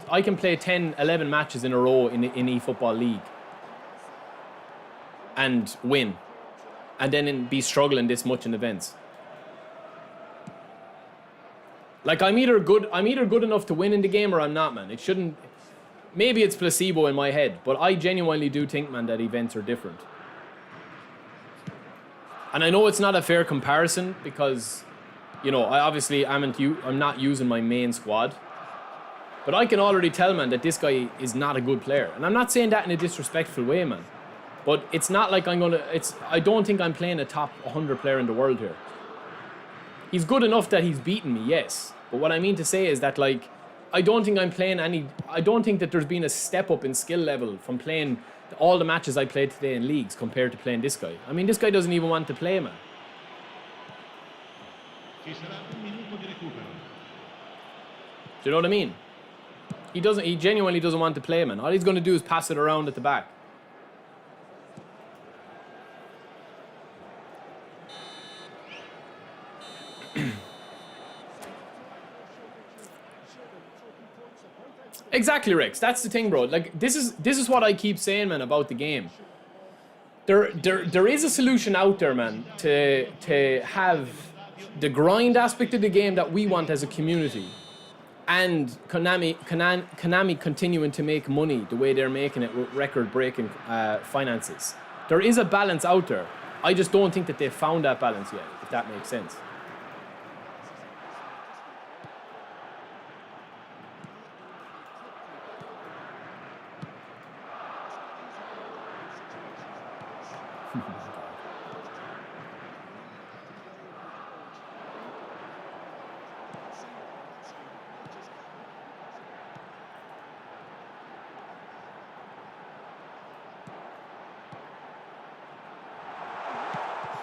I can play 10, 11 matches in a row in eFootball League and win, and then be struggling this much in events. Like, I'm either good enough to win in the game or I'm not, man. It shouldn't. Maybe it's placebo in my head, but I genuinely do think, man, that events are different. And I know it's not a fair comparison because, you know, I'm not using my main squad. But I can already tell, man, that this guy is not a good player. And I'm not saying that in a disrespectful way, man. But it's not like I don't think I'm playing a top 100 player in the world here. He's good enough that he's beaten me, yes. But what I mean to say is that, like, I don't think that there's been a step up in skill level from playing all the matches I played today in leagues compared to playing this guy. I mean, this guy doesn't even want to play, man. Do you know what I mean? He genuinely doesn't want to play, man. All he's going to do is pass it around at the back. Exactly, Rex. That's the thing, bro. Like, this is what I keep saying, man, about the game. There is a solution out there, man, to have the grind aspect of the game that we want as a community, and Konami continuing to make money the way they're making it with record-breaking finances. There is a balance out there. I just don't think that they've found that balance yet, if that makes sense.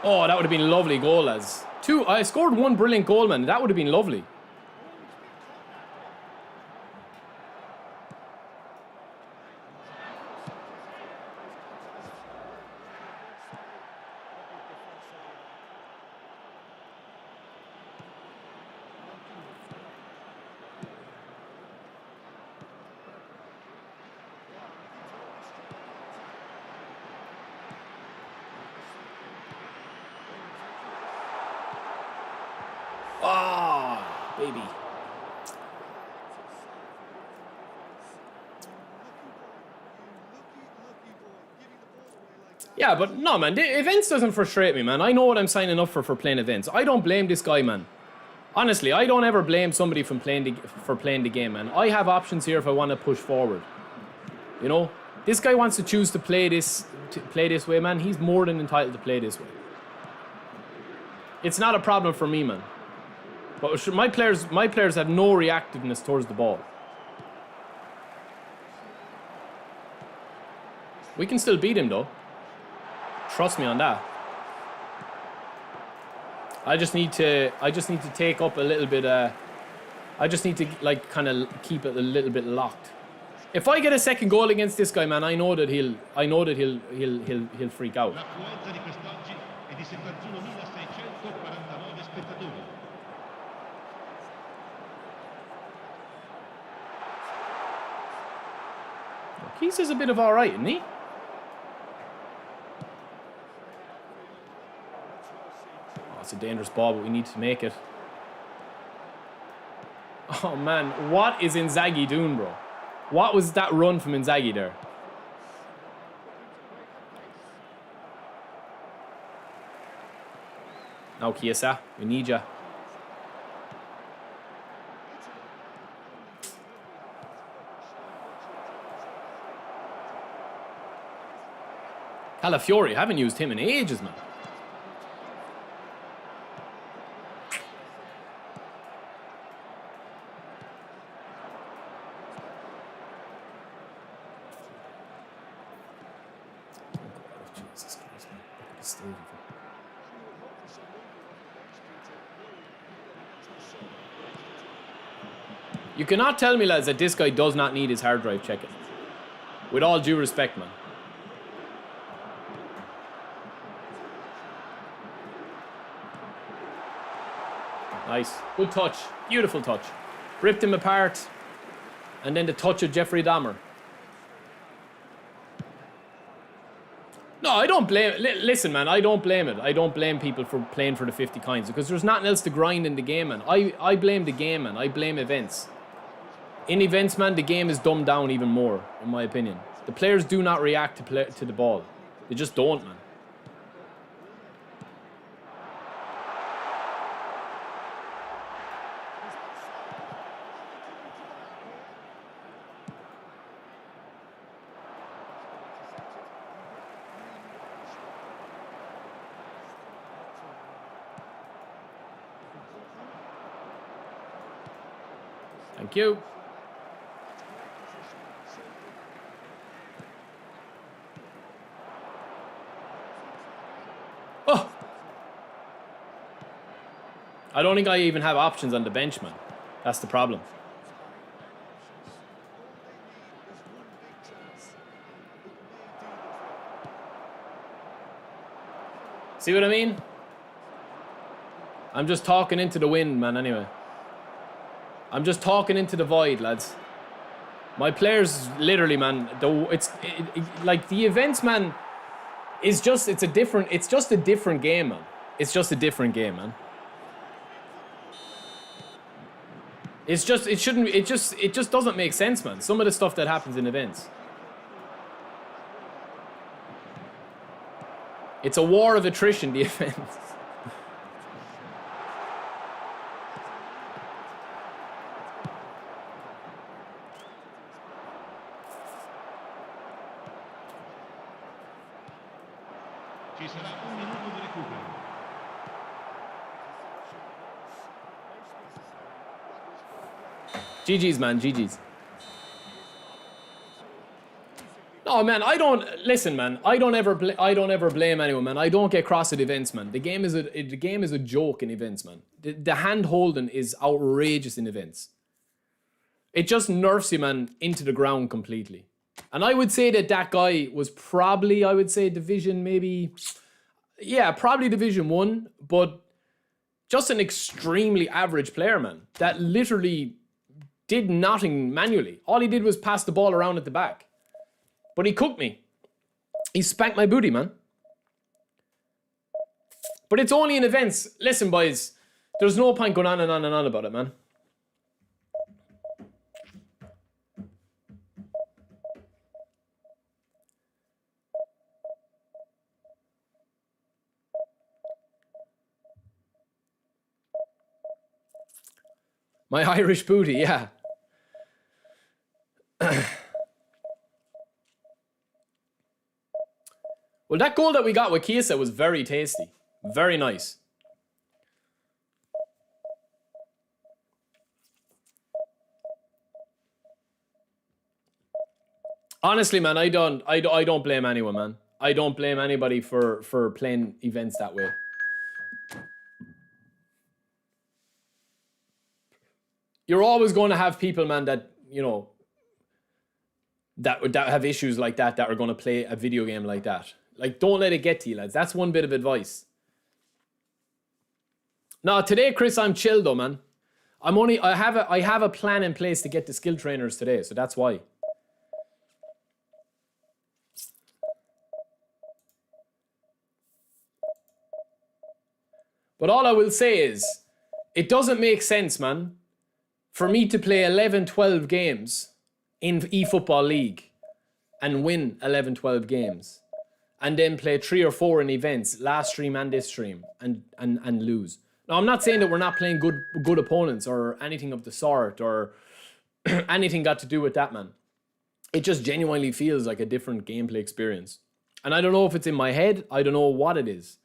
Oh, that would have been a lovely goal, lads. I scored one brilliant goal, man. That would have been lovely. Ah, baby. Yeah, but no, man. The events doesn't frustrate me, man. I know what I'm signing up for playing events. I don't blame this guy, man. Honestly, I don't ever blame somebody for playing the game, man. I have options here if I want to push forward. You know, this guy wants to choose to play this way, man. He's more than entitled to play this way. It's not a problem for me, man. But my players have no reactiveness towards the ball. We can still beat him, though. Trust me on that. I just need to take up a little bit. I just need to like kind of keep it a little bit locked. If I get a second goal against this guy, man, I know that he'll freak out. Keys is a bit of alright, isn't he? Oh, it's a dangerous ball, but we need to make it. Oh man, what is Inzaghi doing, bro? What was that run from Inzaghi there? Now, Chiesa, we need ya. Calafiori, haven't used him in ages, man. Jesus Christ, man. Look at the stadium. You cannot tell me, lads, that this guy does not need his hard drive checking. With all due respect, man. Nice. Good touch. Beautiful touch. Ripped him apart. And then the touch of Jeffrey Dahmer. No, I don't blame it. Listen, man, I don't blame it. I don't blame people for playing for the 50 coins because there's nothing else to grind in the game, man. I blame the game, man. I blame events. In events, man, the game is dumbed down even more, in my opinion. The players do not react to the ball. They just don't, man. Thank you. Oh! I don't think I even have options on the bench, man. That's the problem. See what I mean? I'm just talking into the wind, man, anyway. I'm just talking into the void, lads. My players, literally, man, like the events, man, it's just a different game, man. It's just a different game, man. It's just, it shouldn't, it just doesn't make sense, man. Some of the stuff that happens in events. It's a war of attrition, the events. Ci sarà un minuto di recupero. GG's, man, GG's. No, man, I don't listen, man. I don't ever blame anyone, man. I don't get cross at events, man. The game is a joke in events, man. The hand holding is outrageous in events. It just nerfs you, man, into the ground completely. And I would say that guy was probably, I would say, division maybe, yeah, probably Division 1, but just an extremely average player, man. That literally did nothing manually. All he did was pass the ball around at the back. But he cooked me. He spanked my booty, man. But it's only in events. Listen, boys, there's no point going on and on and on about it, man. My Irish booty, yeah. Well, that goal that we got with Chiesa was very tasty. Very nice. Honestly, man, I don't blame anyone, man. I don't blame anybody for playing events that way. You're always going to have people, man, that, you know, that have issues like that are going to play a video game like that. Like, don't let it get to you, lads. That's one bit of advice. No, today, Chris, I'm chill though, man. I have a plan in place to get the skill trainers today, so that's why. But all I will say is, it doesn't make sense, man, for me to play 11, 12 games in eFootball League and win 11, 12 games. And then play 3 or 4 in events, last stream and this stream, and lose. Now, I'm not saying that we're not playing good opponents or anything of the sort or anything got to do with that, man. It just genuinely feels like a different gameplay experience. And I don't know if it's in my head, I don't know what it is.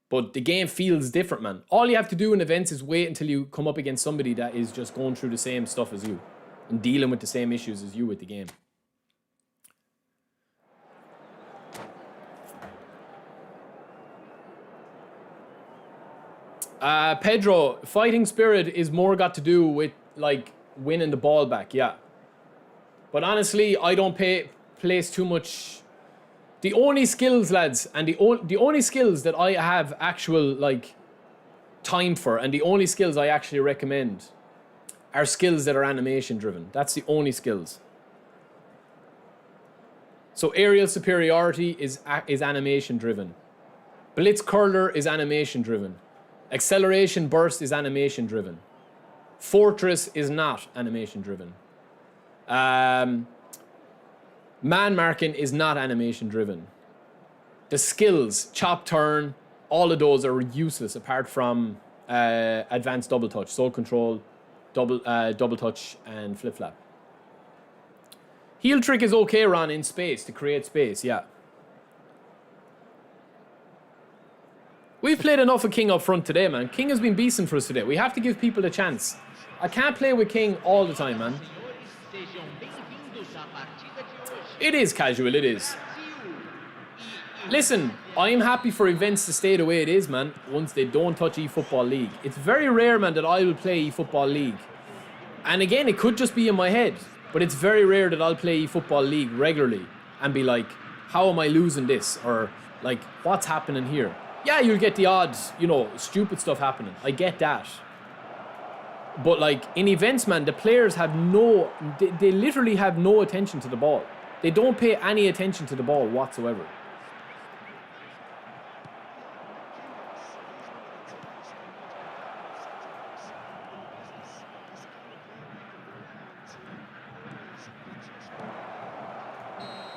But the game feels different, man. All you have to do in events is wait until you come up against somebody that is just going through the same stuff as you and dealing with the same issues as you with the game. Pedro, fighting spirit is more got to do with, like, winning the ball back, yeah. But honestly, I don't place too much. The only skills, lads, and the only skills that I have actual, like, time for, and the only skills I actually recommend are skills that are animation driven. That's the only skills. So aerial superiority is animation driven. Blitz curler is animation driven. Acceleration burst is animation driven. Fortress is not animation driven. Man marking is not animation driven. The skills, chop turn, all of those are useless apart from advanced double touch, soul control, double touch, and flip flap. Heel trick is okay, Ron, in space, to create space, yeah. We've played enough of King up front today, man. King has been beasting for us today. We have to give people a chance. I can't play with King all the time, man. It is casual, it is. Listen, I'm happy for events to stay the way it is, man, once they don't touch eFootball League. It's very rare, man, that I will play eFootball League. And again, it could just be in my head, but it's very rare that I'll play eFootball League regularly and be like, how am I losing this? Or, like, what's happening here? Yeah, you'll get the odd, you know, stupid stuff happening. I get that. But, like, in events, man, the players have they literally have no attention to the ball. They don't pay any attention to the ball whatsoever.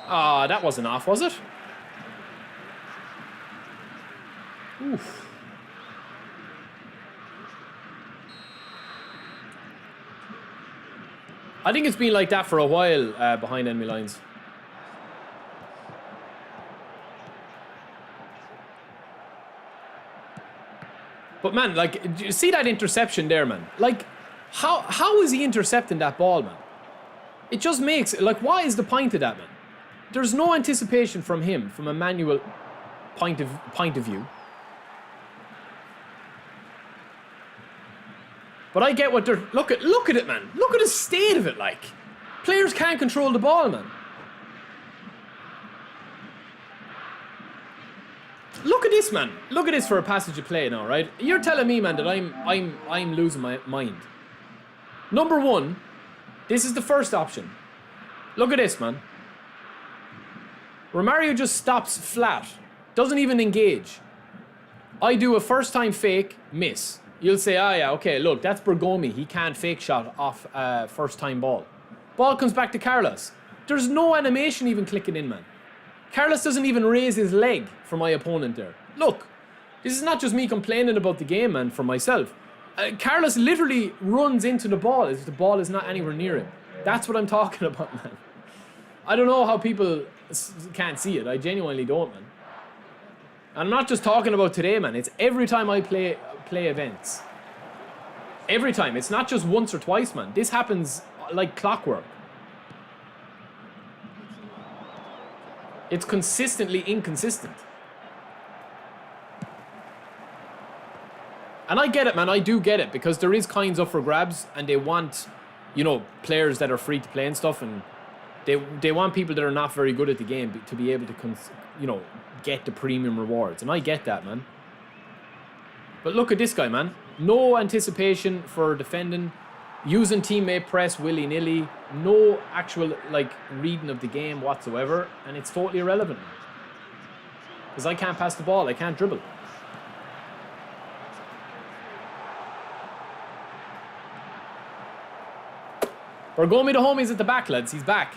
Ah, that wasn't off, was it? Oof. I think it's been like that for a while behind enemy lines. But man, like, do you see that interception there, man? Like, how is he intercepting that ball, man? It just makes, like, why is the point of that, man? There's no anticipation from him, from a manual point of view. But I get what they're... Look at it, man. Look at the state of it, like. Players can't control the ball, man. Look at this, man. Look at this for a passage of play now, right? You're telling me, man, that I'm losing my mind. Number one, this is the first option. Look at this, man. Romario just stops flat. Doesn't even engage. I do a first-time fake, miss. You'll say, ah, yeah, okay, look, that's Bergomi. He can't fake shot off first-time ball. Ball comes back to Carlos. There's no animation even clicking in, man. Carlos doesn't even raise his leg for my opponent there. Look, this is not just me complaining about the game, man, for myself. Carlos literally runs into the ball as if the ball is not anywhere near him. That's what I'm talking about, man. I don't know how people can't see it. I genuinely don't, man. I'm not just talking about today, man. It's every time I play events. Every time. It's not just once or twice, man. This happens like clockwork. It's consistently inconsistent. And I get it, man. I do get it. Because there is coins up for grabs. And they want, you know, players that are free to play and stuff. And they want people that are not very good at the game to be able to, you know, get the premium rewards. And I get that, man. But look at this guy, man. No anticipation for defending. Using teammate press willy-nilly. No actual, like, reading of the game whatsoever. And it's totally irrelevant. Because I can't pass the ball. I can't dribble. Bergomi the homies at the back, lads. He's back.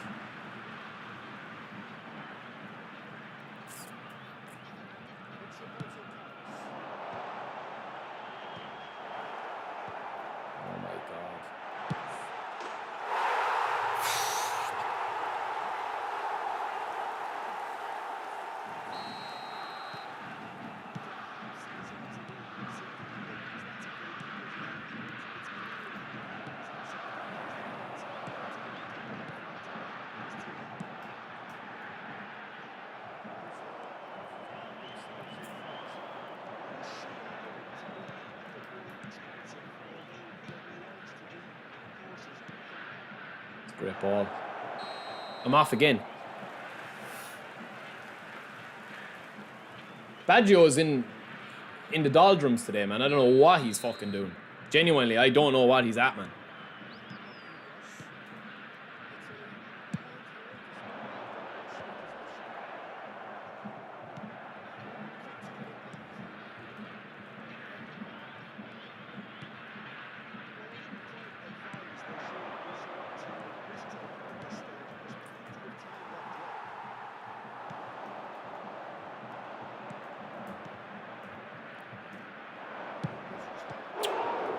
Great ball. I'm off again. Baggio's in the doldrums today, man. I don't know what he's fucking doing. Genuinely, I don't know what he's at, man.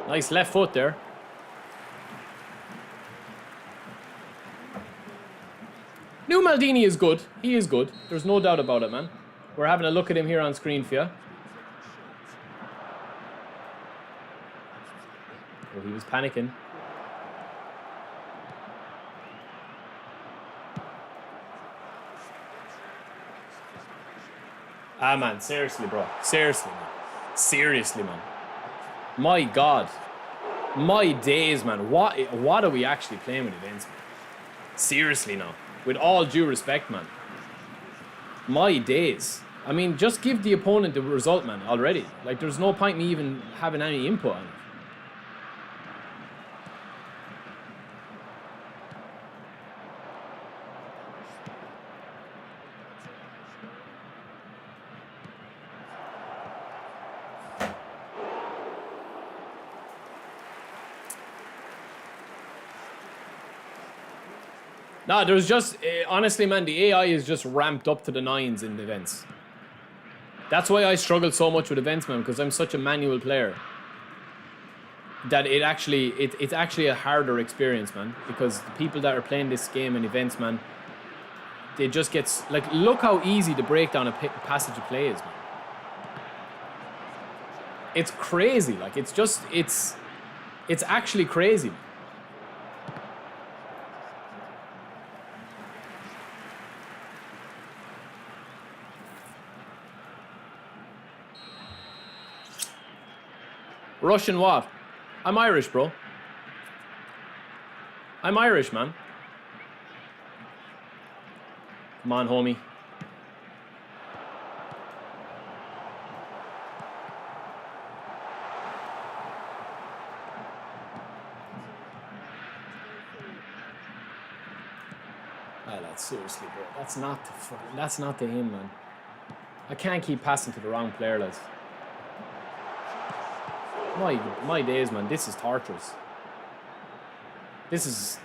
Nice left foot there. New Maldini is good. He is good. There's no doubt about it, man. We're having a look at him here on screen for you. Oh, he was panicking. Ah, man. Seriously, bro. Seriously, man. Seriously, man. My God. My days, man. What are we actually playing with against, man? Seriously now. With all due respect, man. My days. I mean, just give the opponent the result, man, already. Like, there's no point me even having any input on it. No, there's just... honestly, man, the AI is just ramped up to the 9s in the events. That's why I struggle so much with events, man, because I'm such a manual player. That it's actually a harder experience, man. Because the people that are playing this game in events, man, they just get... Like, look how easy the breakdown of passage of play is, man. It's crazy. Like, it's just... It's actually crazy. Russian what? I'm Irish, bro. I'm Irish, man. Come on, homie. Oh, that's seriously, bro. That's not to him, man. I can't keep passing to the wrong player, lads. My days, man. This is torturous. This is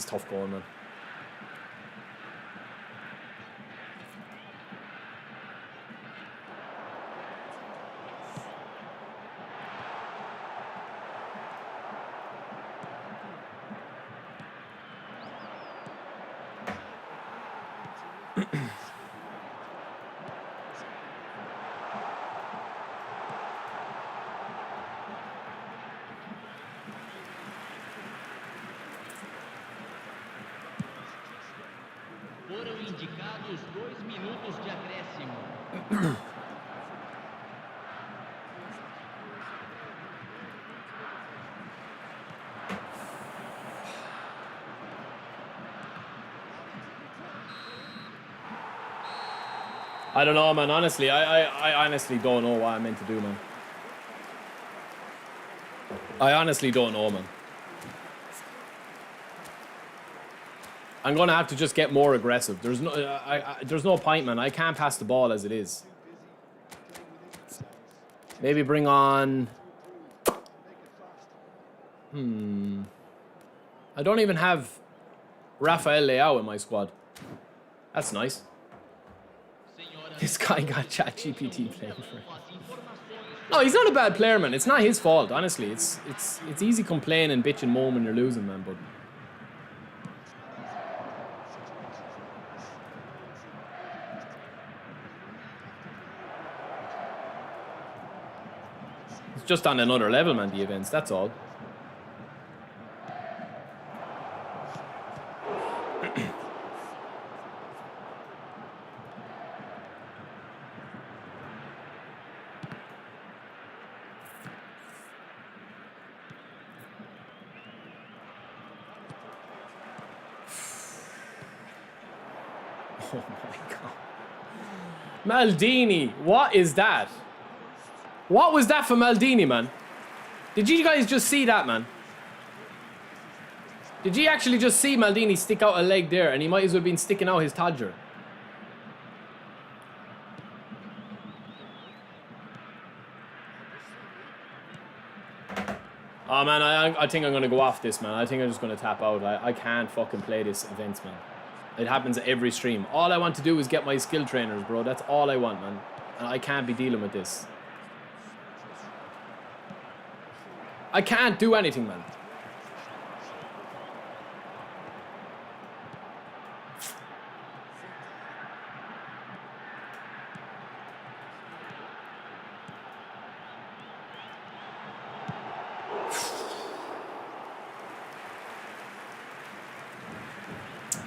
tough going, man. Foram indicados 2 minutos de acréscimo. I don't know, man. Honestly, I honestly don't know what I'm meant to do, man. I honestly don't know, man. I'm gonna have to just get more aggressive. There's no point, man. I can't pass the ball as it is. Maybe bring on... I don't even have Rafael Leao in my squad. That's nice. This guy got ChatGPT playing for him. No, he's not a bad player, man. It's not his fault, honestly. It's easy complain and bitch and moan when you're losing, man, but... It's just on another level, man, the events, that's all. Oh my god. Maldini, what is that? What was that for Maldini, man? Did you guys just see that, man? Did you actually just see Maldini stick out a leg there, and he might as well have been sticking out his todger? Oh man, I think I'm gonna go off this, man. I think I'm just gonna tap out. I can't fucking play this events, man. It happens every stream. All I want to do is get my skill trainers, bro. That's all I want, man. And I can't be dealing with this. I can't do anything, man.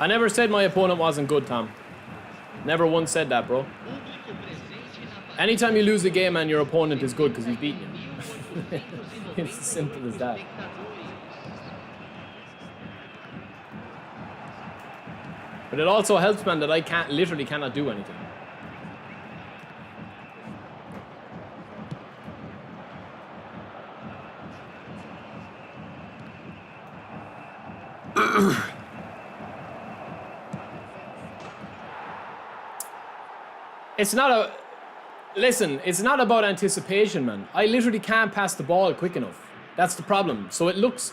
I never said my opponent wasn't good, Tom. Never once said that, bro. Anytime you lose a game, man, your opponent is good because he's beaten you. It's as simple as that. But it also helps, man, that I literally cannot do anything. It's not a... Listen, it's not about anticipation, man. I literally can't pass the ball quick enough. That's the problem. So it looks...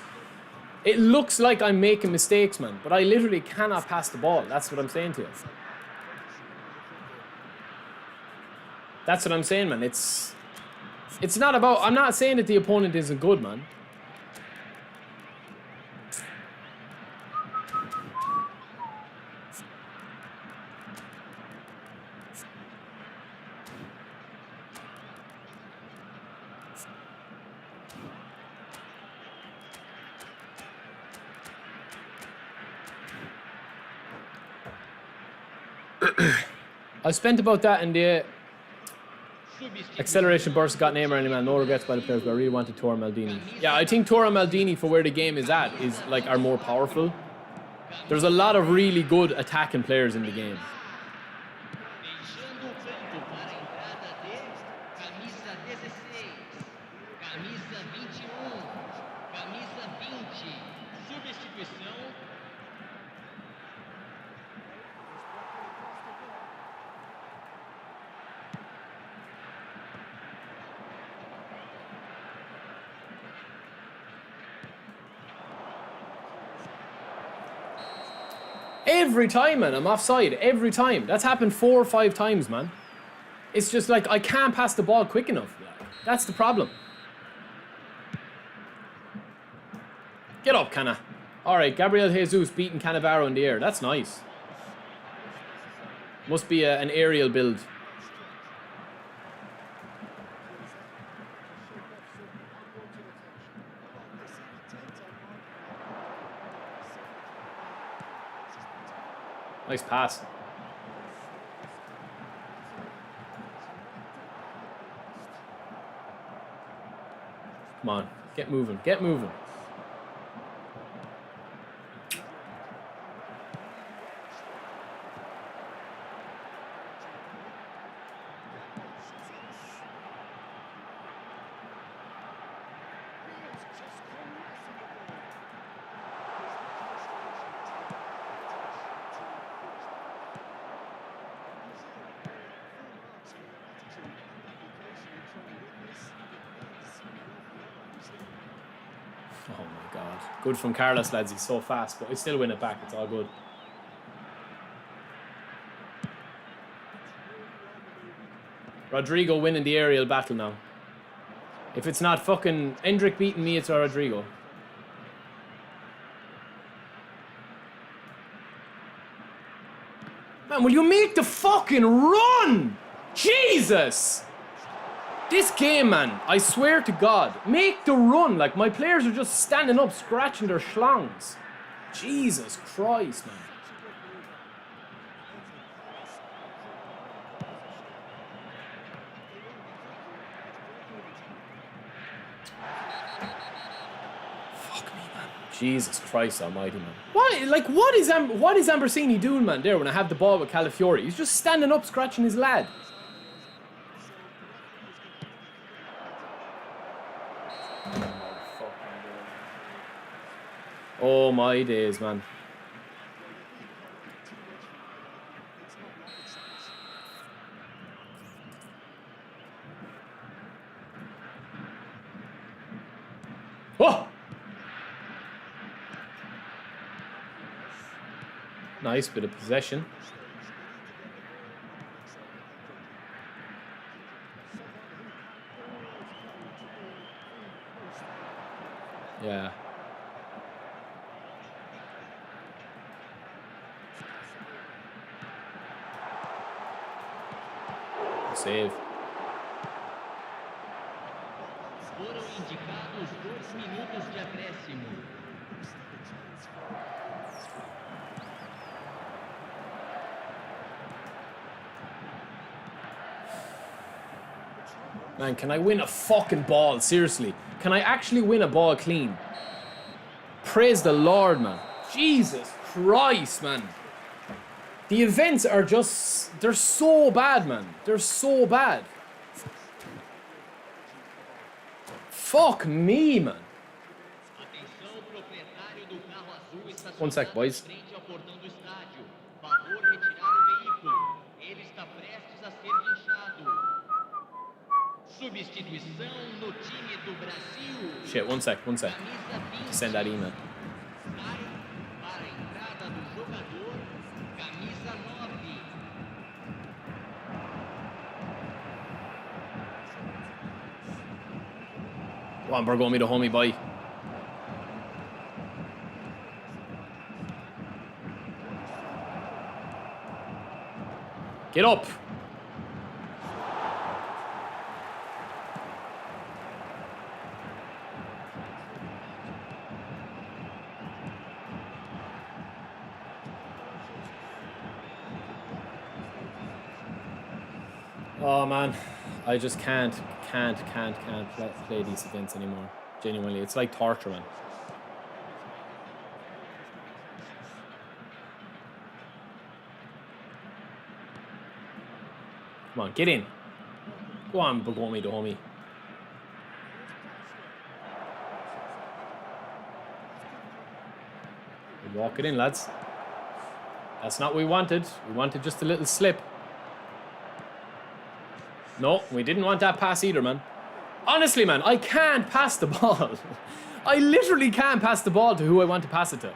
It looks like I'm making mistakes, man, but I literally cannot pass the ball. That's what I'm saying to you. That's what I'm saying, man. It's not about... I'm not saying that the opponent isn't good, man. I spent about that in the acceleration burst, got Neymar and man. No regrets by the players, but I really wanted Thuram Maldini. Yeah, I think Thuram Maldini, for where the game is at, is like are more powerful. There's a lot of really good attacking players in the game. Deixando o campo para a entrada de camisa 16, camisa 21, camisa 20, substituição. Every time, man, I'm offside. Every time. That's happened 4 or 5 times, man. It's just like I can't pass the ball quick enough. That's the problem. Get up, Cana. Alright, Gabriel Jesus beating Cannavaro in the air. That's nice. Must be an aerial build. Nice pass. Come on, get moving, get moving. Oh my god. Good from Carlos, lads. He's so fast, but we still win it back. It's all good. Rodrigo winning the aerial battle now. If it's not fucking Endrick beating me, it's Rodrigo. Man, will you make the fucking run? Jesus! This game, man, I swear to God, make the run. Like, my players are just standing up, scratching their schlongs. Jesus Christ, man. Fuck me, man. Jesus Christ almighty, man. What is Ambrosini doing, man, there when I have the ball with Calafiori? He's just standing up, scratching his lad. Oh my days, man. Oh! Nice bit of possession. Yeah. Save. Foram indicados 2 minutos de acréscimo. Man, can I win a fucking ball? Seriously. Can I actually win a ball clean? Praise the Lord, man. Jesus Christ, man. The events are just... They're so bad, man. They're so bad. Fuck me, man. Atenção, proprietário do carro azul está 1 sec, boys. frente ao portão do estádio. Favor retirar o veículo. Ele está prestes a ser guinchado. Substituição no time do Brasil. Shit, 1 sec. Camisa 20. Send that email. Go on, Burgo, me the homie, boy. Get up. Oh man, I just can't play these events anymore. Genuinely, it's like torture, man. Come on, get in. Go on, Bogomi, the homie. Walk it in, lads. That's not what we wanted. We wanted just a little slip. No, we didn't want that pass either, man. Honestly, man, I can't pass the ball. I literally can't pass the ball to who I want to pass it to.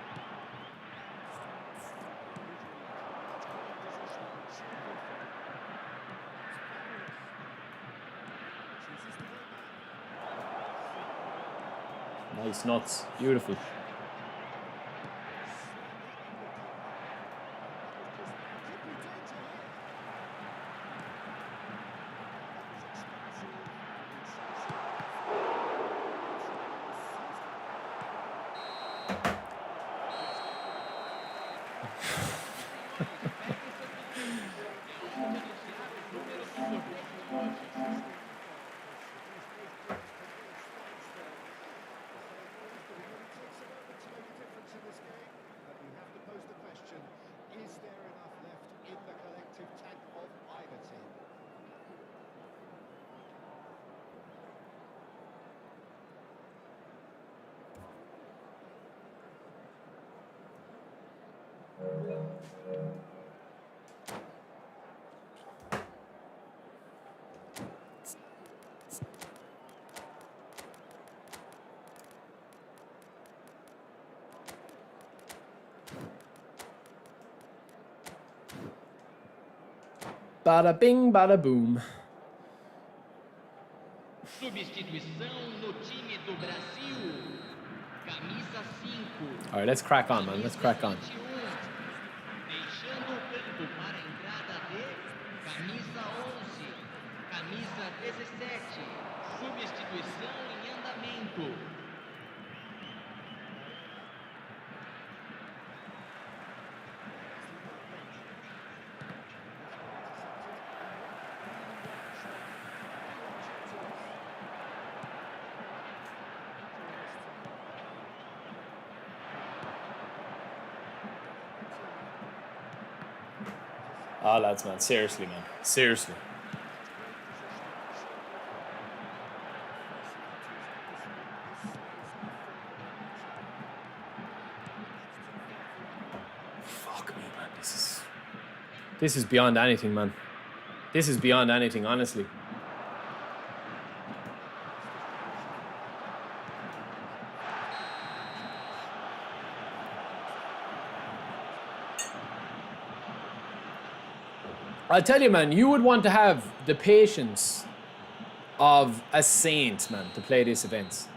Nice nuts. Beautiful. Bada bing, bada boom. Substituição no time do Brasil. Camisa 5. All right, let's crack on, man. Let's crack on. Deixando o campo para a entrada de camisa 11, camisa 17. Substituição em andamento. Oh, lads, man. Seriously, man. Seriously. Fuck me, man. This is beyond anything, man. This is beyond anything, honestly. I'll tell you, man, you would want to have the patience of a saint, man, to play these events.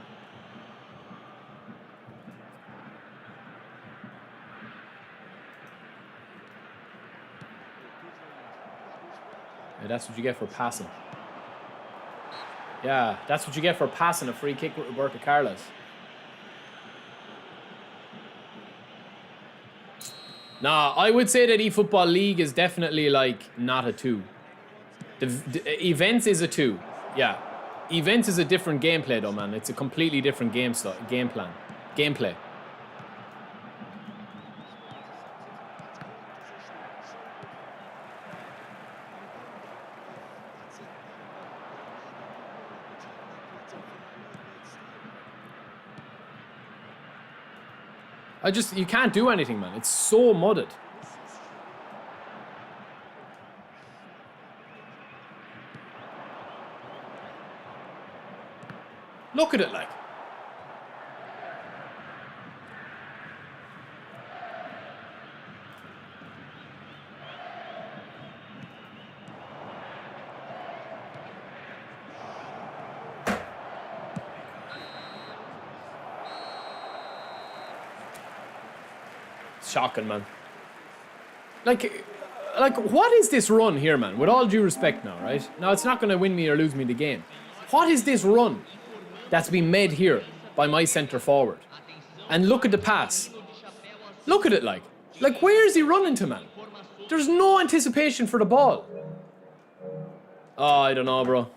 Yeah, that's what you get for passing. Yeah, that's what you get for passing a free kick with Roberto Carlos. Nah, I would say that eFootball League is definitely like not a 2. The events is a 2. Yeah. Events is a different gameplay though, man. It's a completely different gameplay. You can't do anything, man. It's so mudded. Look at it, like. shocking, man. Like, what is this run here, man? With all due respect now, right? Now, it's not going to win me or lose me the game. What is this run that's been made here by my centre forward? And look at the pass. Look at it, like. Like, where is he running to, man? There's no anticipation for the ball. Oh, I don't know, bro.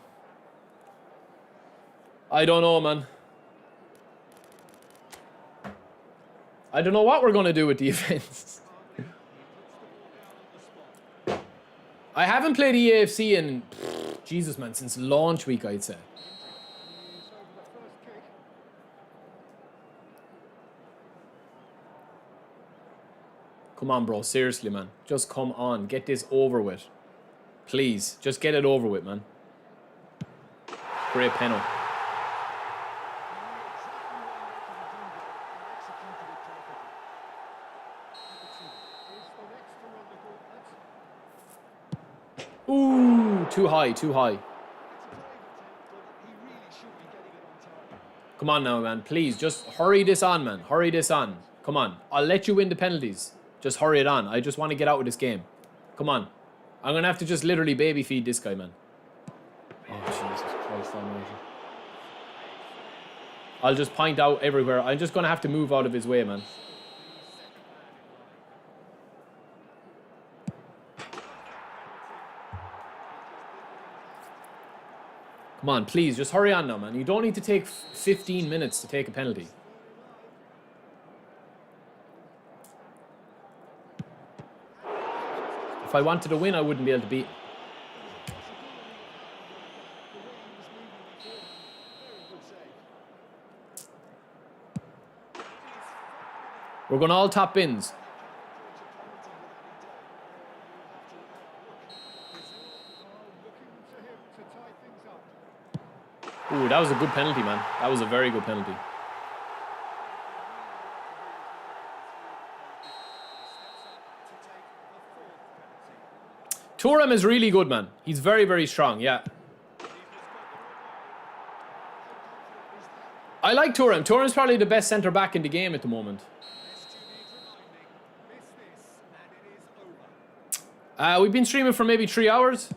I don't know, man. I don't know what we're going to do with defense. I haven't played EAFC in, Jesus, man, since launch week, I'd say. Come on, bro. Seriously, man. Just come on. Get this over with. Please. Just get it over with, man. Great penalty. Ooh, too high, too high. Come on now, man. Please, just hurry this on, man. Hurry this on. Come on. I'll let you win the penalties. Just hurry it on. I just want to get out of this game. Come on. I'm going to have to just literally baby feed this guy, man. Oh, Jesus Christ almighty. I'll just point out everywhere. I'm just going to have to move out of his way, man. Come on, please, just hurry on now, man. You don't need to take 15 minutes to take a penalty. If I wanted to win, I wouldn't be able to beat him. We're going all top bins. Ooh, that was a good penalty, man. That was a very good penalty. Thuram is really good, man. He's very, very strong, yeah. I like Thuram. Thuram's probably the best centre-back in the game at the moment. We've been streaming for maybe 3 hours.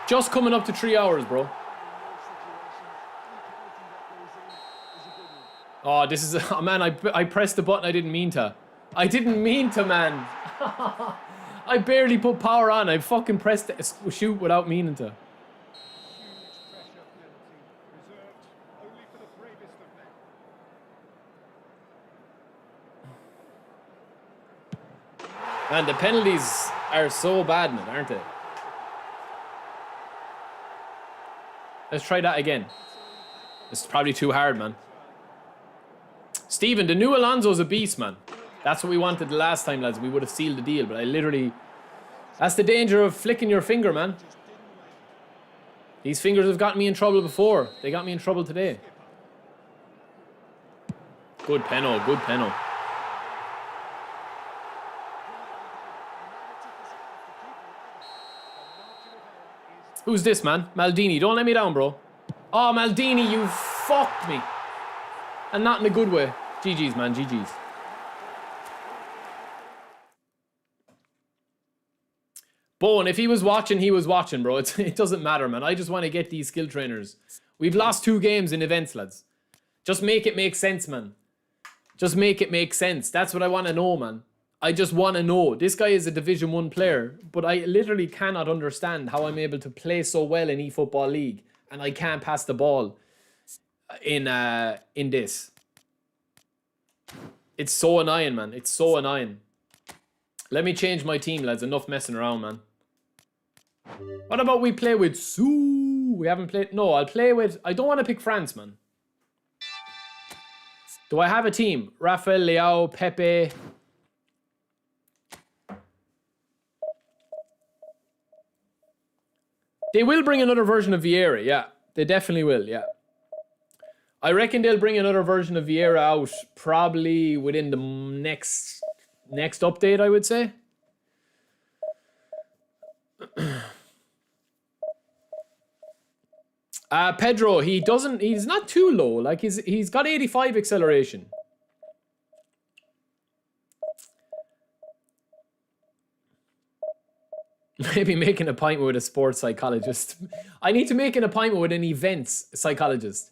Just coming up to 3 hours, bro. Oh, this is... Oh, man, I pressed the button I didn't mean to. I didn't mean to, man. I barely put power on. I fucking pressed the shoot without meaning to. Man, the penalties are so bad, man, aren't they? Let's try that again. This is probably too hard, man. Steven, the new Alonso's a beast, man. That's what we wanted the last time, lads. We would have sealed the deal, but I literally... That's the danger of flicking your finger, man. These fingers have gotten me in trouble before. They got me in trouble today. Good penalty, good penalty. Who's this, man? Maldini. Don't let me down, bro. Oh, Maldini, you fucked me. And not in a good way. GG's, man. GG's. Bowen, if he was watching, bro. It doesn't matter, man. I just want to get these skill trainers. We've lost 2 games in events, lads. Just make it make sense, man. Just make it make sense. That's what I want to know, man. I just want to know. This guy is a Division 1 player, but I literally cannot understand how I'm able to play so well in eFootball League and I can't pass the ball in this. It's so annoying, man. It's so annoying. Let me change my team, lads. Enough messing around, man. What about we play with Sue? We haven't played... No, I'll play with... I don't want to pick France, man. Do I have a team? Rafael, Leao, Pepe... They will bring another version of Vieira, yeah. They definitely will, yeah. I reckon they'll bring another version of Vieira out probably within the next update, I would say. Pedro, he's not too low. Like he's got 85 acceleration. Maybe make an appointment with a sports psychologist. I need to make an appointment with an events psychologist.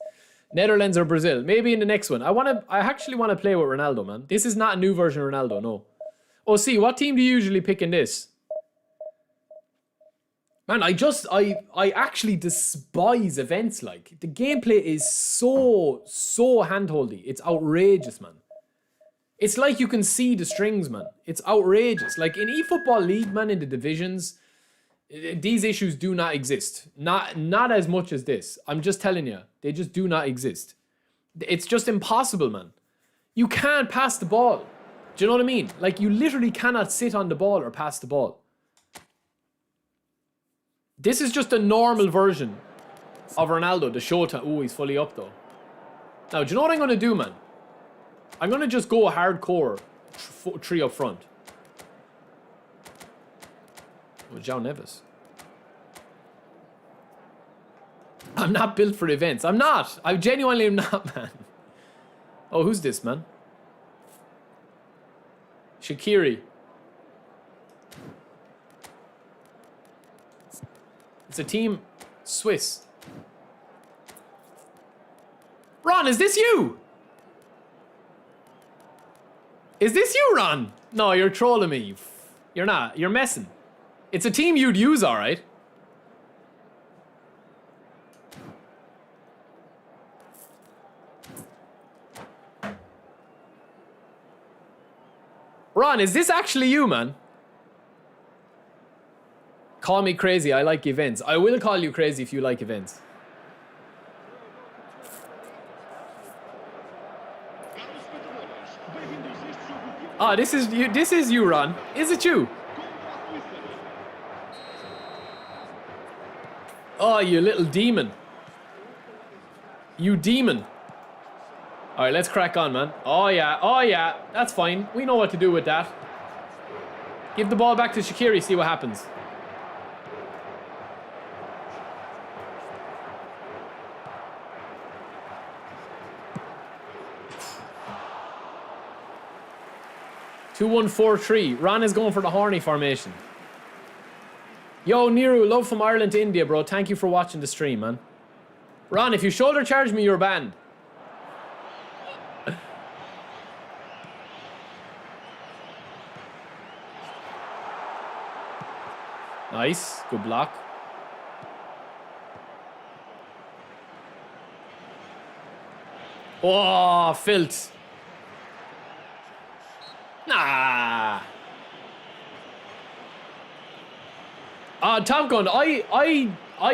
Netherlands or Brazil. Maybe in the next one. I actually want to play with Ronaldo, man. This is not a new version of Ronaldo, no. Oh, see, what team do you usually pick in this? Man, I actually despise events, like. The gameplay is so handholdy. It's outrageous, man. It's like you can see the strings, man. It's outrageous. Like in eFootball League, man, in the divisions, these issues do not exist. Not as much as this. I'm just telling you. They just do not exist. It's just impossible, man. You can't pass the ball. Do you know what I mean? Like, you literally cannot sit on the ball or pass the ball. This is just a normal version of Ronaldo, the Shota. Oh, he's fully up, though. Now, do you know what I'm going to do, man? I'm going to just go hardcore three up front. Oh, João Neves. I'm not built for events. I'm not. I genuinely am not, man. Oh, who's this, man? Shaqiri. It's a team Swiss. Ron, is this you? Is this you, Ron? No, you're trolling me. You're not. You're messing. It's a team you'd use, all right. Ron, is this actually you, man? Call me crazy. I like events. I will call you crazy if you like events. Ah, this is you. This is you, Ron. Is it you? Oh, you little demon. You demon. All right, let's crack on, man. Oh, yeah. That's fine. We know what to do with that. Give the ball back to Shaqiri, see what happens. Two, 1, 4, 3. Ron is going for the horny formation. Yo, Niru, love from Ireland to India, bro. Thank you for watching the stream, man. Ron, if you shoulder charge me, you're banned. Nice. Good block. Oh, filth. Nah. Top Gun, I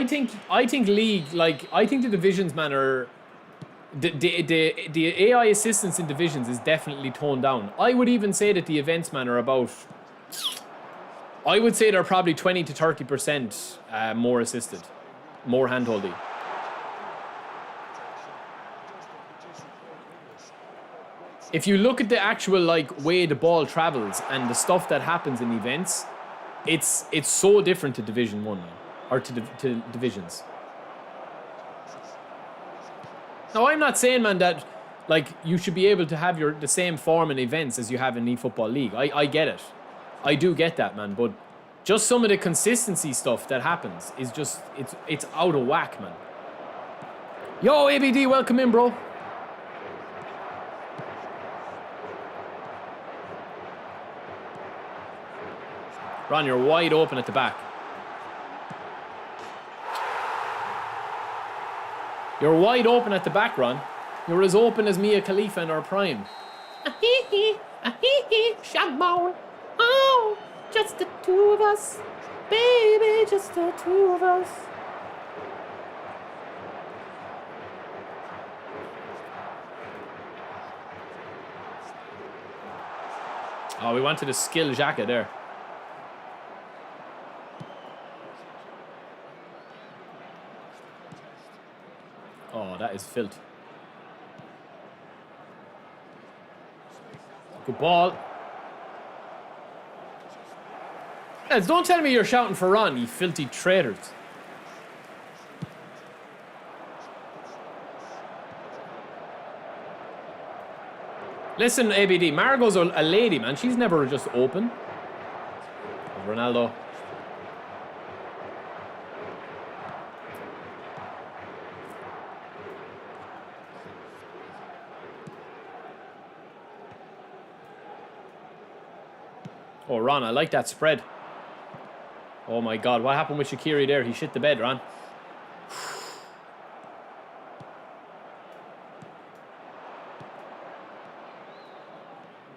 think league, like, I think the divisions, man, are the AI assistance in divisions is definitely toned down. I would even say that the events, man, are about, I would say they're probably 20 to 30% more assisted, more handholdy. If you look at the actual, like, way the ball travels and the stuff that happens in events, it's so different to Division 1, man, or to divisions. Now, I'm not saying, man, that, like, you should be able to have the same form in events as you have in eFootball League. I get it. I do get that, man, but just some of the consistency stuff that happens is just, it's out of whack, man. Yo, ABD, welcome in, bro. Ron, you're wide open at the back. You're wide open at the back, Ron. You're as open as Mia Khalifa in her prime. Shagbone. Oh, just the two of us. Baby, just the two of us. Oh, we wanted a skill Xhaka there. Oh, that is filth. Good ball. Lads, don't tell me you're shouting for Ron, you filthy traitors. Listen, ABD, Margot's a lady, man. She's never just open. Ronaldo. Oh, Ron, I like that spread. Oh my God, what happened with Shaqiri there? He shit the bed, Ron.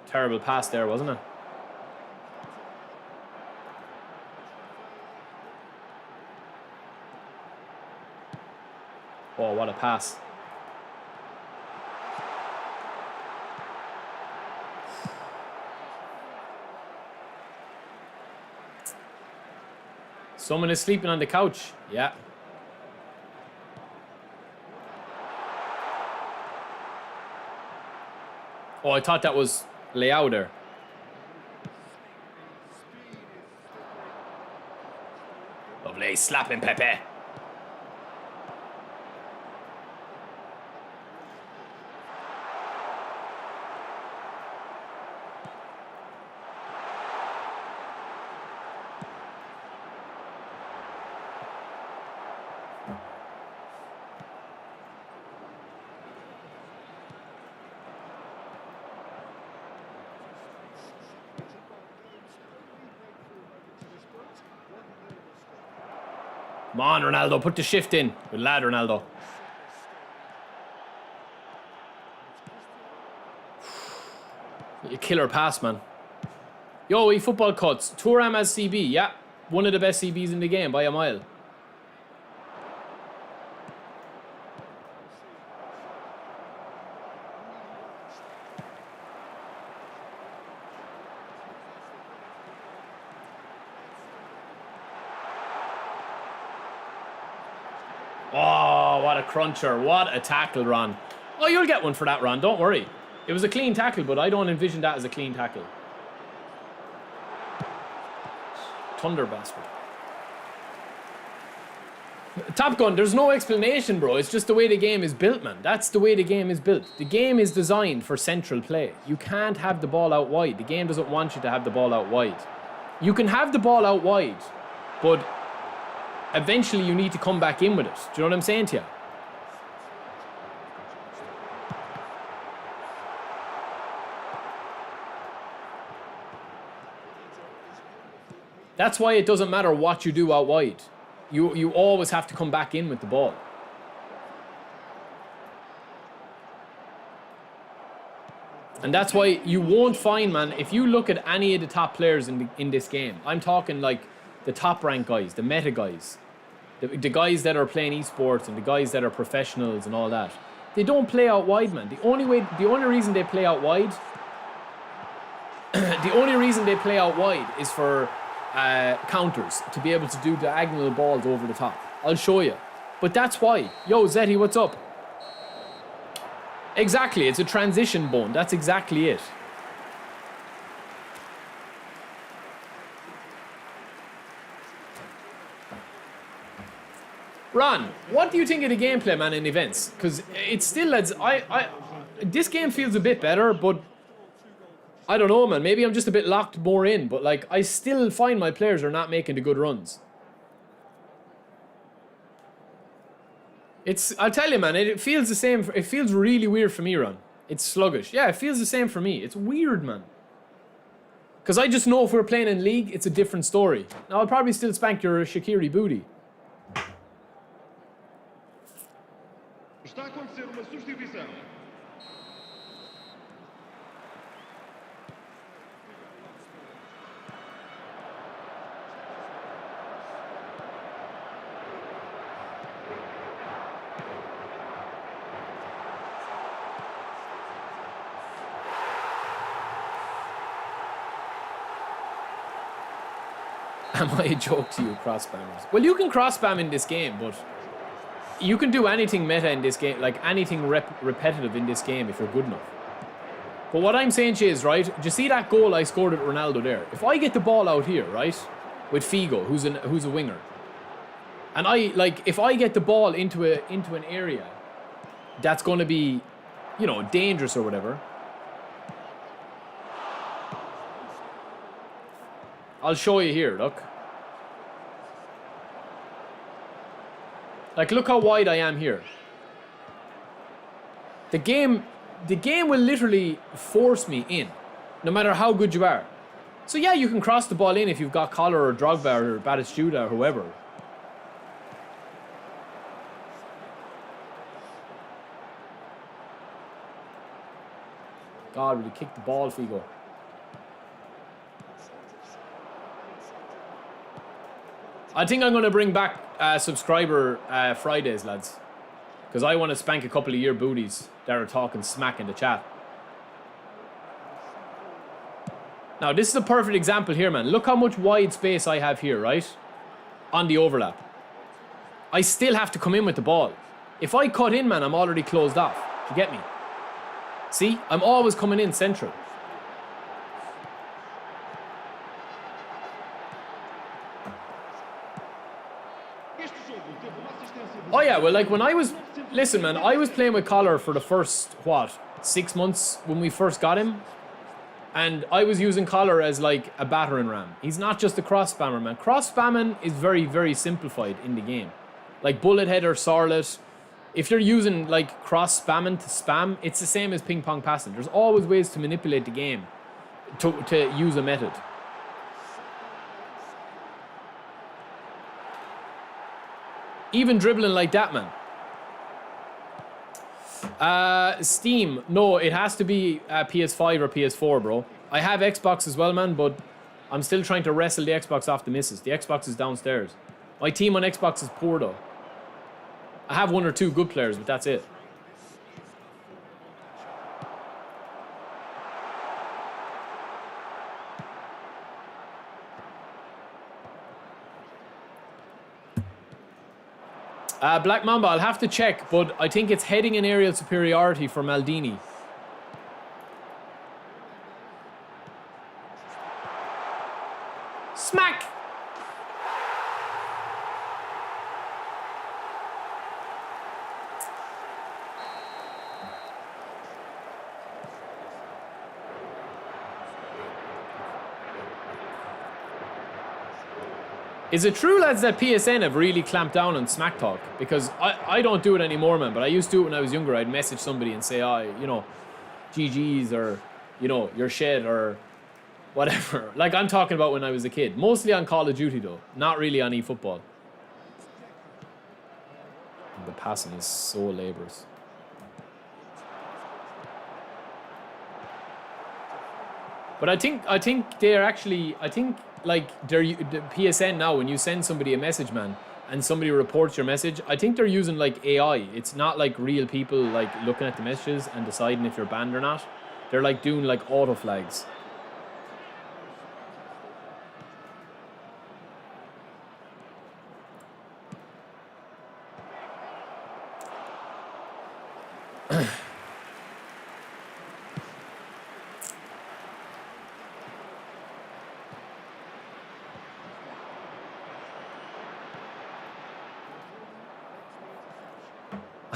Terrible pass there, wasn't it? Oh, what a pass. Someone is sleeping on the couch. Yeah. Oh, I thought that was Leao there. Lovely. Slapping Pepe. Come on, Ronaldo, put the shift in. Good lad, Ronaldo. A killer pass, man. Yo, eFootball cuts. Thuram as CB, yeah. One of the best CBs in the game by a mile. Oh, what a cruncher. What a tackle, Ron. Oh, you'll get one for that, Ron. Don't worry. It was a clean tackle, but I don't envision that as a clean tackle. Thunder bastard. Top Gun, there's no explanation, bro. It's just the way the game is built, man. That's the way the game is built. The game is designed for central play. You can't have the ball out wide. The game doesn't want you to have the ball out wide. You can have the ball out wide, but eventually you need to come back in with it. Do you know what I'm saying to you? That's why it doesn't matter what you do out wide. You always have to come back in with the ball. And that's why you won't find, man, if you look at any of the top players in this game, I'm talking like the top rank guys, the meta guys, the guys that are playing esports and the guys that are professionals and all that, they don't play out wide, man. The only reason they play out wide is for counters, to be able to do diagonal balls over the top. I'll show you. But that's why. Yo, Zeti, what's up? Exactly, it's a transition bone. That's exactly it. Ron, what do you think of the gameplay, man, in events? Because it's still, lads, this game feels a bit better, but I don't know, man. Maybe I'm just a bit locked more in, but like, I still find my players are not making the good runs. I'll tell you, man, it feels the same. It feels really weird for me, Ron. It's sluggish. Yeah, it feels the same for me. It's weird, man. Because I just know if we're playing in League, it's a different story. Now, I'll probably still spank your Shaqiri booty. Está a acontecer uma substituição. Am I a joke to you, cross spammers? Well, you can cross spam in this game, but you can do anything meta in this game, like anything repetitive in this game if you're good enough. But what I'm saying to you is, right, do you see that goal I scored at Ronaldo there? If I get the ball out here, right, with Figo, who's a winger, and if I get the ball into an area that's going to be, you know, dangerous or whatever, I'll show you here, look. Like, look how wide I am here. The game will literally force me in, no matter how good you are. So yeah, you can cross the ball in if you've got Collar or Drogba or Batistuta or whoever. God, will he kick the ball, Figo? I think I'm going to bring back subscriber Fridays, lads. Because I want to spank a couple of your booties that are talking smack in the chat. Now, this is a perfect example here, man. Look how much wide space I have here, right? On the overlap. I still have to come in with the ball. If I cut in, man, I'm already closed off. You get me? See? I'm always coming in central. Oh yeah, well, like when I was... Listen, man, I was playing with Collar for the first, what, 6 months when we first got him. And I was using Collar as like a battering ram. He's not just a cross spammer, man. Cross spamming is very, very simplified in the game. Like bullet header, Sarlet. If you're using like cross spamming to spam, it's the same as ping pong passing. There's always ways to manipulate the game to use a method. Even dribbling like that, man. Steam. No, it has to be PS5 or PS4, bro. I have Xbox as well, man, but I'm still trying to wrestle the Xbox off the missus. The Xbox is downstairs. My team on Xbox is poor, though. I have 1 or 2 good players, but that's it. Black Mamba, I'll have to check, but I think it's heading in aerial superiority for Maldini. Smack! Is it true, lads, that PSN have really clamped down on smack talk? Because I don't do it anymore, man, but I used to do it when I was younger. I'd message somebody and say, oh, you know, GG's or, you know, your shit or whatever. Like I'm talking about when I was a kid. Mostly on Call of Duty, though. Not really on eFootball. The passing is so laborious. But I think they're actually, like the PSN now, when you send somebody a message, man, and somebody reports your message, I think they're using like AI. It's not like real people like looking at the messages and deciding if you're banned or not. They're like doing like auto flags.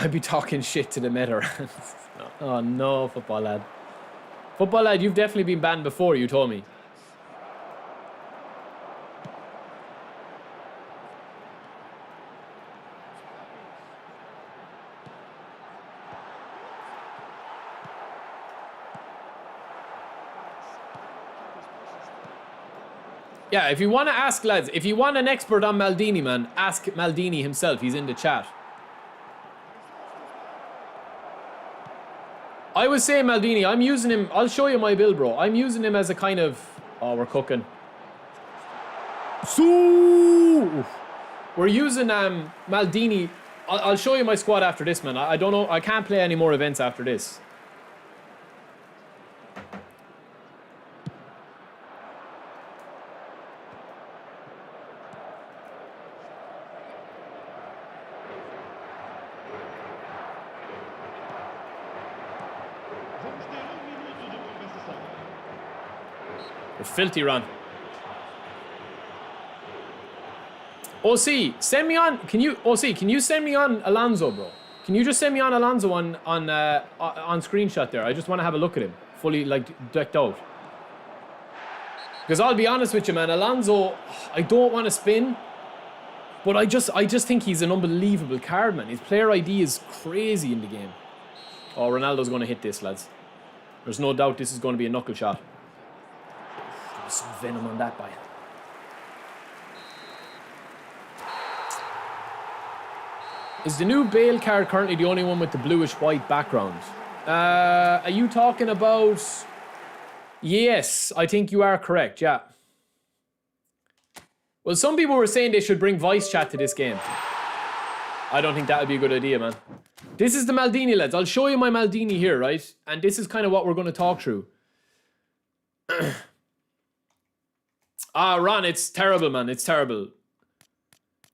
I'd be talking shit to the meta. Oh no, football lad. Football lad, you've definitely been banned before, you told me. Yeah, if you want to ask, lads, if you want an expert on Maldini, man, ask Maldini himself. He's in the chat. I was saying Maldini, I'm using him, I'll show you my build, bro. I'm using him as a kind of, oh, we're cooking. So we're using Maldini. I'll show you my squad after this, man. I don't know, I can't play any more events after this. A filthy run. OC, send me on. Can you send me on Alonso, bro? Can you just send me on Alonso on screenshot there? I just want to have a look at him, fully like decked out. Because I'll be honest with you, man, Alonso, I don't want to spin, but I just think he's an unbelievable card, man. His player ID is crazy in the game. Oh, Ronaldo's going to hit this, lads. There's no doubt this is going to be a knuckle shot. Some venom on that bite. Is the new Bale card currently the only one with the bluish-white background? Are you talking about... Yes, I think you are correct, yeah. Well, some people were saying they should bring voice chat to this game. I don't think that would be a good idea, man. This is the Maldini, lads. I'll show you my Maldini here, right? And this is kind of what we're going to talk through. Ron, it's terrible, man. It's terrible.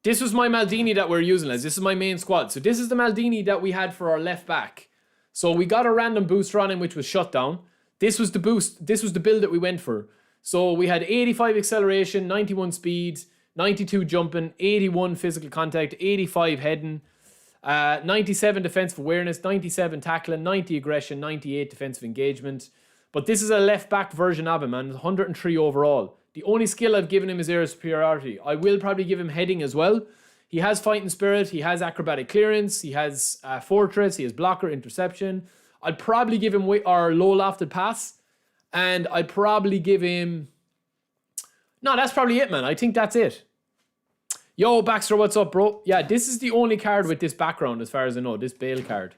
This was my Maldini that we're using, lads. This is my main squad. So this is the Maldini that we had for our left back. So we got a random booster on him, which was shut down. This was the boost. This was the build that we went for. So we had 85 acceleration, 91 speed, 92 jumping, 81 physical contact, 85 heading, 97 defensive awareness, 97 tackling, 90 aggression, 98 defensive engagement. But this is a left back version of him, man. 103 overall. The only skill I've given him is air superiority. I will probably give him heading as well. He has fighting spirit. He has acrobatic clearance. He has fortress. He has blocker, interception. I'd probably give him our low lofted pass. And I'd probably give him... No, that's probably it, man. I think that's it. Yo, Baxter, what's up, bro? Yeah, this is the only card with this background, as far as I know. This Bale card.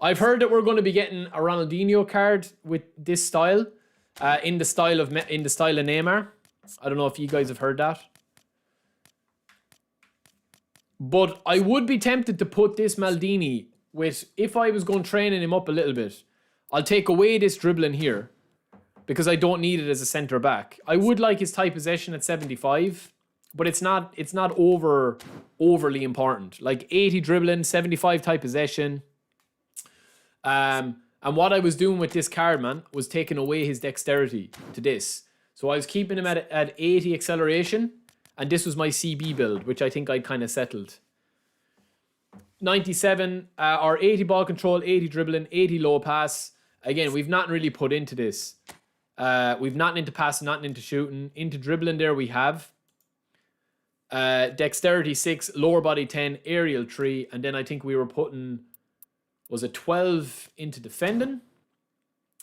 I've heard that we're going to be getting a Ronaldinho card with this style. In the style of Neymar. I don't know if you guys have heard that. But I would be tempted to put this Maldini with, if I was going training him up a little bit, I'll take away this dribbling here because I don't need it as a centre back. I would like his tight possession at 75, but it's not overly important. Like 80 dribbling, 75 tight possession. And what I was doing with this card, man, was taking away his dexterity to this. So I was keeping him at 80 acceleration, and this was my CB build, which I think I'd kind of settled. 97, or 80 ball control, 80 dribbling, 80 low pass. Again, we've not really put into this. We've not into passing, not into shooting. Into dribbling there we have. Dexterity 6, lower body 10, aerial 3, and then I think we were putting... was a 12 into defending.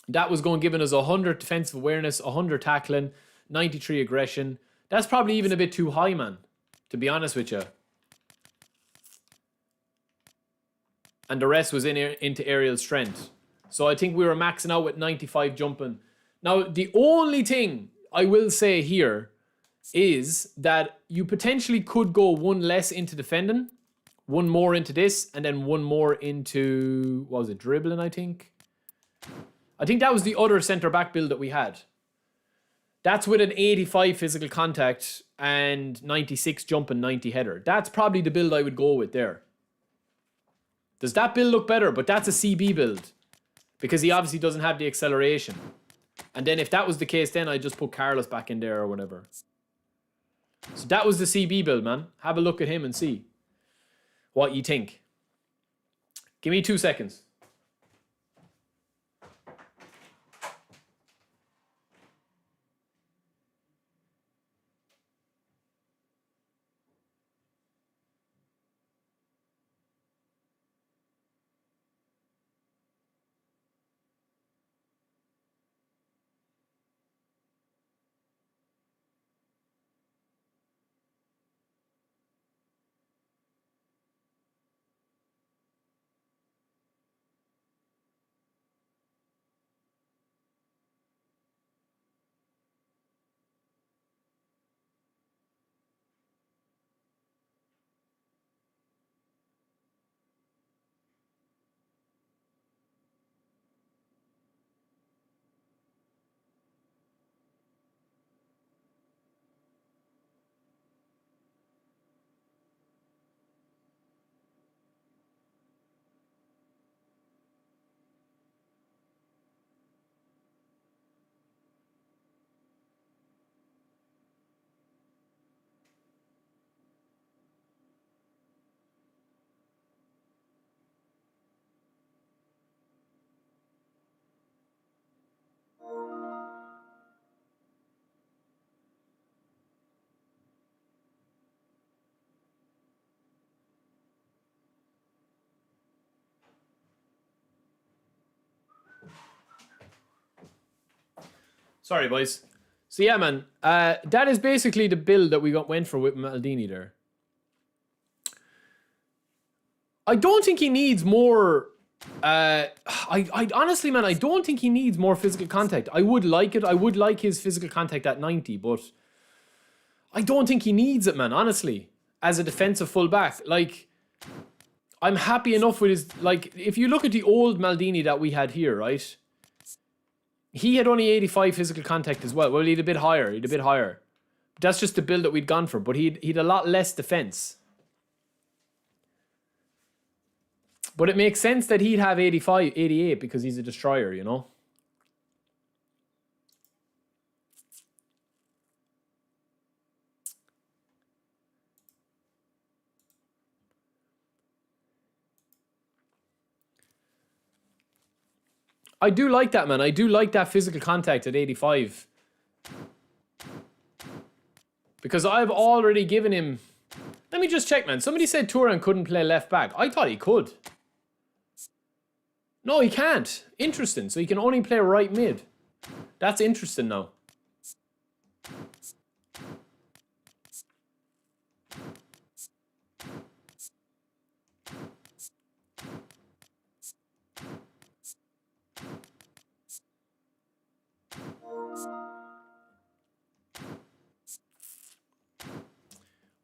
That was going giving us 100 defensive awareness, 100 tackling, 93 aggression. That's probably even a bit too high, man, to be honest with you. And the rest was into aerial strength. So I think we were maxing out with 95 jumping. Now, the only thing I will say here is that you potentially could go one less into defending, one more into this, and then one more into, what was it, dribbling, I think? I think that was the other centre-back build that we had. That's with an 85 physical contact and 96 jump and 90 header. That's probably the build I would go with there. Does that build look better? But that's a CB build. Because he obviously doesn't have the acceleration. And then if that was the case, then I'd just put Carlos back in there or whatever. So that was the CB build, man. Have a look at him and see what you think. Give me 2 seconds. Sorry, boys. So yeah, man, that is basically the build that we went for with Maldini there. I don't think he needs more. I honestly, man, I don't think he needs more physical contact. I would like it. I would like his physical contact at 90, but I don't think he needs it, man. Honestly, as a defensive fullback, like I'm happy enough with his. Like, if you look at the old Maldini that we had here, right? He had only 85 physical contact as well. Well, he'd a bit higher. He'd a bit higher. That's just the build that we'd gone for. But he'd a lot less defense. But it makes sense that he'd have 85, 88 because he's a destroyer, you know? I do like that, man. I do like that physical contact at 85. Because I've already given him... Let me just check, man. Somebody said Thuram couldn't play left back. I thought he could. No, he can't. Interesting. So he can only play right mid. That's interesting now.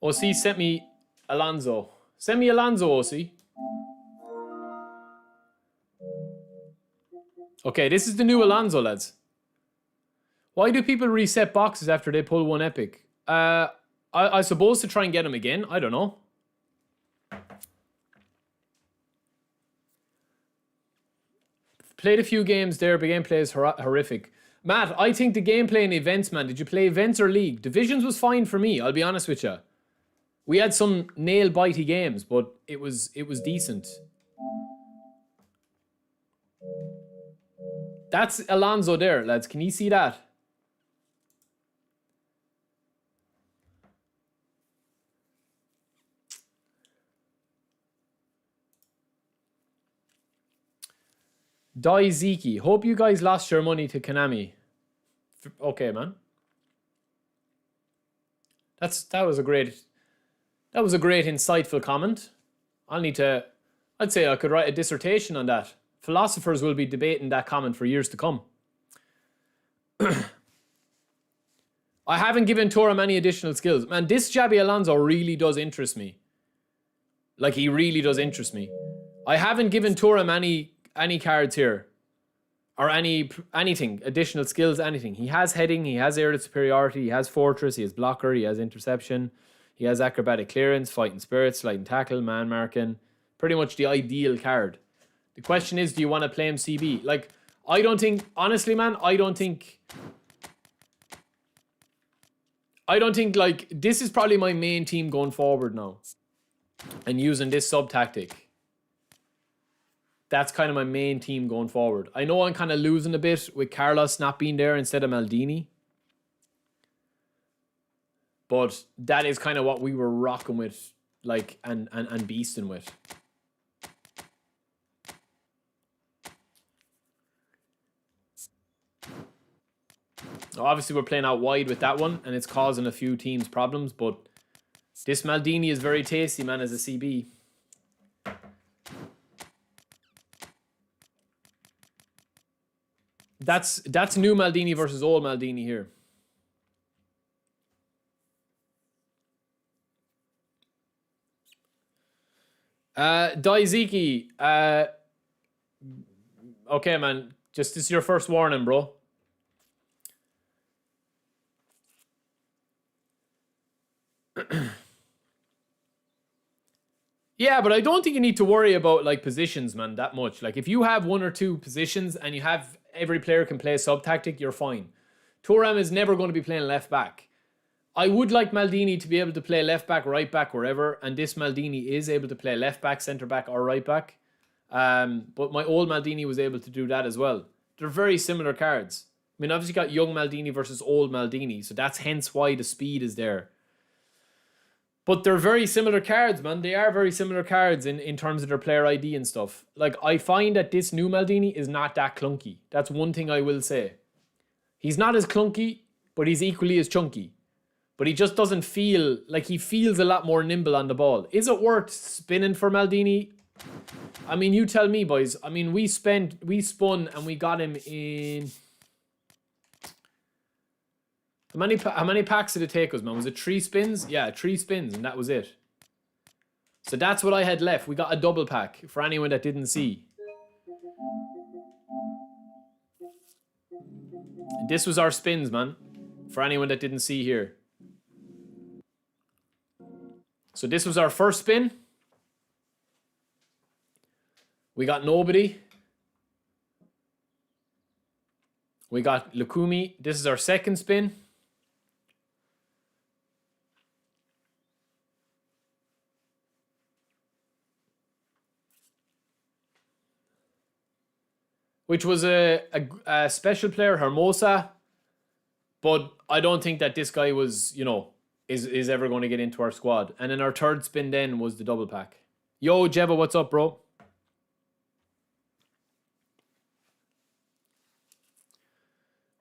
OC sent me Alonso. Send me Alonso, OC. Okay, this is the new Alonso, lads. Why do people reset boxes after they pull one epic? I suppose to try and get him again. I don't know. Played a few games there, but gameplay is horrific. Matt, I think the gameplay in events, man. Did you play events or league? Divisions was fine for me, I'll be honest with you. We had some nail-bitey games, but it was decent. That's Alonso there, lads. Can you see that? Daiziki. Hope you guys lost your money to Konami. Okay, man. That was a great insightful comment. I'd say I could write a dissertation on that. Philosophers will be debating that comment for years to come. I haven't given Thuram any additional skills. Man, this Xabi Alonso really does interest me. Like, he really does interest me. I haven't given Thuram any cards here. Or anything. Additional skills, anything. He has heading, he has aerial superiority, he has fortress, he has blocker, he has interception. He has acrobatic clearance, fighting spirit, sliding tackle, man marking. Pretty much the ideal card. The question is, do you want to play him CB? Like, I don't think, honestly, man, I don't think, like, this is probably my main team going forward now. And using this sub-tactic. That's kind of my main team going forward. I know I'm kind of losing a bit with Carlos not being there instead of Maldini. But that is kind of what we were rocking with, like, and beasting with. Obviously, we're playing out wide with that one, and it's causing a few teams problems, but this Maldini is very tasty, man, as a CB. That's new Maldini versus old Maldini here. Daiziki, okay, man, just this is your first warning, bro. Yeah, but I don't think you need to worry about, like, positions, man, that much. Like, if you have one or two positions and you have every player can play sub-tactic, you're fine. Thuram is never going to be playing left back. I would like Maldini to be able to play left back, right back, wherever, and this Maldini is able to play left back, centre back, or right back. But my old Maldini was able to do that as well. They're very similar cards. I mean, obviously you got young Maldini versus old Maldini, so that's hence why the speed is there. But they're very similar cards, man. They are very similar cards in terms of their player ID and stuff. Like, I find that this new Maldini is not that clunky. That's one thing I will say. He's not as clunky but he's equally as chunky. But he just doesn't feel like he feels a lot more nimble on the ball. Is it worth spinning for Maldini? I mean, you tell me, boys. I mean, we spun and we got him in... How many packs did it take us, man? Was it 3 spins? Yeah, 3 spins, and that was it. So that's what I had left. We got a double pack for anyone that didn't see. This was our spins, man. For anyone that didn't see here. So this was our first spin. We got nobody. We got Lukumi. This is our second spin. Which was a special player, Hermosa. But I don't think that this guy was, you know, is ever going to get into our squad. And then our third spin then was the double pack. Yo, Jeva, what's up, bro?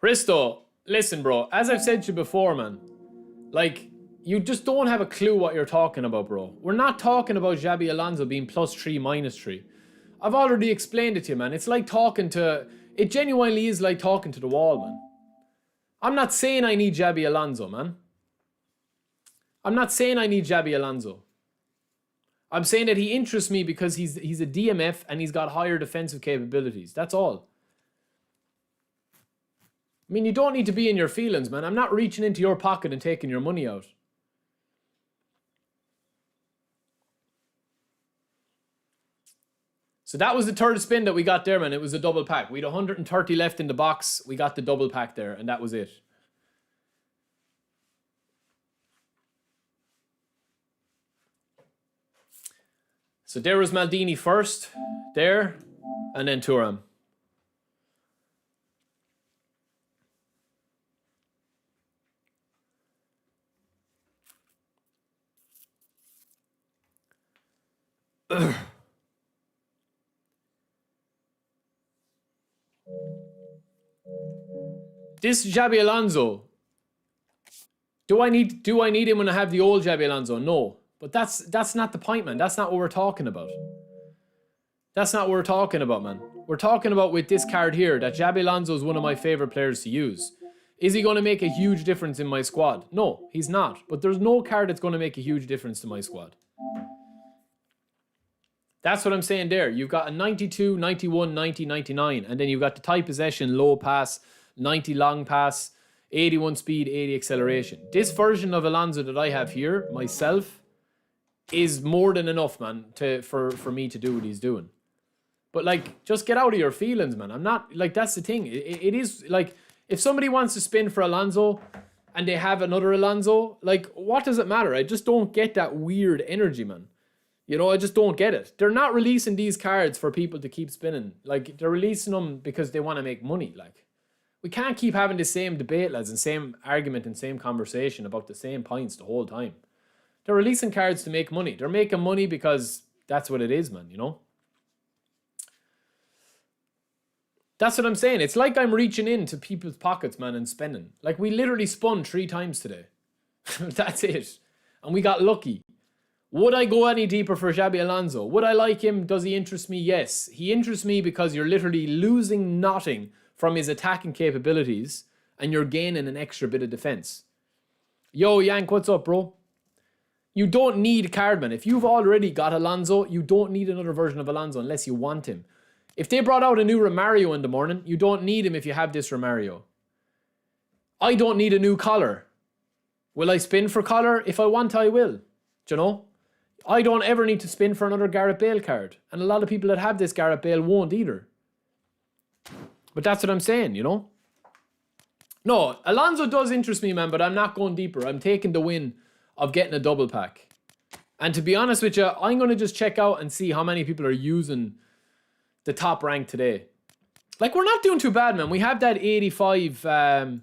Risto, listen, bro. As I've said to you before, man. Like, you just don't have a clue what you're talking about, bro. We're not talking about Xabi Alonso being +3, -3. I've already explained it to you, man. It's like talking to... It genuinely is like talking to the wall, man. I'm not saying I need Xabi Alonso, man. I'm not saying I need Xabi Alonso. I'm saying that he interests me because he's a DMF and he's got higher defensive capabilities. That's all. I mean, you don't need to be in your feelings, man. I'm not reaching into your pocket and taking your money out. So that was the third spin that we got there, man. It was a double pack. We had 130 left in the box. We got the double pack there, and that was it. So there was Maldini first, there, and then Thuram. This Xabi Alonso, do I need him when I have the old Xabi Alonso? No. But that's not the point, man. That's not what we're talking about. That's not what we're talking about, man. We're talking about with this card here that Xabi Alonso is one of my favorite players to use. Is he going to make a huge difference in my squad? No, he's not. But there's no card that's going to make a huge difference to my squad. That's what I'm saying there. You've got a 92, 91, 90, 99. And then you've got the tight possession, low pass, 90 long pass, 81 speed, 80 acceleration. This version of Alonso that I have here, myself, is more than enough, man, for me to do what he's doing. But, like, just get out of your feelings, man. I'm not, like, that's the thing. It is, like, if somebody wants to spin for Alonso and they have another Alonso, like, what does it matter? I just don't get that weird energy, man. You know, I just don't get it. They're not releasing these cards for people to keep spinning. Like, they're releasing them because they want to make money. Like, we can't keep having the same debate, lads, and same argument and same conversation about the same points the whole time. They're releasing cards to make money. They're making money because that's what it is, man, you know? That's what I'm saying. It's like I'm reaching into people's pockets, man, and spending. Like, we literally spun 3 times today. That's it. And we got lucky. Would I go any deeper for Xabi Alonso? Would I like him? Does he interest me? Yes. He interests me because you're literally losing nothing from his attacking capabilities and you're gaining an extra bit of defense. Yo, Yank, what's up, bro? You don't need cardman. If you've already got Alonso, you don't need another version of Alonso unless you want him. If they brought out a new Romario in the morning, you don't need him if you have this Romario. I don't need a new collar. Will I spin for collar? If I want, I will. Do you know? I don't ever need to spin for another Gareth Bale card. And a lot of people that have this Gareth Bale won't either. But that's what I'm saying, you know? No, Alonso does interest me, man, but I'm not going deeper. I'm taking the win of getting a double pack. And to be honest with you, I'm going to just check out and see how many people are using the top rank today. Like, we're not doing too bad, man. We have that 85...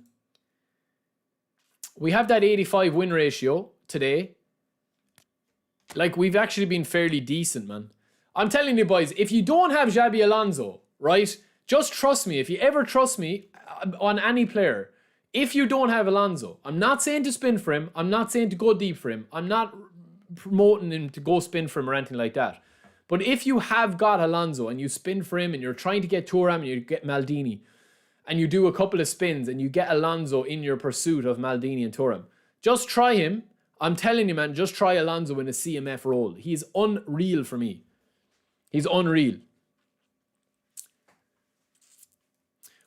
we have that 85 win ratio today. Like, we've actually been fairly decent, man. I'm telling you, boys, if you don't have Xabi Alonso, right, just trust me. If you ever trust me on any player, if you don't have Alonso, I'm not saying to spin for him. I'm not saying to go deep for him. I'm not promoting him to go spin for him or anything like that. But if you have got Alonso and you spin for him and you're trying to get Thuram and you get Maldini and you do a couple of spins and you get Alonso in your pursuit of Maldini and Thuram, just try him. I'm telling you, man, just try Alonso in a CMF role. He's unreal for me. He's unreal.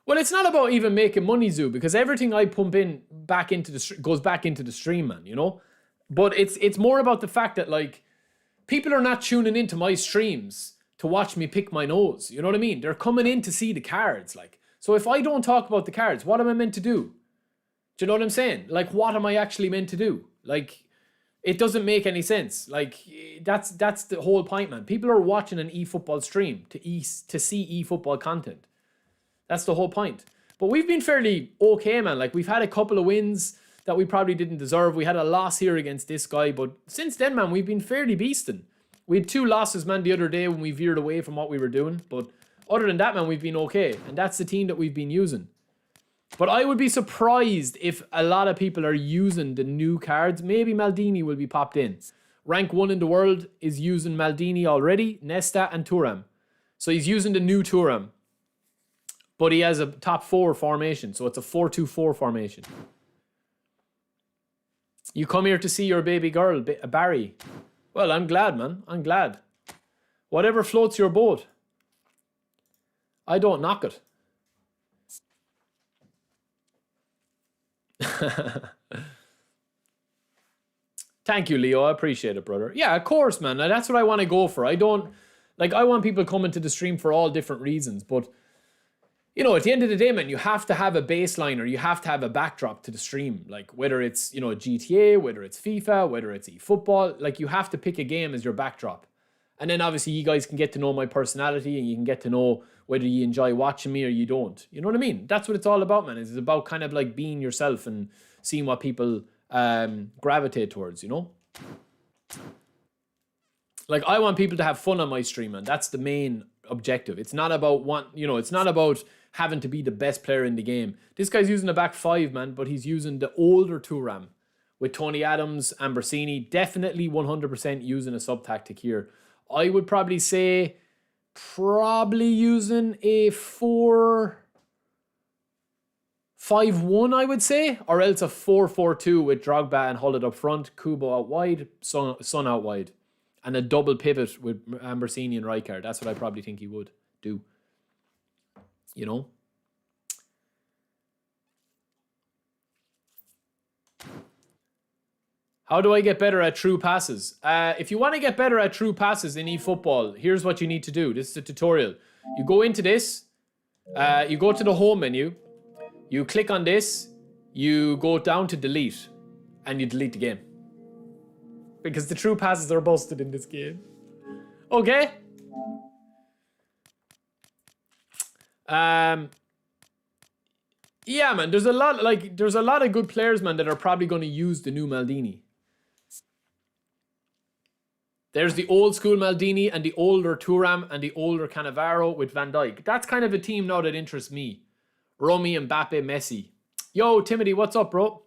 Well, it's not about even making money, Zoo, because everything I pump in back into the goes back into the stream, man, you know? But it's more about the fact that, like, people are not tuning into my streams to watch me pick my nose. You know what I mean? They're coming in to see the cards, like. So if I don't talk about the cards, what am I meant to do? Do you know what I'm saying? Like, what am I actually meant to do? Like, it doesn't make any sense. Like, that's the whole point, man. People are watching an eFootball stream to see eFootball content. That's the whole point. But we've been fairly okay, man. Like, we've had a couple of wins that we probably didn't deserve. We had a loss here against this guy. But since then, man, we've been fairly beasting. We had 2 losses, man, the other day when we veered away from what we were doing. But other than that, man, we've been okay. And that's the team that we've been using. But I would be surprised if a lot of people are using the new cards. Maybe Maldini will be popped in. Rank 1 in the world is using Maldini already, Nesta and Thuram. So he's using the new Thuram. But he has a top 4 formation. So it's a 4-2-4 formation. You come here to see your baby girl, Barry. Well, I'm glad, man. I'm glad. Whatever floats your boat. I don't knock it. Thank you, Leo. I appreciate it, brother. Yeah, of course, man. That's what I want to go for. I want people coming to the stream for all different reasons. But, you know, at the end of the day, man, you have to have a baseline or you have to have a backdrop to the stream. Like, whether it's, you know, GTA, whether it's FIFA, whether it's eFootball, like, you have to pick a game as your backdrop. And then, obviously, you guys can get to know my personality and you can get to know whether you enjoy watching me or you don't. You know what I mean? That's what it's all about, man. It's about kind of, like, being yourself and seeing what people gravitate towards, you know? Like, I want people to have fun on my stream, and that's the main objective. It's not about it's not about having to be the best player in the game. This guy's using a back 5, man, but he's using the older Thuram with Tony Adams and Bersini. Definitely 100% using a sub-tactic here. I would probably say using a 4-5-1, I would say, or else a 4-4-2 with Drogba and Hullet up front, Kubo out wide, Son out wide, and a double pivot with Bersini and Rijkaard. That's what I probably think he would do. You know? How do I get better at true passes? If you want to get better at true passes in eFootball, here's what you need to do. This is a tutorial. You go into this, you go to the home menu, you click on this, you go down to delete, and you delete the game. Because the true passes are busted in this game. Okay? Yeah, man, there's a lot of good players, man, that are probably going to use the new Maldini. There's the old school Maldini and the older Thuram and the older Cannavaro with Van Dijk. That's kind of a team now that interests me. Romy, Mbappe, Messi. Yo, Timothy, what's up, bro?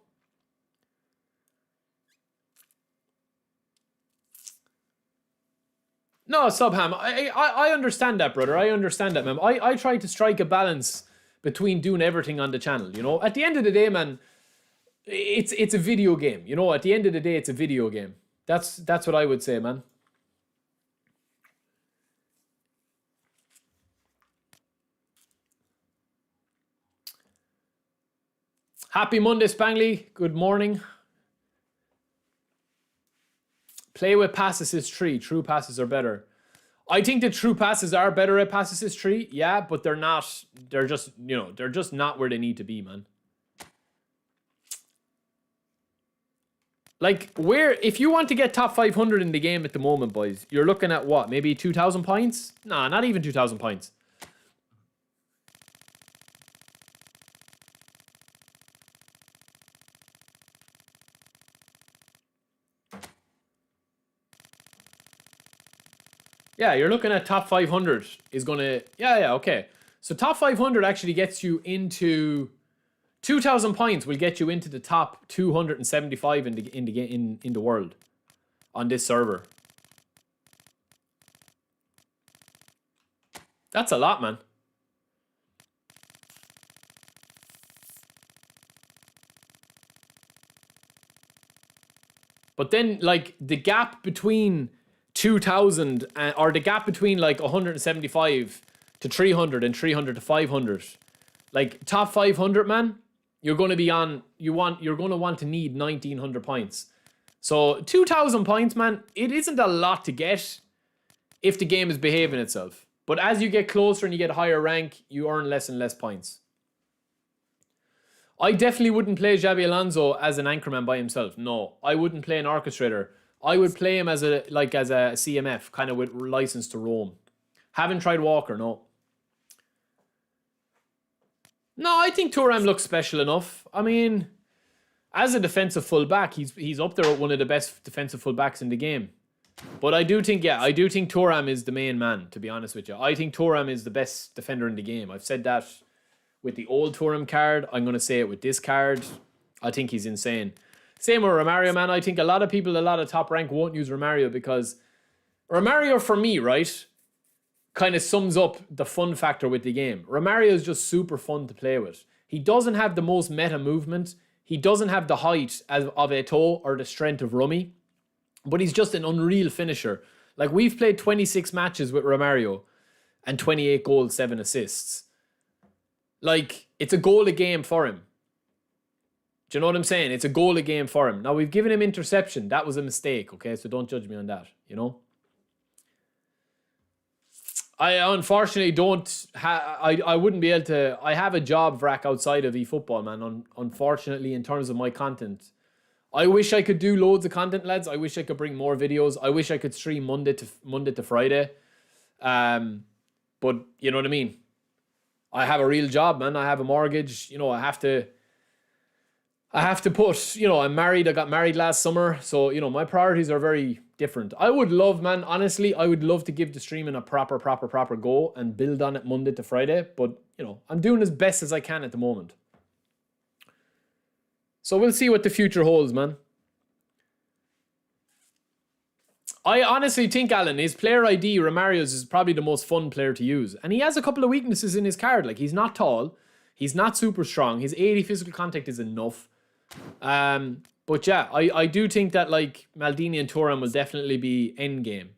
No, Subham, I understand that, brother. I understand that, man. I try to strike a balance between doing everything on the channel, you know? At the end of the day, man, it's a video game, you know? At the end of the day, it's a video game. That's what I would say, man. Happy Monday, Spangley. Good morning. Play with pass assist tree. True passes are better. I think the true passes are better at pass assist tree. Yeah, but they're not. They're just, you know, they're just not where they need to be, man. Like, if you want to get top 500 in the game at the moment, boys, you're looking at what? Maybe 2,000 points? Nah, not even 2,000 points. Yeah, you're looking at top 500 is going to... Yeah, okay. So top 500 actually gets you into 2,000 points will get you into the top 275 in the world on this server. That's a lot, man. But then, like, the gap between 2,000 or the gap between like 175 to 300 and 300 to 500, like top 500, man, you're going to be on. You're going to want to need 1,900 points. So 2,000 points, man, it isn't a lot to get if the game is behaving itself. But as you get closer and you get higher rank, you earn less and less points. I definitely wouldn't play Xabi Alonso as an anchorman by himself. No, I wouldn't play an orchestrator. I would play him as a CMF, kind of with license to roam. Haven't tried Walker, no. No, I think Thuram looks special enough. I mean, as a defensive fullback, he's up there with one of the best defensive fullbacks in the game. But I do think Thuram is the main man, to be honest with you. I think Thuram is the best defender in the game. I've said that with the old Thuram card. I'm going to say it with this card. I think he's insane. Same with Romario, man. I think a lot of people, a lot of top rank won't use Romario because Romario, for me, right, kind of sums up the fun factor with the game. Romario is just super fun to play with. He doesn't have the most meta movement. He doesn't have the height of Eto'o or the strength of Rummy. But he's just an unreal finisher. Like, we've played 26 matches with Romario and 28 goals, 7 assists. Like, it's a goal a game for him. Do you know what I'm saying? It's a goal a game for him. Now, we've given him interception. That was a mistake, okay? So don't judge me on that, you know? I unfortunately don't... I wouldn't be able to... I have a job, Vrac, outside of eFootball, man. Unfortunately, in terms of my content. I wish I could do loads of content, lads. I wish I could bring more videos. I wish I could stream Monday to Friday. But, you know what I mean? I have a real job, man. I have a mortgage. You know, I have to put, you know, I'm married. I got married last summer. So, you know, my priorities are very different. I would love, man, honestly, I would love to give the streaming a proper go and build on it Monday to Friday. But, you know, I'm doing as best as I can at the moment. So we'll see what the future holds, man. I honestly think, Alan, his player ID, Romario's, is probably the most fun player to use. And he has a couple of weaknesses in his card. Like, he's not tall. He's not super strong. His 80 physical contact is enough. But yeah, I do think that, like, Maldini and Thuram will definitely be endgame.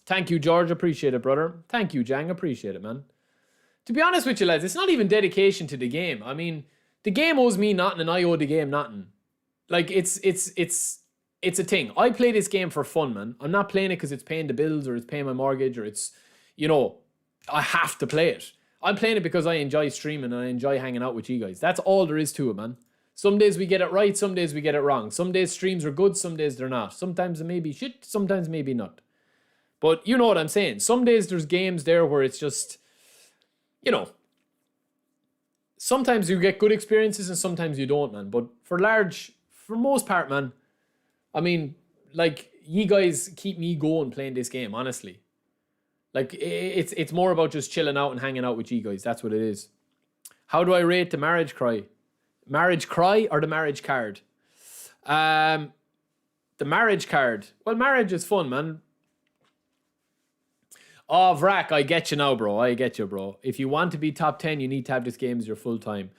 Thank you, George. Appreciate it, brother. Thank you, Jang. Appreciate it, man. To be honest with you, lads, it's not even dedication to the game. I mean, the game owes me nothing and I owe the game nothing. Like, it's a thing. I play this game for fun, man. I'm not playing it because it's paying the bills or it's paying my mortgage or it's, you know, I have to play it. I'm playing it because I enjoy streaming and I enjoy hanging out with you guys. That's all there is to it, man. Some days we get it right, some days we get it wrong. Some days streams are good, some days they're not. Sometimes it may be shit, sometimes maybe not. But you know what I'm saying. Some days there's games there where it's just, you know, sometimes you get good experiences and sometimes you don't, man. But for most part, man, I mean, like, you guys keep me going playing this game, honestly. Like, it's more about just chilling out and hanging out with you guys. That's what it is. How do I rate the marriage cry? Marriage cry or the marriage card? The marriage card. Well, marriage is fun, man. Oh, Vrac, I get you now, bro. I get you, bro. If you want to be top 10, you need to have this game as your full time.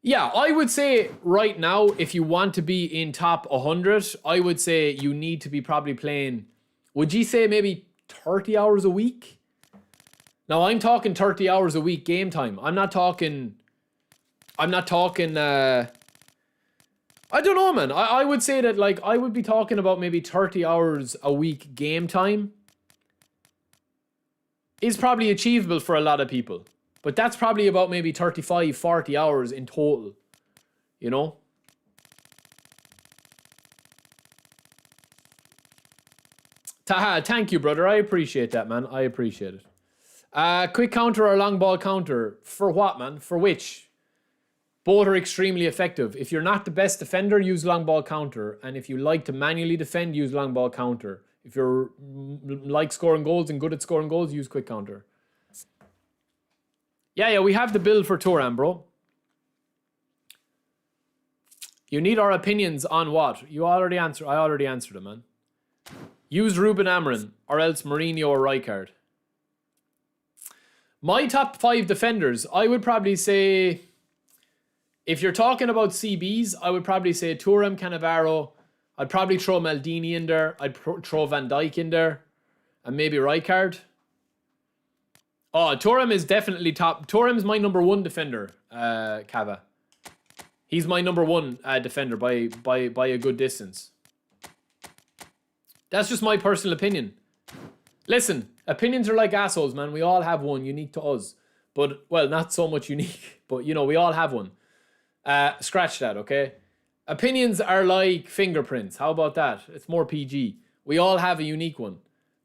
Yeah, I would say right now, if you want to be in top 100, I would say you need to be probably playing, would you say maybe 30 hours a week? Now, I'm talking 30 hours a week game time. I'm not talking, I don't know, man. I would say that, like, I would be talking about maybe 30 hours a week game time is probably achievable for a lot of people. But that's probably about maybe 35, 40 hours in total. You know? Taha, thank you, brother. I appreciate that, man. I appreciate it. Quick counter or long ball counter? For what, man? For which? Both are extremely effective. If you're not the best defender, use long ball counter. And if you like to manually defend, use long ball counter. If you're like scoring goals and good at scoring goals, use quick counter. Yeah, we have the build for Thuram, bro. You need our opinions on what? I already answered it, man. Use Ruben Amorim or else Mourinho or Rijkaard. My top 5 defenders, I would probably say, if you're talking about CBs, I would probably say Thuram, Cannavaro. I'd probably throw Maldini in there. I'd throw Van Dijk in there. And maybe Rijkaard. Oh, Thuram is definitely top. Thuram's my number 1 defender, Cava. He's my number 1 defender by a good distance. That's just my personal opinion. Listen, opinions are like assholes, man. We all have one unique to us. But, well, not so much unique. But, you know, we all have one. Scratch that, okay? Opinions are like fingerprints. How about that? It's more PG. We all have a unique one.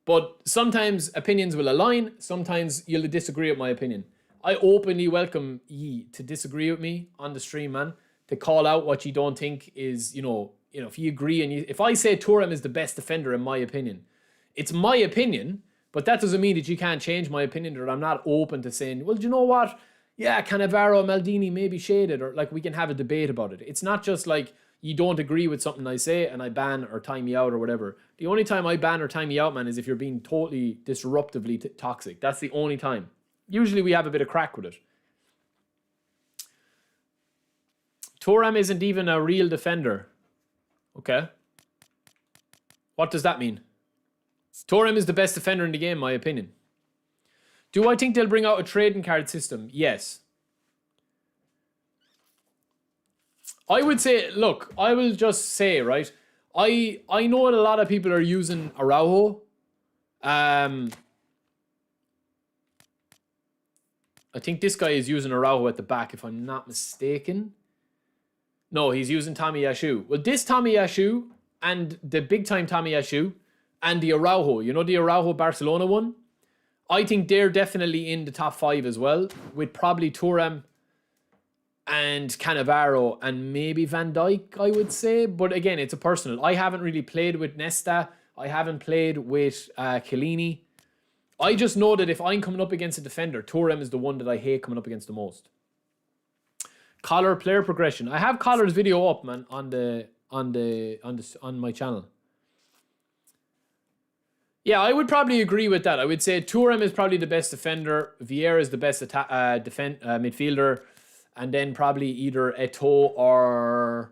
But sometimes opinions will align. Sometimes you'll disagree with my opinion. I openly welcome ye to disagree with me on the stream, man. To call out what you don't think is, you know, if you agree and if I say Thuram is the best defender in my opinion, it's my opinion, but that doesn't mean that you can't change my opinion or I'm not open to saying, well, do you know what? Yeah, Cannavaro, Maldini may be shaded, or like we can have a debate about it. It's not just like you don't agree with something I say and I ban or time you out or whatever. The only time I ban or time you out, man, is if you're being totally disruptively toxic. That's the only time. Usually we have a bit of crack with it. Thuram isn't even a real defender. Okay. What does that mean? Thuram is the best defender in the game, in my opinion. Do I think they'll bring out a trading card system? Yes. I would say, look, I will just say, right? I know that a lot of people are using Araujo. I think this guy is using Araujo at the back, if I'm not mistaken. No, he's using Tomiyasu. Well, this Tomiyasu and the big-time Tomiyasu and the Araujo, you know the Araujo Barcelona one? I think they're definitely in the top 5 as well, with probably Thuram and Cannavaro and maybe Van Dijk, I would say. But again, it's a personal. I haven't really played with Nesta. I haven't played with Chiellini. I just know that if I'm coming up against a defender, Thuram is the one that I hate coming up against the most. Collar player progression. I have Collar's video up, man, on my channel. Yeah, I would probably agree with that. I would say Thuram is probably the best defender. Vieira is the best midfielder. And then probably either Eto'o or...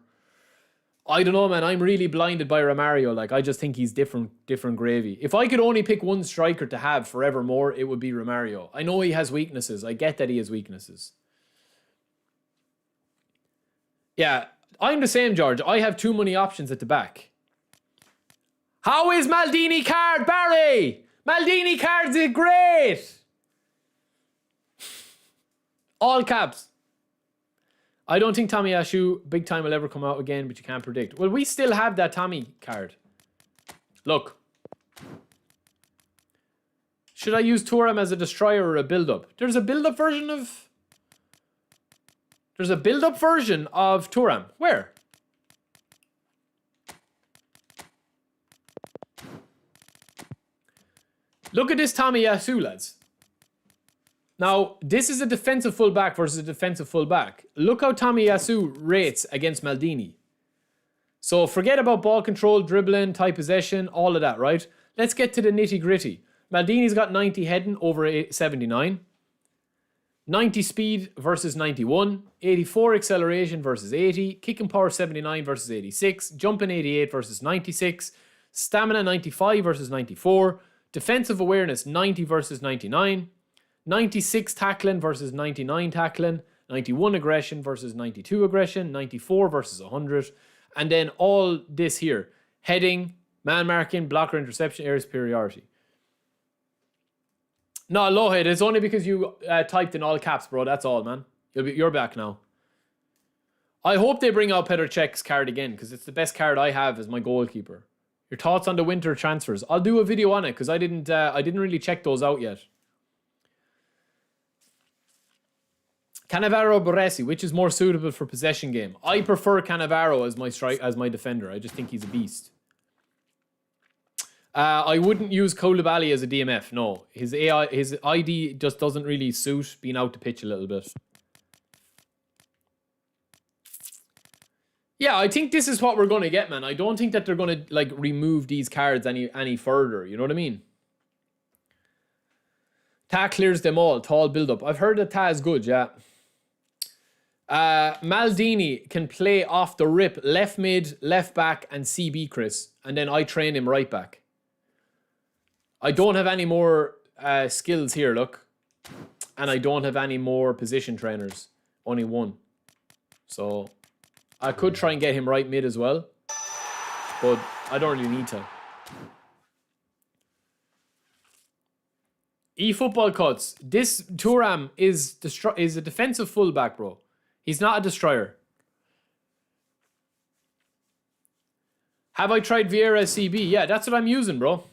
I don't know, man. I'm really blinded by Romario. Like, I just think he's different gravy. If I could only pick one striker to have forevermore, it would be Romario. I know he has weaknesses. I get that he has weaknesses. Yeah, I'm the same, George. I have too many options at the back. How is Maldini card, Barry? Maldini cards are great. All caps. I don't think Tomiyasu big time will ever come out again, but you can't predict. Well, we still have that Tommy card. Look. Should I use Thuram as a destroyer or a build-up? There's a build-up version of... There's a build-up version of Thuram. Where? Look at this Tomiyasu, lads. Now, this is a defensive fullback versus a defensive fullback. Look how Tomiyasu rates against Maldini. So forget about ball control, dribbling, tight possession, all of that, right? Let's get to the nitty-gritty. Maldini's got 90 heading over 79. 90 speed versus 91. 84 acceleration versus 80. Kicking power 79 versus 86. Jumping 88 versus 96. Stamina 95 versus 94. Defensive awareness 90 versus 99. 96 tackling versus 99 tackling. 91 aggression versus 92 aggression. 94 versus 100. And then all this here. Heading, man marking, blocker interception, area superiority. No, Lohid, it's only because you typed in all caps, bro. That's all, man. You're back now. I hope they bring out Petr Cech's card again, because it's the best card I have as my goalkeeper. Your thoughts on the winter transfers? I'll do a video on it, because I didn't really check those out yet. Cannavaro Baresi, which is more suitable for possession game? I prefer Cannavaro as my defender. I just think he's a beast. I wouldn't use Koulibaly as a DMF. No, his ID just doesn't really suit being out to pitch a little bit. Yeah, I think this is what we're going to get, man. I don't think that they're going to like remove these cards any further. You know what I mean? Ta clears them all. Tall build-up. I've heard that Ta is good, yeah. Maldini can play off the rip, left mid, left back, and CB Chris. And then I train him right back. I don't have any more skills here, look. And I don't have any more position trainers. Only one. So I could try and get him right mid as well. But I don't really need to. eFootball cuts. This Thuram is a defensive fullback, bro. He's not a destroyer. Have I tried Vieira CB? Yeah, that's what I'm using, bro.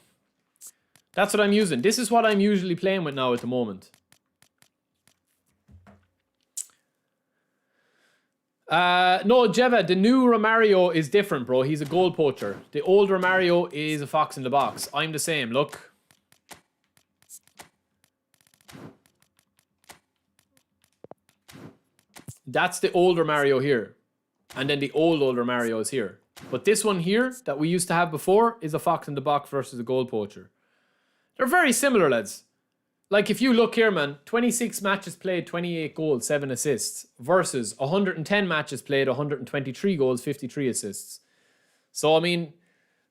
That's what I'm using. This is what I'm usually playing with now at the moment. No, Jeva, the new Romario is different, bro. He's a goal poacher. The old Romario is a fox in the box. I'm the same, look. That's the older Mario here. And then the older Mario is here. But this one here that we used to have before is a fox in the box versus a goal poacher. They're very similar, lads. Like if you look here, man, 26 matches played, 28 goals, 7 assists versus 110 matches played, 123 goals, 53 assists. So, I mean,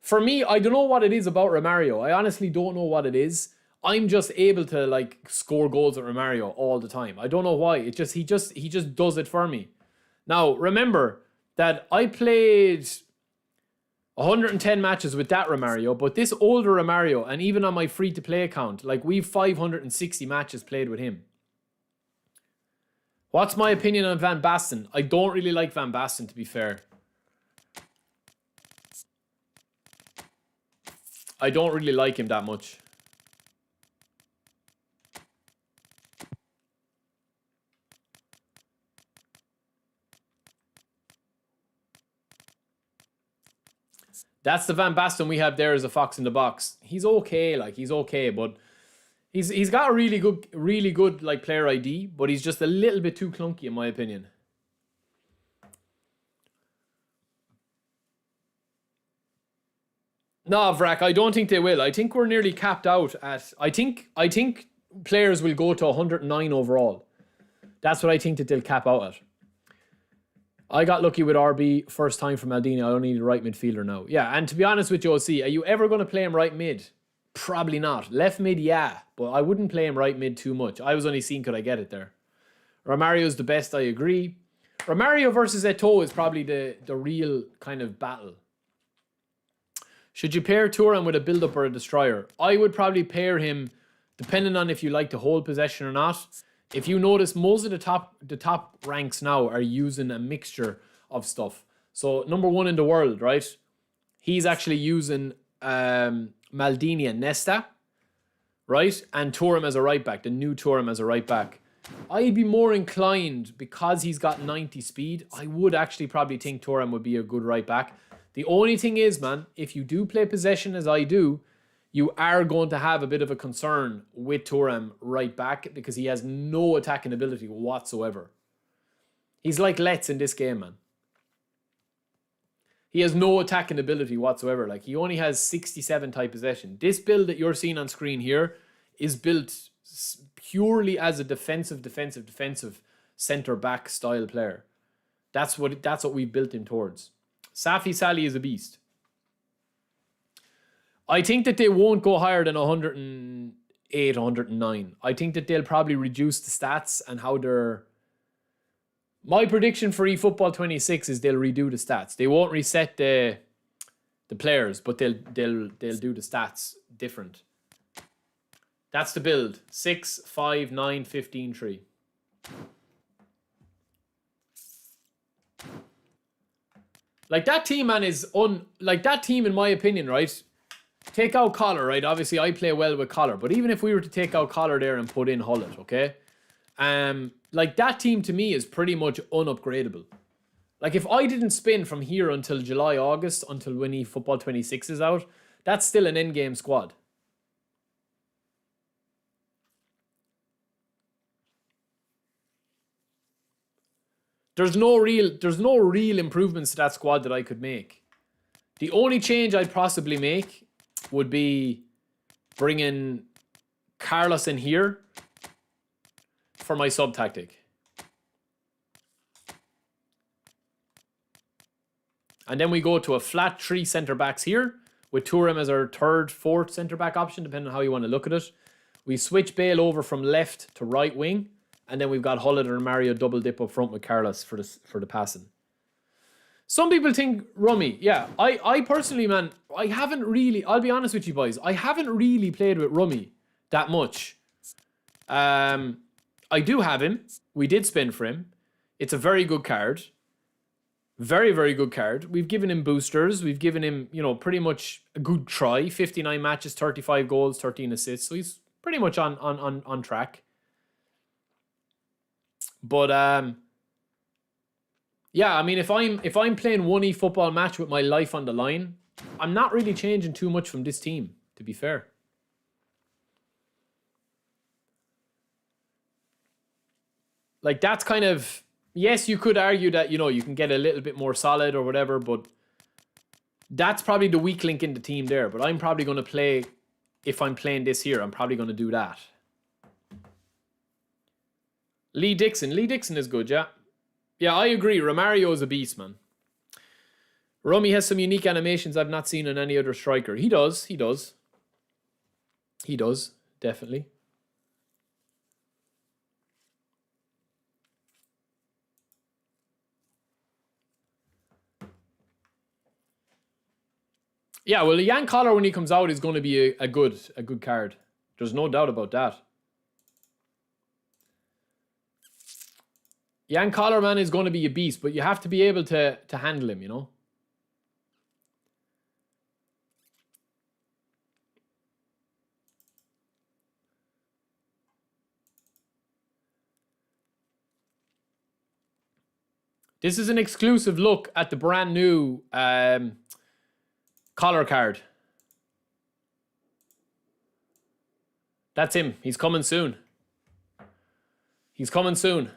for me, I don't know what it is about Romario. I honestly don't know what it is. I'm just able to like score goals at Romario all the time. I don't know why. He just does it for me. Now, remember that I played 110 matches with that Romario, but this older Romario, and even on my free-to-play account, like we've 560 matches played with him. What's my opinion on Van Basten? I don't really like Van Basten, to be fair. I don't really like him that much. That's the Van Basten we have there as a fox in the box. He's okay, like he's okay, but he's got a really good like player ID, but he's just a little bit too clunky in my opinion. No, Vrak, I don't think they will. I think we're nearly capped out at I think players will go to 109 overall. That's what I think that they'll cap out at. I got lucky with RB first time from Maldini. I don't need a right midfielder now. Yeah, and to be honest with you, OC, are you ever going to play him right mid? Probably not. Left mid, yeah, but I wouldn't play him right mid too much. I was only seeing could I get it there. Romario's the best, I agree. Romario versus Eto'o is probably the real kind of battle. Should you pair Thuram with a build-up or a destroyer? I would probably pair him, depending on if you like to hold possession or not. If you notice, most of the top ranks now are using a mixture of stuff. So number one in the world, right? He's actually using Maldini and Nesta, right? And Thuram as a right back, the new Thuram as a right back. I'd be more inclined, because he's got 90 speed, I would actually probably think Thuram would be a good right back. The only thing is, man, if you do play possession as I do, you are going to have a bit of a concern with Thuram right back because he has no attacking ability whatsoever. He's like Let's in this game, man. He has no attacking ability whatsoever. Like, he only has 67 type possession. This build that you're seeing on screen here is built purely as a defensive centre-back style player. That's what we built him towards. Safi Sally is a beast. I think that they won't go higher than 108, 109. I think that they'll probably reduce the stats and how they're... My prediction for eFootball 26 is they'll redo the stats. They won't reset the players, but they'll do the stats different. That's the build. 6, 5, 9, 15, 3. Like, that team, man, is like, that team, in my opinion, right? Take out Collar, right? Obviously, I play well with Collar. But even if we were to take out Collar there and put in Hullet, okay? Like, that team, to me, is pretty much unupgradable. Like, if I didn't spin from here until July, August, until when eFootball 26 is out, that's still an endgame squad. there's no real improvements to that squad that I could make. The only change I'd possibly make would be bringing Carlos in here for my sub tactic. And then we go to a flat 3 centre backs here with Thuram as our 3rd, 4th centre back option, depending on how you want to look at it. We switch Bale over from left to right wing, and then we've got Hulliter and Mario double dip up front with Carlos for the passing. Some people think Rummy. Yeah, I personally, man, I haven't really, I'll be honest with you boys, I haven't really played with Rummy that much. I do have him. We did spend for him. It's a very good card. Very, very good card. We've given him boosters. We've given him, you know, pretty much a good try. 59 matches, 35 goals, 13 assists. So he's pretty much on track. But yeah, I mean, if I'm playing one eFootball match with my life on the line, I'm not really changing too much from this team, to be fair. Like, that's kind of... Yes, you could argue that, you know, you can get a little bit more solid or whatever, but that's probably the weak link in the team there. But I'm probably going to play, if I'm playing this here, I'm probably going to do that. Lee Dixon. Lee Dixon is good, yeah. Yeah, I agree. Romario is a beast, man. Rummy has some unique animations I've not seen in any other striker. He does. He does. He does, definitely. Yeah, well, Jan Collar, when he comes out, is going to be a good card. There's no doubt about that. Jan Collar, man, is going to be a beast, but you have to be able to handle him, you know? This is an exclusive look at the brand new... Collar card. That's him. He's coming soon. He's coming soon.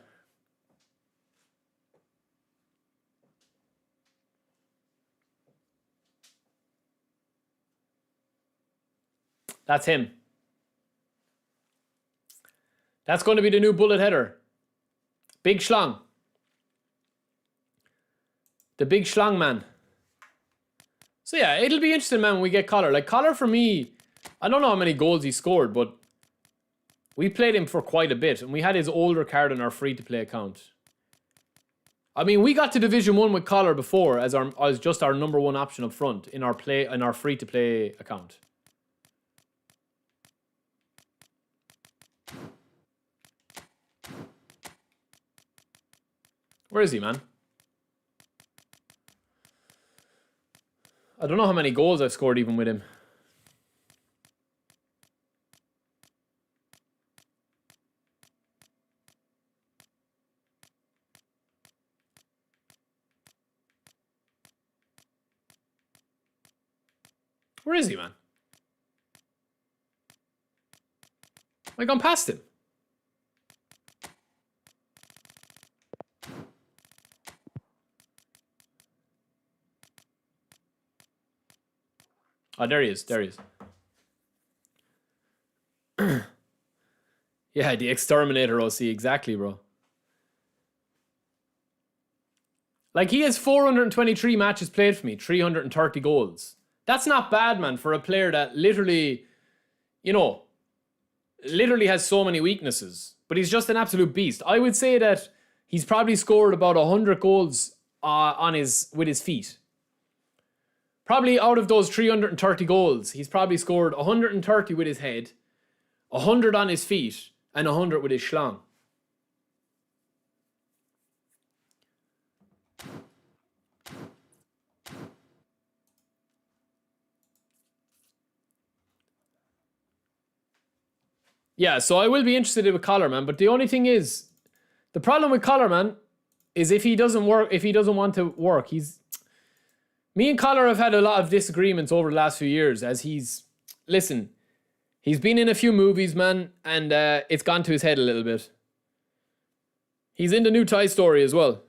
That's him. That's going to be the new bullet header. Big Schlong. The big Schlong man. So yeah, it'll be interesting, man, when we get Collar. Like, Collar for me, I don't know how many goals he scored, but we played him for quite a bit, and we had his older card on our free-to-play account. I mean, we got to Division 1 with Collar before as just our number 1 option up front in our free-to-play account. Where is he, man? I don't know how many goals I've scored even with him. Where is he, man? I gone past him. Oh, there he is. There he is. Yeah, the Exterminator OC. Exactly, bro. Like, he has 423 matches played for me. 330 goals. That's not bad, man, for a player that literally, you know, literally has so many weaknesses. But he's just an absolute beast. I would say that he's probably scored about 100 goals with his feet. Probably out of those 330 goals, he's probably scored 130 with his head, 100 on his feet, and 100 with his schlong. Yeah, so I will be interested with Collar, man. But the only thing is, the problem with Collar, man, is if he doesn't want to work, me and Collar have had a lot of disagreements over the last few years as he's been in a few movies, man, and it's gone to his head a little bit. He's in the new Toy Story as well.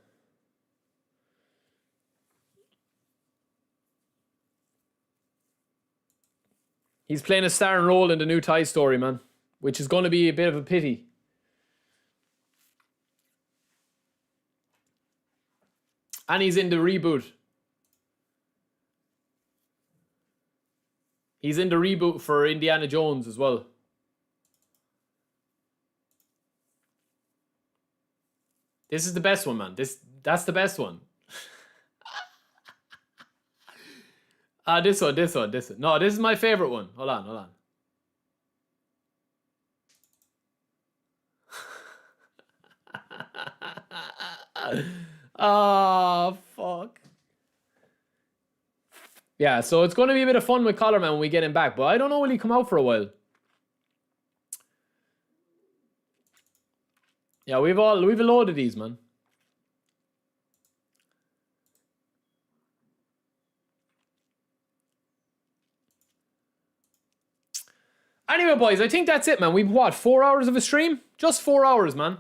He's playing a starring role in the new Thai story, man. Which is going to be a bit of a pity. And he's in the reboot. He's in the reboot for Indiana Jones as well. This is the best one, man. That's the best one. This one. No, this is my favorite one. Hold on. Oh, fuck. Yeah, so it's going to be a bit of fun with Collarman when we get him back, but I don't know, will he come out for a while? Yeah, we've a load of these, man. Anyway, boys, I think that's it, man. We've, what, 4 hours of a stream? Just 4 hours, man.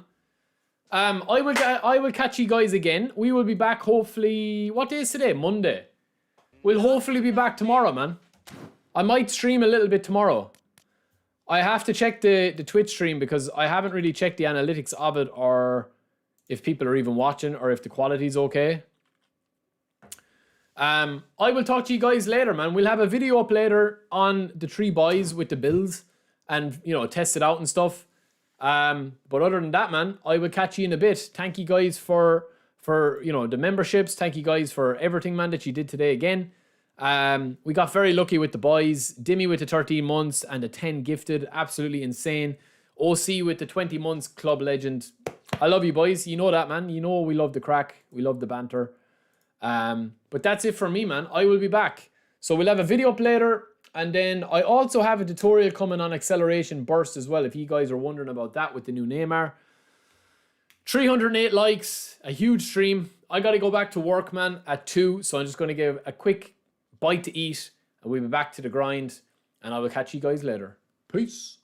I will catch you guys again. We will be back hopefully... What day is today? Monday. We'll hopefully be back tomorrow, man. I might stream a little bit tomorrow. I have to check the Twitch stream because I haven't really checked the analytics of it or if people are even watching or if the quality's okay. I will talk to you guys later, man. We'll have a video up later on the 3 boys with the builds and, you know, test it out and stuff. But other than that, man, I will catch you in a bit. Thank you guys for you know, the memberships. Thank you guys for everything, man, that you did today again. We got very lucky with the boys. Dimmy with the 13 months and the 10 gifted. Absolutely insane. OC with the 20 months club legend. I love you, boys. You know that, man. You know we love the crack. We love the banter. But that's it for me, man. I will be back. So we'll have a video up later. And then I also have a tutorial coming on acceleration burst as well. If you guys are wondering about that with the new Neymar. 308 likes. A huge stream. I got to go back to work, man, at 2. So I'm just going to give a quick bite to eat. And we'll be back to the grind. And I will catch you guys later. Peace.